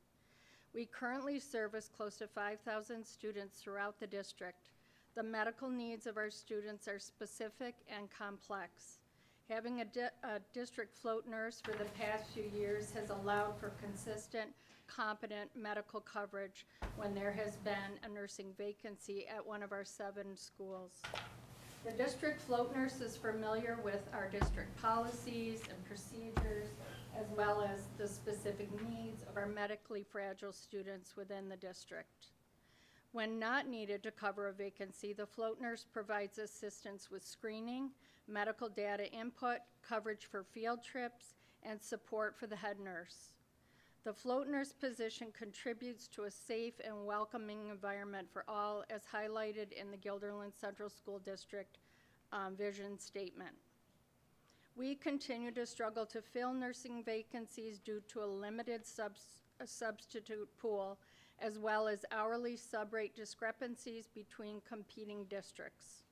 We currently service close to 5,000 students throughout the district. The medical needs of our students are specific and complex. Having a district float nurse for the past few years has allowed for consistent, competent medical coverage when there has been a nursing vacancy at one of our 7 schools. The district float nurse is familiar with our district policies and procedures, as well as the specific needs of our medically fragile students within the district. When not needed to cover a vacancy, the float nurse provides assistance with screening, medical data input, coverage for field trips, and support for the head nurse. The float nurse position contributes to a safe and welcoming environment for all, as highlighted in the Guilderland Central School District vision statement. We continue to struggle to fill nursing vacancies due to a limited substitute pool, as well as hourly subrate discrepancies between competing districts.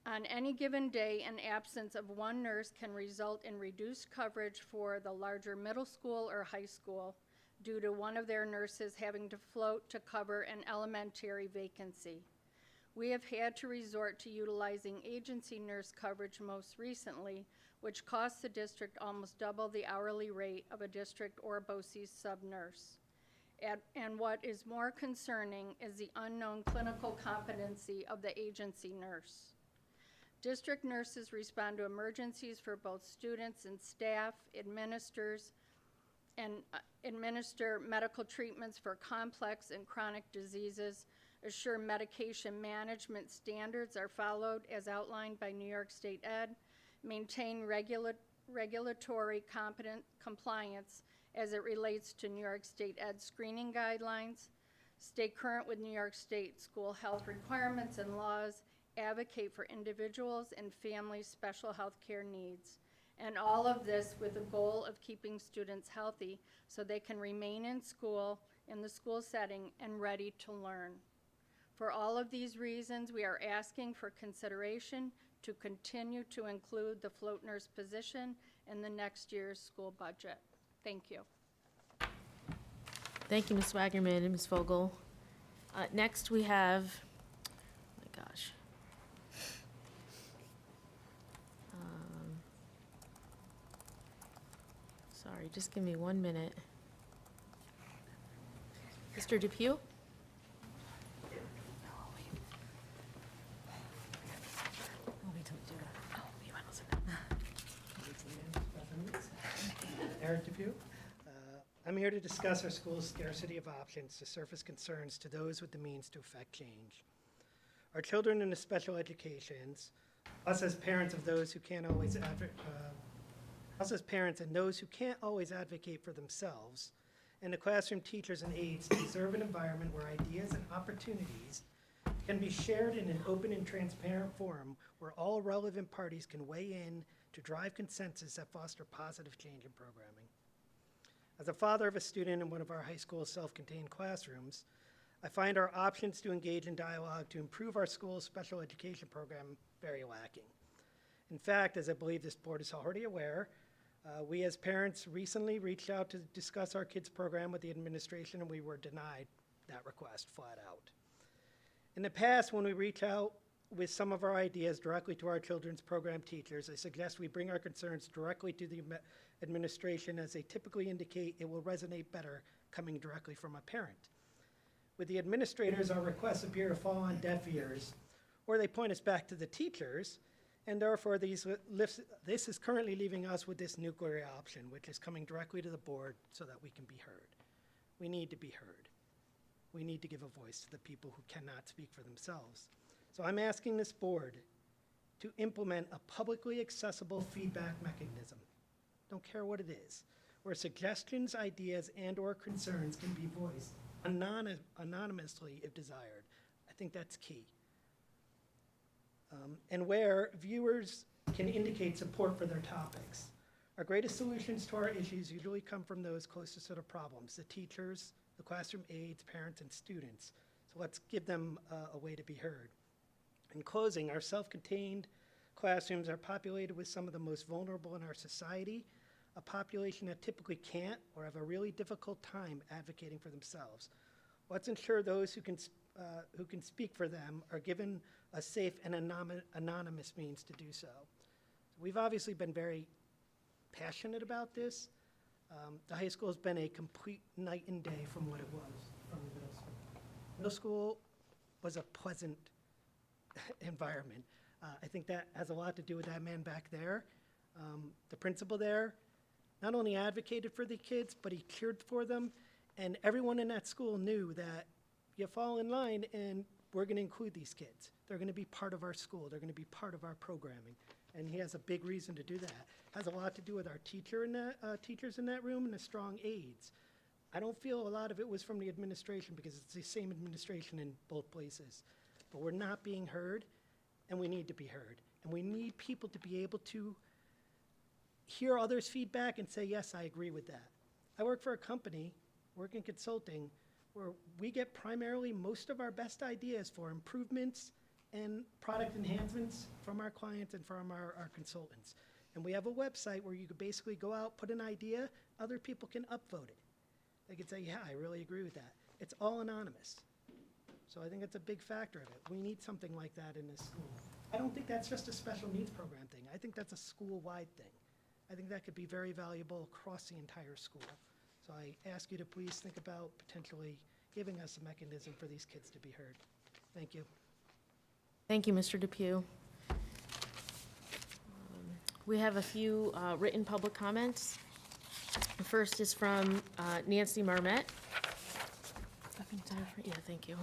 On any given day, an absence of one nurse can result in reduced coverage for the larger middle school or high school due to one of their nurses having to float to cover an elementary vacancy. We have had to resort to utilizing agency nurse coverage most recently, which costs the district almost double the hourly rate of a district or BOCES sub-nurse. And what is more concerning is the unknown clinical competency of the agency nurse. District nurses respond to emergencies for both students and staff, administer medical treatments for complex and chronic diseases, assure medication management standards are followed as outlined by New York State Ed, maintain regulatory compliance as it relates to New York State Ed screening guidelines, stay current with New York State school health requirements and laws, advocate for individuals and families' special health care needs. And all of this with the goal of keeping students healthy so they can remain in school, in the school setting, and ready to learn. For all of these reasons, we are asking for consideration to continue to include the float nurse position in the next year's school budget. Thank you. Thank you, Ms. Wagnerman and Ms. Vogel. Next, we have, oh my gosh. Sorry, just give me 1 minute. Mr. Depew? Eric Depew. I'm here to discuss our school's scarcity of options to surface concerns to those with the means to effect change. Our children in the special educations, us as parents and those who can't always advocate for themselves, and the classroom teachers and aides deserve an environment where ideas and opportunities can be shared in an open and transparent forum where all relevant parties can weigh in to drive consensus that foster positive change in programming. As a father of a student in one of our high school's self-contained classrooms, I find our options to engage in dialogue to improve our school's special education program very lacking. In fact, as I believe this board is already aware, we as parents recently reached out to discuss our kids' program with the administration, and we were denied that request flat out. In the past, when we reach out with some of our ideas directly to our children's program teachers, I suggest we bring our concerns directly to the administration, as they typically indicate it will resonate better coming directly from a parent. With the administrators, our requests appear to fall on deaf ears, or they point us back to the teachers, and therefore this is currently leaving us with this nuclear option, which is coming directly to the board so that we can be heard. We need to be heard. We need to give a voice to the people who cannot speak for themselves. So I'm asking this board to implement a publicly accessible feedback mechanism, don't care what it is, where suggestions, ideas, and/or concerns can be voiced anonymously if desired. I think that's key. And where viewers can indicate support for their topics. Our greatest solutions to our issues usually come from those closest to the problems, the teachers, the classroom aides, parents, and students. So let's give them a way to be heard. In closing, our self-contained classrooms are populated with some of the most vulnerable in our society, a population that typically can't or have a really difficult time advocating for themselves. Let's ensure those who can speak for them are given a safe and anonymous means to do so. We've obviously been very passionate about this. The high school has been a complete night and day from what it was from the middle school. Middle school was a pleasant environment. I think that has a lot to do with that man back there. The principal there not only advocated for the kids, but he cheered for them, and everyone in that school knew that you fall in line and we're going to include these kids. They're going to be part of our school. They're going to be part of our programming. And he has a big reason to do that. Has a lot to do with our teachers in that room and the strong aides. I don't feel a lot of it was from the administration, because it's the same administration in both places. But we're not being heard, and we need to be heard. And we need people to be able to hear others' feedback and say, yes, I agree with that. I work for a company, work in consulting, where we get primarily most of our best ideas for improvements and product enhancements from our clients and from our consultants. And we have a website where you could basically go out, put an idea, other people can upvote it. They can say, yeah, I really agree with that. It's all anonymous. So I think it's a big factor of it. We need something like that in this school. I don't think that's just a special needs program thing. I think that's a school-wide thing. I think that could be very valuable across the entire school. So I ask you to please think about potentially giving us a mechanism for these kids to be heard. Thank you. Thank you, Mr. Depew. We have a few written public comments. The first is from Nancy Marmette. Yeah, thank you.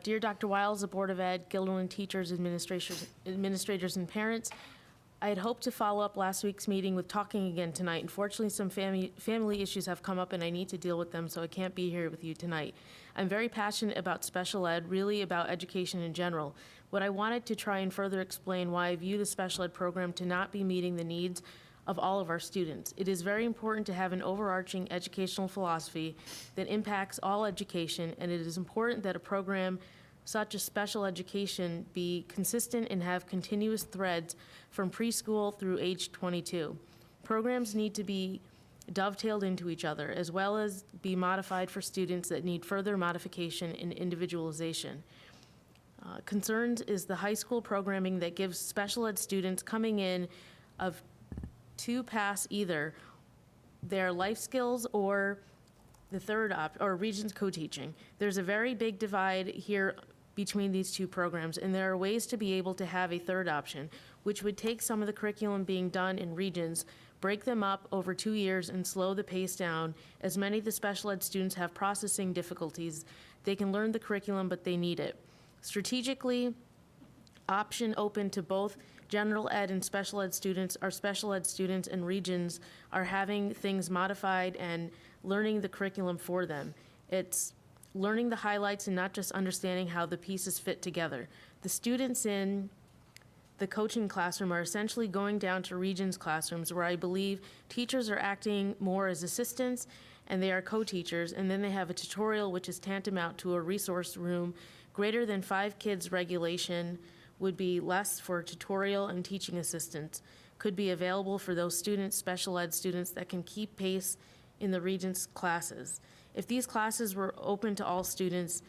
Dear Dr. Wiles, the Board of Ed, Gilderland teachers, administrators, and parents, I had hoped to follow up last week's meeting with talking again tonight. Unfortunately, some family issues have come up and I need to deal with them, so I can't be here with you tonight. I'm very passionate about special ed, really about education in general. What I wanted to try and further explain why I view the special ed program to not be meeting the needs of all of our students. It is very important to have an overarching educational philosophy that impacts all education, and it is important that a program such as special education be consistent and have continuous threads from preschool through age 22. Programs need to be dovetailed into each other, as well as be modified for students that need further modification and individualization. Concerns is the high school programming that gives special ed students coming in of to pass either their life skills or the third or Regents co-teaching. There's a very big divide here between these two programs, and there are ways to be able to have a third option, which would take some of the curriculum being done in Regents, break them up over 2 years, and slow the pace down, as many of the special ed students have processing difficulties. They can learn the curriculum, but they need it. Strategically, option open to both general ed and special ed students. Our special ed students and Regions are having things modified and learning the curriculum for them. It's learning the highlights and not just understanding how the pieces fit together. The students in the coaching classroom are essentially going down to Regions classrooms, where I believe teachers are acting more as assistants and they are co-teachers, and then they have a tutorial which is tantamount to a resource room. Greater than 5 kids regulation would be less for tutorial and teaching assistants. Could be available for those students, special ed students, that can keep pace in the Regents classes. If these classes were open to all students,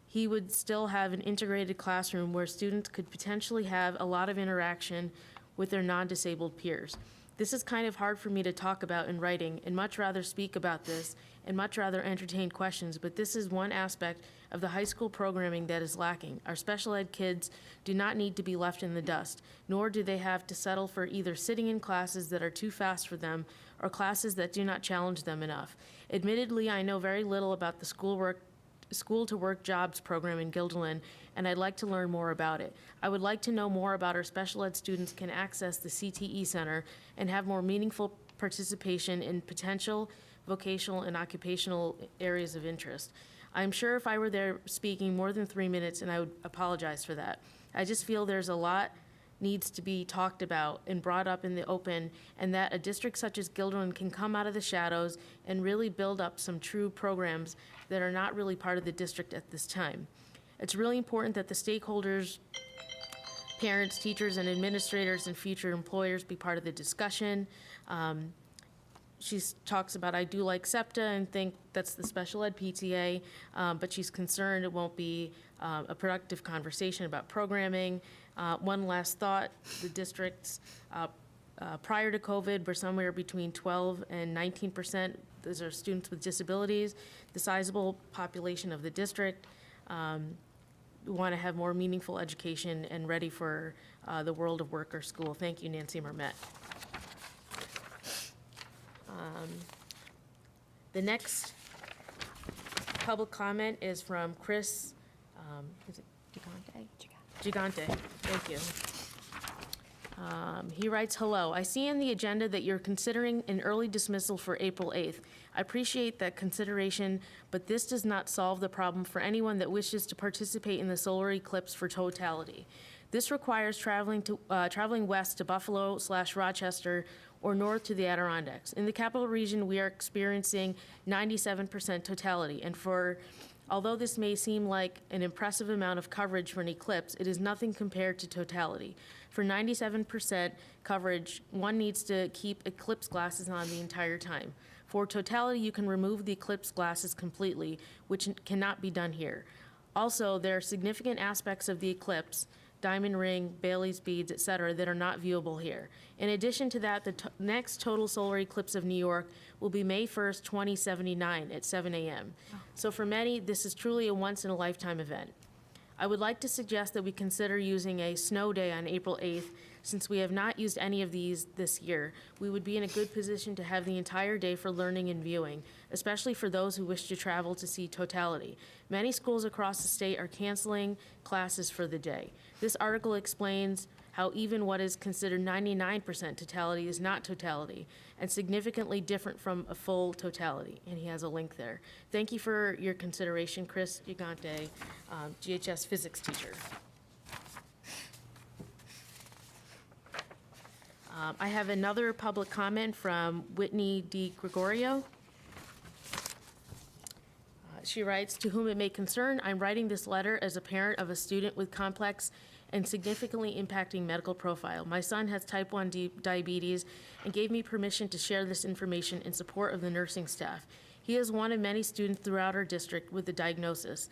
he would still have an integrated classroom where students could potentially have a lot of interaction with their non-disabled peers. This is kind of hard for me to talk about in writing, and much rather speak about this and much rather entertain questions, but this is one aspect of the high school programming that is lacking. Our special ed kids do not need to be left in the dust, nor do they have to settle for either sitting in classes that are too fast for them or classes that do not challenge them enough. Admittedly, I know very little about the School to Work Jobs program in Guilderland, and I'd like to learn more about it. I would like to know more about our special ed students can access the CTE Center and have more meaningful participation in potential vocational and occupational areas of interest. I'm sure if I were there speaking more than 3 minutes, and I would apologize for that. I just feel there's a lot needs to be talked about and brought up in the open, and that a district such as Guilderland can come out of the shadows and really build up some true programs that are not really part of the district at this time. It's really important that the stakeholders, parents, teachers, and administrators and future employers be part of the discussion. She talks about, I do like SEPTA and think that's the special ed PTA, but she's concerned it won't be a productive conversation about programming. One last thought, the districts prior to COVID were somewhere between 12 and 19%. Those are students with disabilities. The sizable population of the district want to have more meaningful education and ready for the world of work or school. Thank you, Nancy Mermet. The next public comment is from Chris, is it Gigante? Gigante, thank you. He writes, hello, I see in the agenda that you're considering an early dismissal for April 8th. I appreciate that consideration, but this does not solve the problem for anyone that wishes to participate in the solar eclipse for totality. This requires traveling west to Buffalo/Rochester or north to the Adirondacks. In the capital region, we are experiencing 97% totality, and although this may seem like an impressive amount of coverage for an eclipse, it is nothing compared to totality. For 97% coverage, one needs to keep eclipse glasses on the entire time. For totality, you can remove the eclipse glasses completely, which cannot be done here. Also, there are significant aspects of the eclipse, diamond ring, Bailey's beads, etc., that are not viewable here. In addition to that, the next total solar eclipse of New York will be May 1st, 2079 at 7 a.m. So for many, this is truly a once-in-a-lifetime event. I would like to suggest that we consider using a snow day on April 8th. Since we have not used any of these this year, we would be in a good position to have the entire day for learning and viewing, especially for those who wish to travel to see totality. Many schools across the state are canceling classes for the day. This article explains how even what is considered 99% totality is not totality, and significantly different from a full totality. And he has a link there. Thank you for your consideration, Chris Gigante, GHS physics teacher. I have another public comment from Whitney D. Gregorio. She writes, "To whom it may concern, I'm writing this letter as a parent of a student with complex and significantly impacting medical profile. My son has type 1 diabetes and gave me permission to share this information in support of the nursing staff. He is one of many students throughout our district with the diagnosis.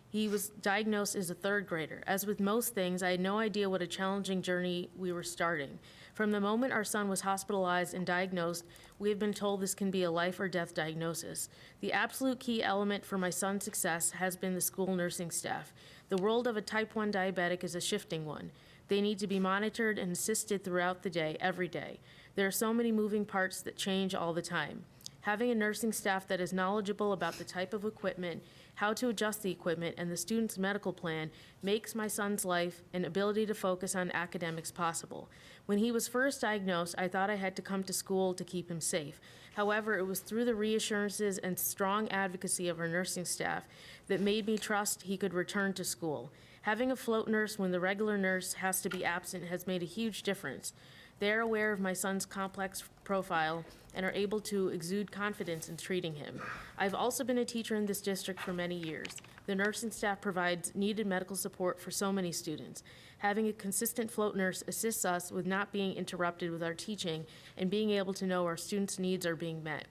He was diagnosed as a third grader. As with most things, I had no idea what a challenging journey we were starting. From the moment our son was hospitalized and diagnosed, we have been told this can be a life or death diagnosis. The absolute key element for my son's success has been the school nursing staff. The world of a type 1 diabetic is a shifting one. They need to be monitored and assisted throughout the day, every day. There are so many moving parts that change all the time. Having a nursing staff that is knowledgeable about the type of equipment, how to adjust the equipment, and the student's medical plan makes my son's life and ability to focus on academics possible. When he was first diagnosed, I thought I had to come to school to keep him safe. However, it was through the reassurances and strong advocacy of our nursing staff that made me trust he could return to school. Having a float nurse when the regular nurse has to be absent has made a huge difference. They are aware of my son's complex profile and are able to exude confidence in treating him. I've also been a teacher in this district for many years. The nursing staff provides needed medical support for so many students. Having a consistent float nurse assists us with not being interrupted with our teaching and being able to know our students' needs are being met.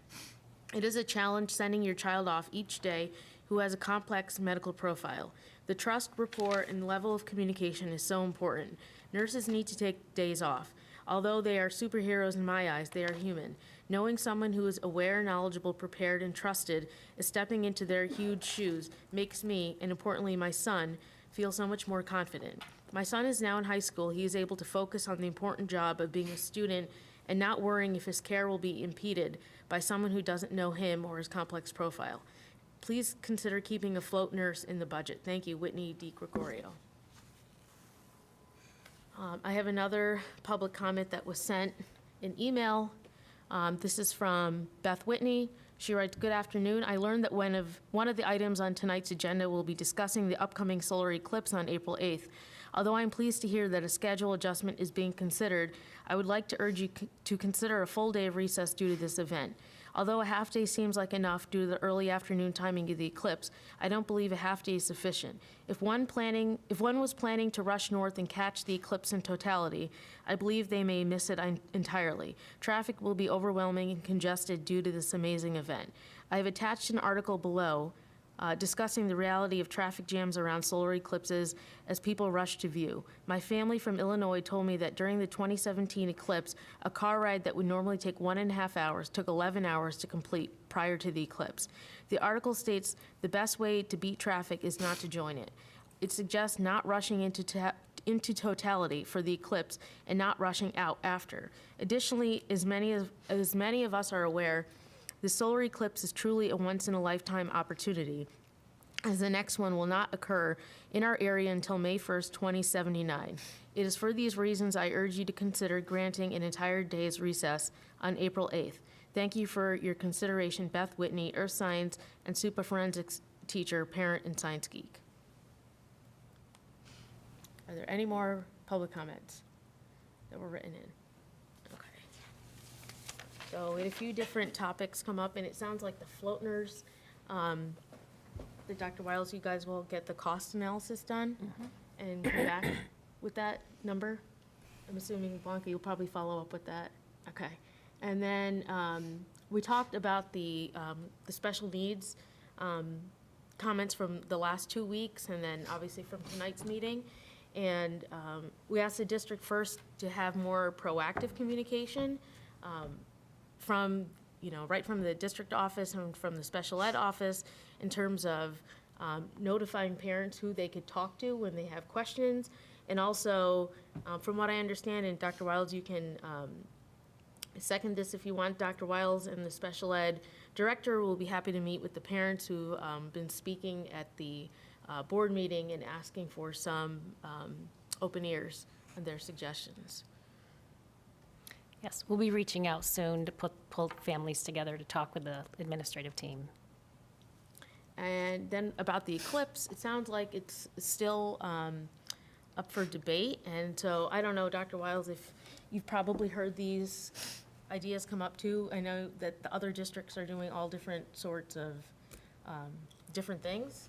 It is a challenge sending your child off each day who has a complex medical profile. The trust, rapport, and level of communication is so important. Nurses need to take days off. Although they are superheroes in my eyes, they are human. Knowing someone who is aware, knowledgeable, prepared, and trusted is stepping into their huge shoes makes me, and importantly my son, feel so much more confident. My son is now in high school. He is able to focus on the important job of being a student and not worrying if his care will be impeded by someone who doesn't know him or his complex profile. Please consider keeping a float nurse in the budget. Thank you, Whitney D. Gregorio. I have another public comment that was sent in email. This is from Beth Whitney. She writes, "Good afternoon. I learned that one of the items on tonight's agenda will be discussing the upcoming solar eclipse on April 8th. Although I'm pleased to hear that a schedule adjustment is being considered, I would like to urge you to consider a full day of recess due to this event. Although a half day seems like enough due to the early afternoon timing of the eclipse, I don't believe a half day is sufficient. If one was planning to rush north and catch the eclipse in totality, I believe they may miss it entirely. Traffic will be overwhelming and congested due to this amazing event. I have attached an article below discussing the reality of traffic jams around solar eclipses as people rush to view. My family from Illinois told me that during the 2017 eclipse, a car ride that would normally take 1.5 hours took 11 hours to complete prior to the eclipse. The article states the best way to beat traffic is not to join it. It suggests not rushing into totality for the eclipse and not rushing out after. Additionally, as many of us are aware, the solar eclipse is truly a once-in-a-lifetime opportunity, as the next one will not occur in our area until May 1st, 2079. It is for these reasons I urge you to consider granting an entire day's recess on April 8th. Thank you for your consideration, Beth Whitney, Earth Science and Super Forensics teacher, parent, and science geek." Are there any more public comments that were written in? So we had a few different topics come up, and it sounds like the floaters, that Dr. Wiles, you guys will get the cost analysis done and come back with that number. I'm assuming, Blanca, you'll probably follow up with that. Okay. And then we talked about the special needs comments from the last 2 weeks, and then obviously from tonight's meeting. And we asked the district first to have more proactive communication from, right from the district office and from the special ed office in terms of notifying parents who they could talk to when they have questions. And also, from what I understand, and Dr. Wiles, you can second this if you want, Dr. Wiles and the special ed director will be happy to meet with the parents who been speaking at the board meeting and asking for some open ears their suggestions. Yes, we'll be reaching out soon to pull families together to talk with the administrative team. And then about the eclipse, it sounds like it's still up for debate. And so I don't know, Dr. Wiles, if you've probably heard these ideas come up too. I know that the other districts are doing all different sorts of different things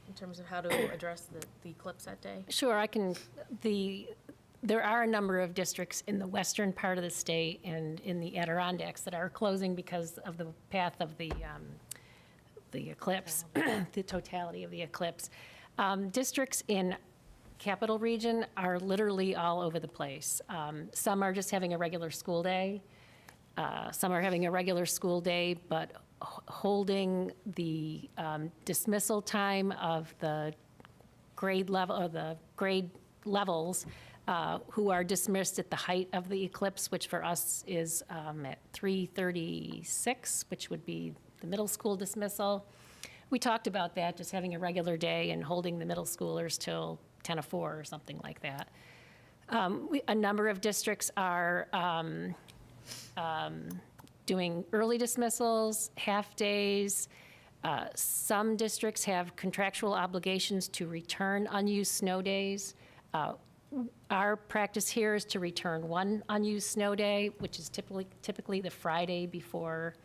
in terms of how to address the eclipse that day. Sure, there are a number of districts in the western part of the state and in the Adirondacks that are closing because of the path of the eclipse, the totality of the eclipse. Districts in Capital Region are literally all over the place. Some are just having a regular school day. Some are having a regular school day, but holding the dismissal time of the grade level, or the grade levels who are dismissed at the height of the eclipse, which for us is at 3:36, which would be the middle school dismissal. We talked about that, just having a regular day and holding the middle schoolers till 10:04 or something like that. A number of districts are doing early dismissals, half-days. Some districts have contractual obligations to return unused snow days. Our practice here is to return one unused snow day, which is typically the Friday before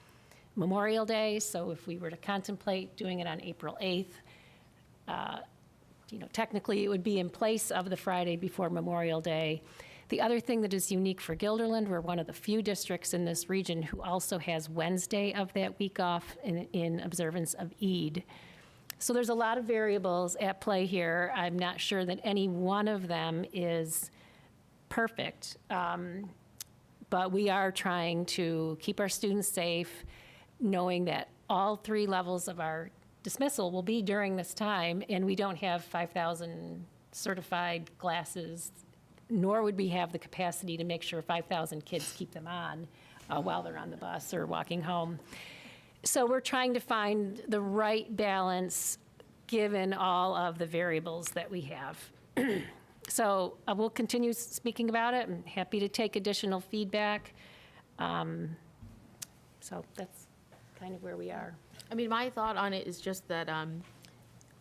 Memorial Day. So if we were to contemplate doing it on April 8th, technically it would be in place of the Friday before Memorial Day. The other thing that is unique for Guilderland, we're one of the few districts in this region who also has Wednesday of that week off in observance of Eid. So there's a lot of variables at play here. I'm not sure that any one of them is perfect, but we are trying to keep our students safe, knowing that all three levels of our dismissal will be during this time, and we don't have 5,000 certified classes, nor would we have the capacity to make sure 5,000 kids keep them on while they're on the bus or walking home. So we're trying to find the right balance given all of the variables that we have. So we'll continue speaking about it. I'm happy to take additional feedback. So that's kind of where we are. I mean, my thought on it is just that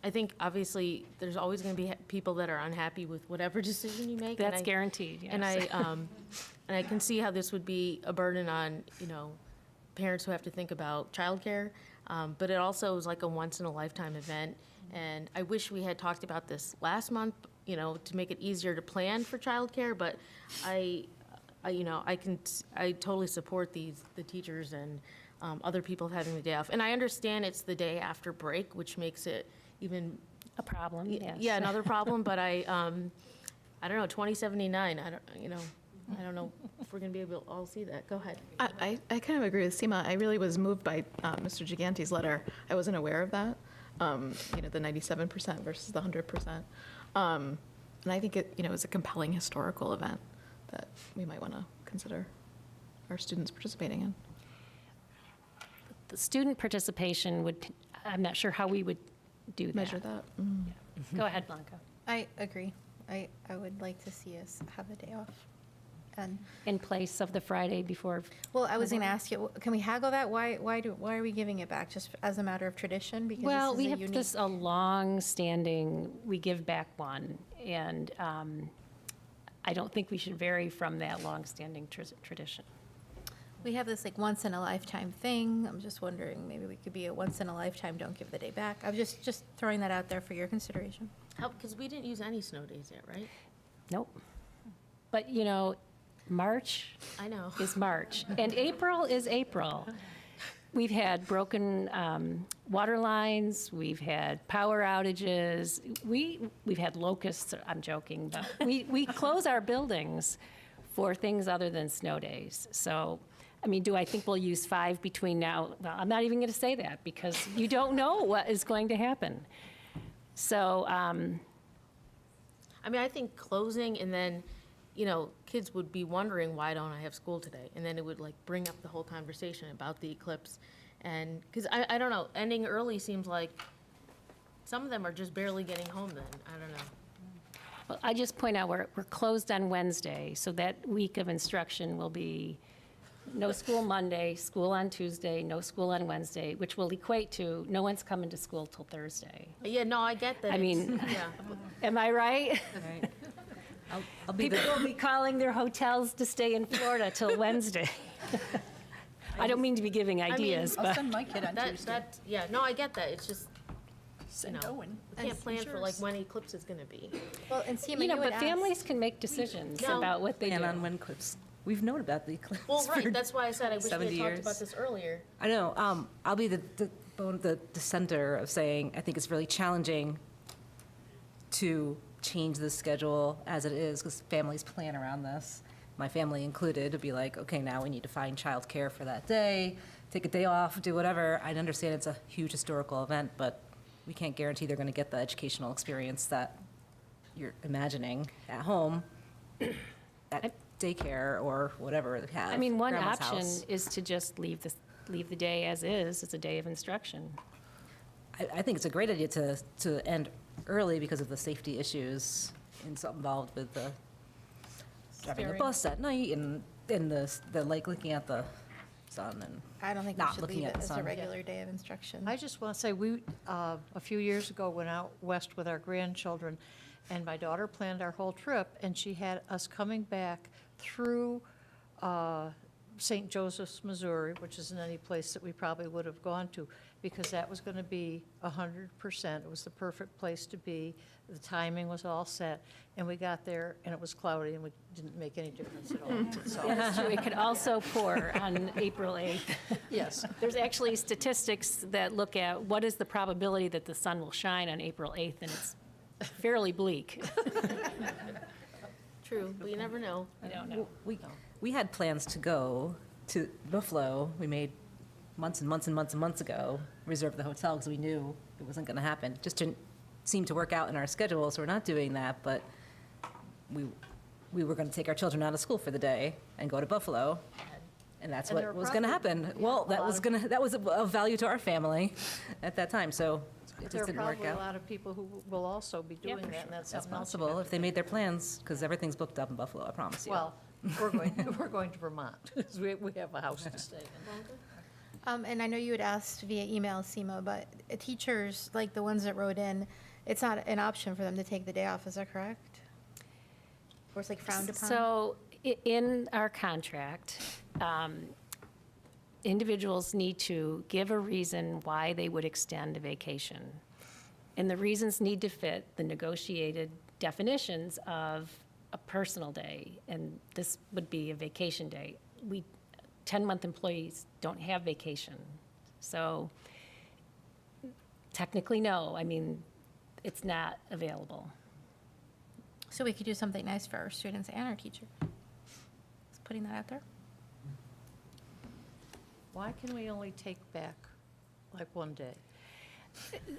I think obviously there's always going to be people that are unhappy with whatever decision you make. That's guaranteed, yes. And I can see how this would be a burden on, parents who have to think about childcare. But it also is like a once-in-a-lifetime event. And I wish we had talked about this last month, to make it easier to plan for childcare. But I totally support the teachers and other people having the day off. And I understand it's the day after break, which makes it even a problem. Yes. Yeah, another problem. But I don't know, 2079. I don't know if we're going to be able to all see that. Go ahead. I kind of agree with Seema. I really was moved by Mr. Gigante's letter. I wasn't aware of that, the 97% versus the 100%. And I think it is a compelling historical event that we might want to consider our students participating in. The student participation I'm not sure how we would do that. Measure that. Yeah. Go ahead, Blanca. I agree. I would like to see us have a day off. And in place of the Friday before. Well, I was going to ask you, can we haggle that? Why are we giving it back? Just as a matter of tradition? Because well, this is we have a long-standing, we give back one, and I don't think we should vary from that long-standing tradition. We have this once in a lifetime thing. I'm just wondering, maybe we could be a once in a lifetime, don't give the day back. I'm just throwing that out there for your consideration. Because we didn't use any snow days yet, right? Nope. But March I know. is March, and April is April. We've had broken water lines, we've had power outages, we've had locusts, I'm joking, but we close our buildings for things other than snow days. So, do I think we'll use 5 between now? Well, I'm not even going to say that because you don't know what is going to happen. So, I think closing and then, kids would be wondering, why don't I have school today? And then it would bring up the whole conversation about the eclipse. And, because I don't know, ending early seems like some of them are just barely getting home then. I don't know. Well, I just point out, we're closed on Wednesday, so that week of instruction will be no school Monday, school on Tuesday, no school on Wednesday, which will equate to no one's coming to school till Thursday. Yeah, no, I get that. I mean, am I right? I'll be People will be calling their hotels to stay in Florida till Wednesday. I don't mean to be giving ideas, I'll but. send my kid on Tuesday. Yeah, no, I get that. It's just, Send Owen. we can't plan for like when Eclipse is gonna be. Well, and Seema, You know, you but had families can make decisions No. about what they do. And on when clips. We've known about the eclipse. Well, for right, that's why I said I wish we 70 had talked years. about this earlier. I know. I'll be the dissenter of saying I think it's really challenging to change the schedule as it is because families plan around this. My family included, to be like, okay, now we need to find childcare for that day, take a day off, do whatever. I understand it's a huge historical event, but we can't guarantee they're going to get the educational experience that you're imagining at home, at daycare or whatever they have. I mean, one grandma's option house. is to just leave the day as is. It's a day of instruction. I think it's a great idea to end early because of the safety issues involved with the driving a Steering. bus at night and the lake looking at the sun and I don't think we not should looking leave at it the as a sun. regular day of instruction. I just want to say, we, a few years ago, went out west with our grandchildren, and my daughter planned our whole trip, and she had us coming back through St. Joseph's, Missouri, which isn't any place that we probably would have gone to, because that was going to be 100%. It was the perfect place to be. The timing was all set, and we got there, and it was cloudy, and we didn't make any difference at all. So, Yeah, that's true. It could also pour on April 8th. yes. There's actually statistics that look at what is the probability that the sun will shine on April 8th, and it's fairly bleak. True, but you never know. I don't know. We had plans to go to Buffalo. We made months and months and months and months ago, reserved the hotel because we knew it wasn't going to happen. Just didn't seem to work out in our schedule, so we're not doing that. But we were going to take our children out of school for the day and go to Buffalo, and that's And there what were was going to probably- happen. yeah, Well, a that lot was of- going to that was of value to our family at that time. So it There just are didn't work probably a out. lot of people who will also be doing that, and that's That's something else. you possible have if to they think made their plans because everything's booked up in Buffalo. I promise you. Well, we're going to Vermont, 'cause we have a house to stay in. And I know you had asked via email, Seema, but teachers, like the ones that wrote in, it's not an option for them to take the day off, is that correct? Or it's like frowned upon? So in our contract, individuals need to give a reason why they would extend a vacation. And the reasons need to fit the negotiated definitions of a personal day, and this would be a vacation day. 10-month employees don't have vacation. So technically, no. I mean, it's not available. So we could do something nice for our students and our teacher. Just putting that out there. Why can we only take back like one day?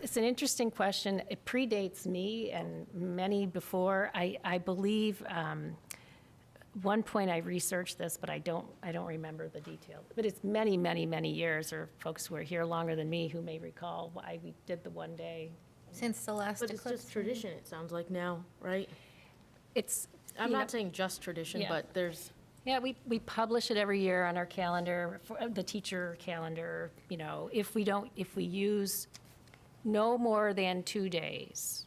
It's an interesting question. It predates me and many before. I believe, one point I researched this, but I don't remember the detail. But it's many, many, many years, or folks who are here longer than me who may recall why we did the one day. Since the last But it's just tradition, it sounds like now, right? It's, I'm you know- not saying just tradition, Yeah. but there's, Yeah, we publish it every year on our calendar, for the teacher calendar, you know, if we use no more than 2 days,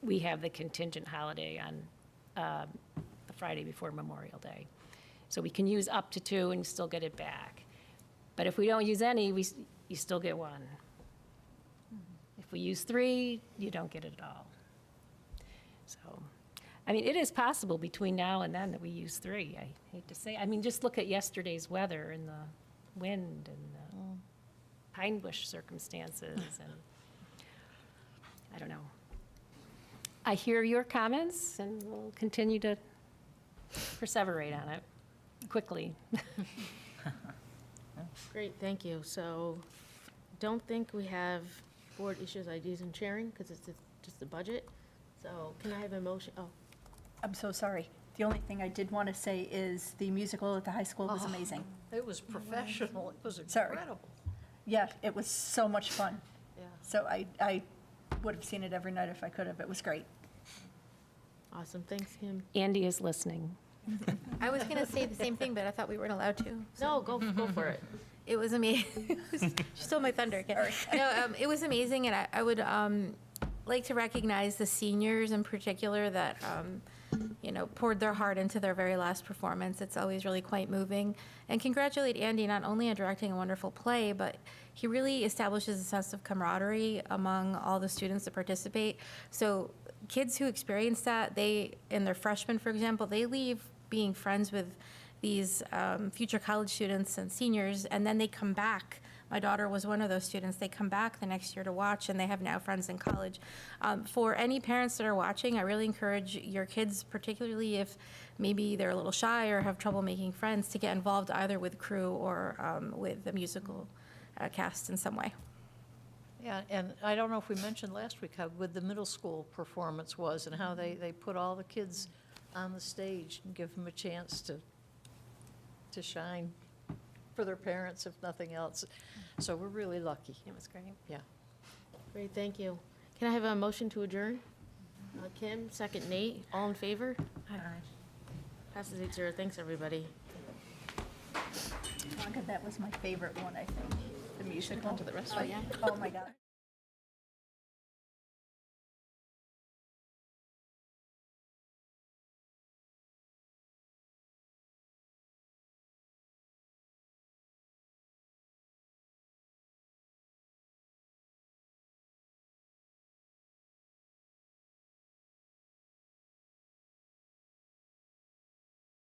we have the contingent holiday on the Friday before Memorial Day. So we can use up to 2 and still get it back. But if we don't use any, you still get 1. If we use 3, you don't get it at all. So, I mean, it is possible between now and then that we use 3, I hate to say. I mean, just look at yesterday's weather and the wind and the pine bush circumstances, and I don't know. I hear your comments, and we'll continue to perseverate on it quickly. great, thank you. So, don't think we have board issues, ideas, and sharing, because it's just the budget. So, can I have a motion? Oh, I'm so sorry. The only thing I did want to say is the musical at the high school was amazing. It was professional, it was Sorry. incredible. Yeah, it was so much fun. Yeah. So I would have seen it every night if I could have. It was great. Awesome, thanks, Kim. Andy is listening. I was going to say the same thing, but I thought we weren't allowed to. No, go for it. It was amazing. She stole my thunder again. No, it was amazing, and I would like to recognize the seniors in particular that poured their heart into their very last performance. It's always really quite moving. And congratulate Andy not only on directing a wonderful play, but he really establishes a sense of camaraderie among all the students that participate. So kids who experience that, in their freshmen, for example, they leave being friends with these future college students and seniors, and then they come back. My daughter was one of those students. They come back the next year to watch, and they have now friends in college. For any parents that are watching, I really encourage your kids, particularly if maybe they're a little shy or have trouble making friends, to get involved either with crew or with the musical cast in some way. Yeah, and I don't know if we mentioned last week how good the middle school performance was and how they put all the kids on the stage and give them a chance to shine for their parents, if nothing else. So we're really lucky. It was great. Yeah. Great, thank you. Can I have a motion to adjourn? Kim, second Nate, all in favor? Aye. Passes 8-0, thanks, everybody. That was my favorite one, I think, the musical. to the rest Oh, yeah? Oh, my God.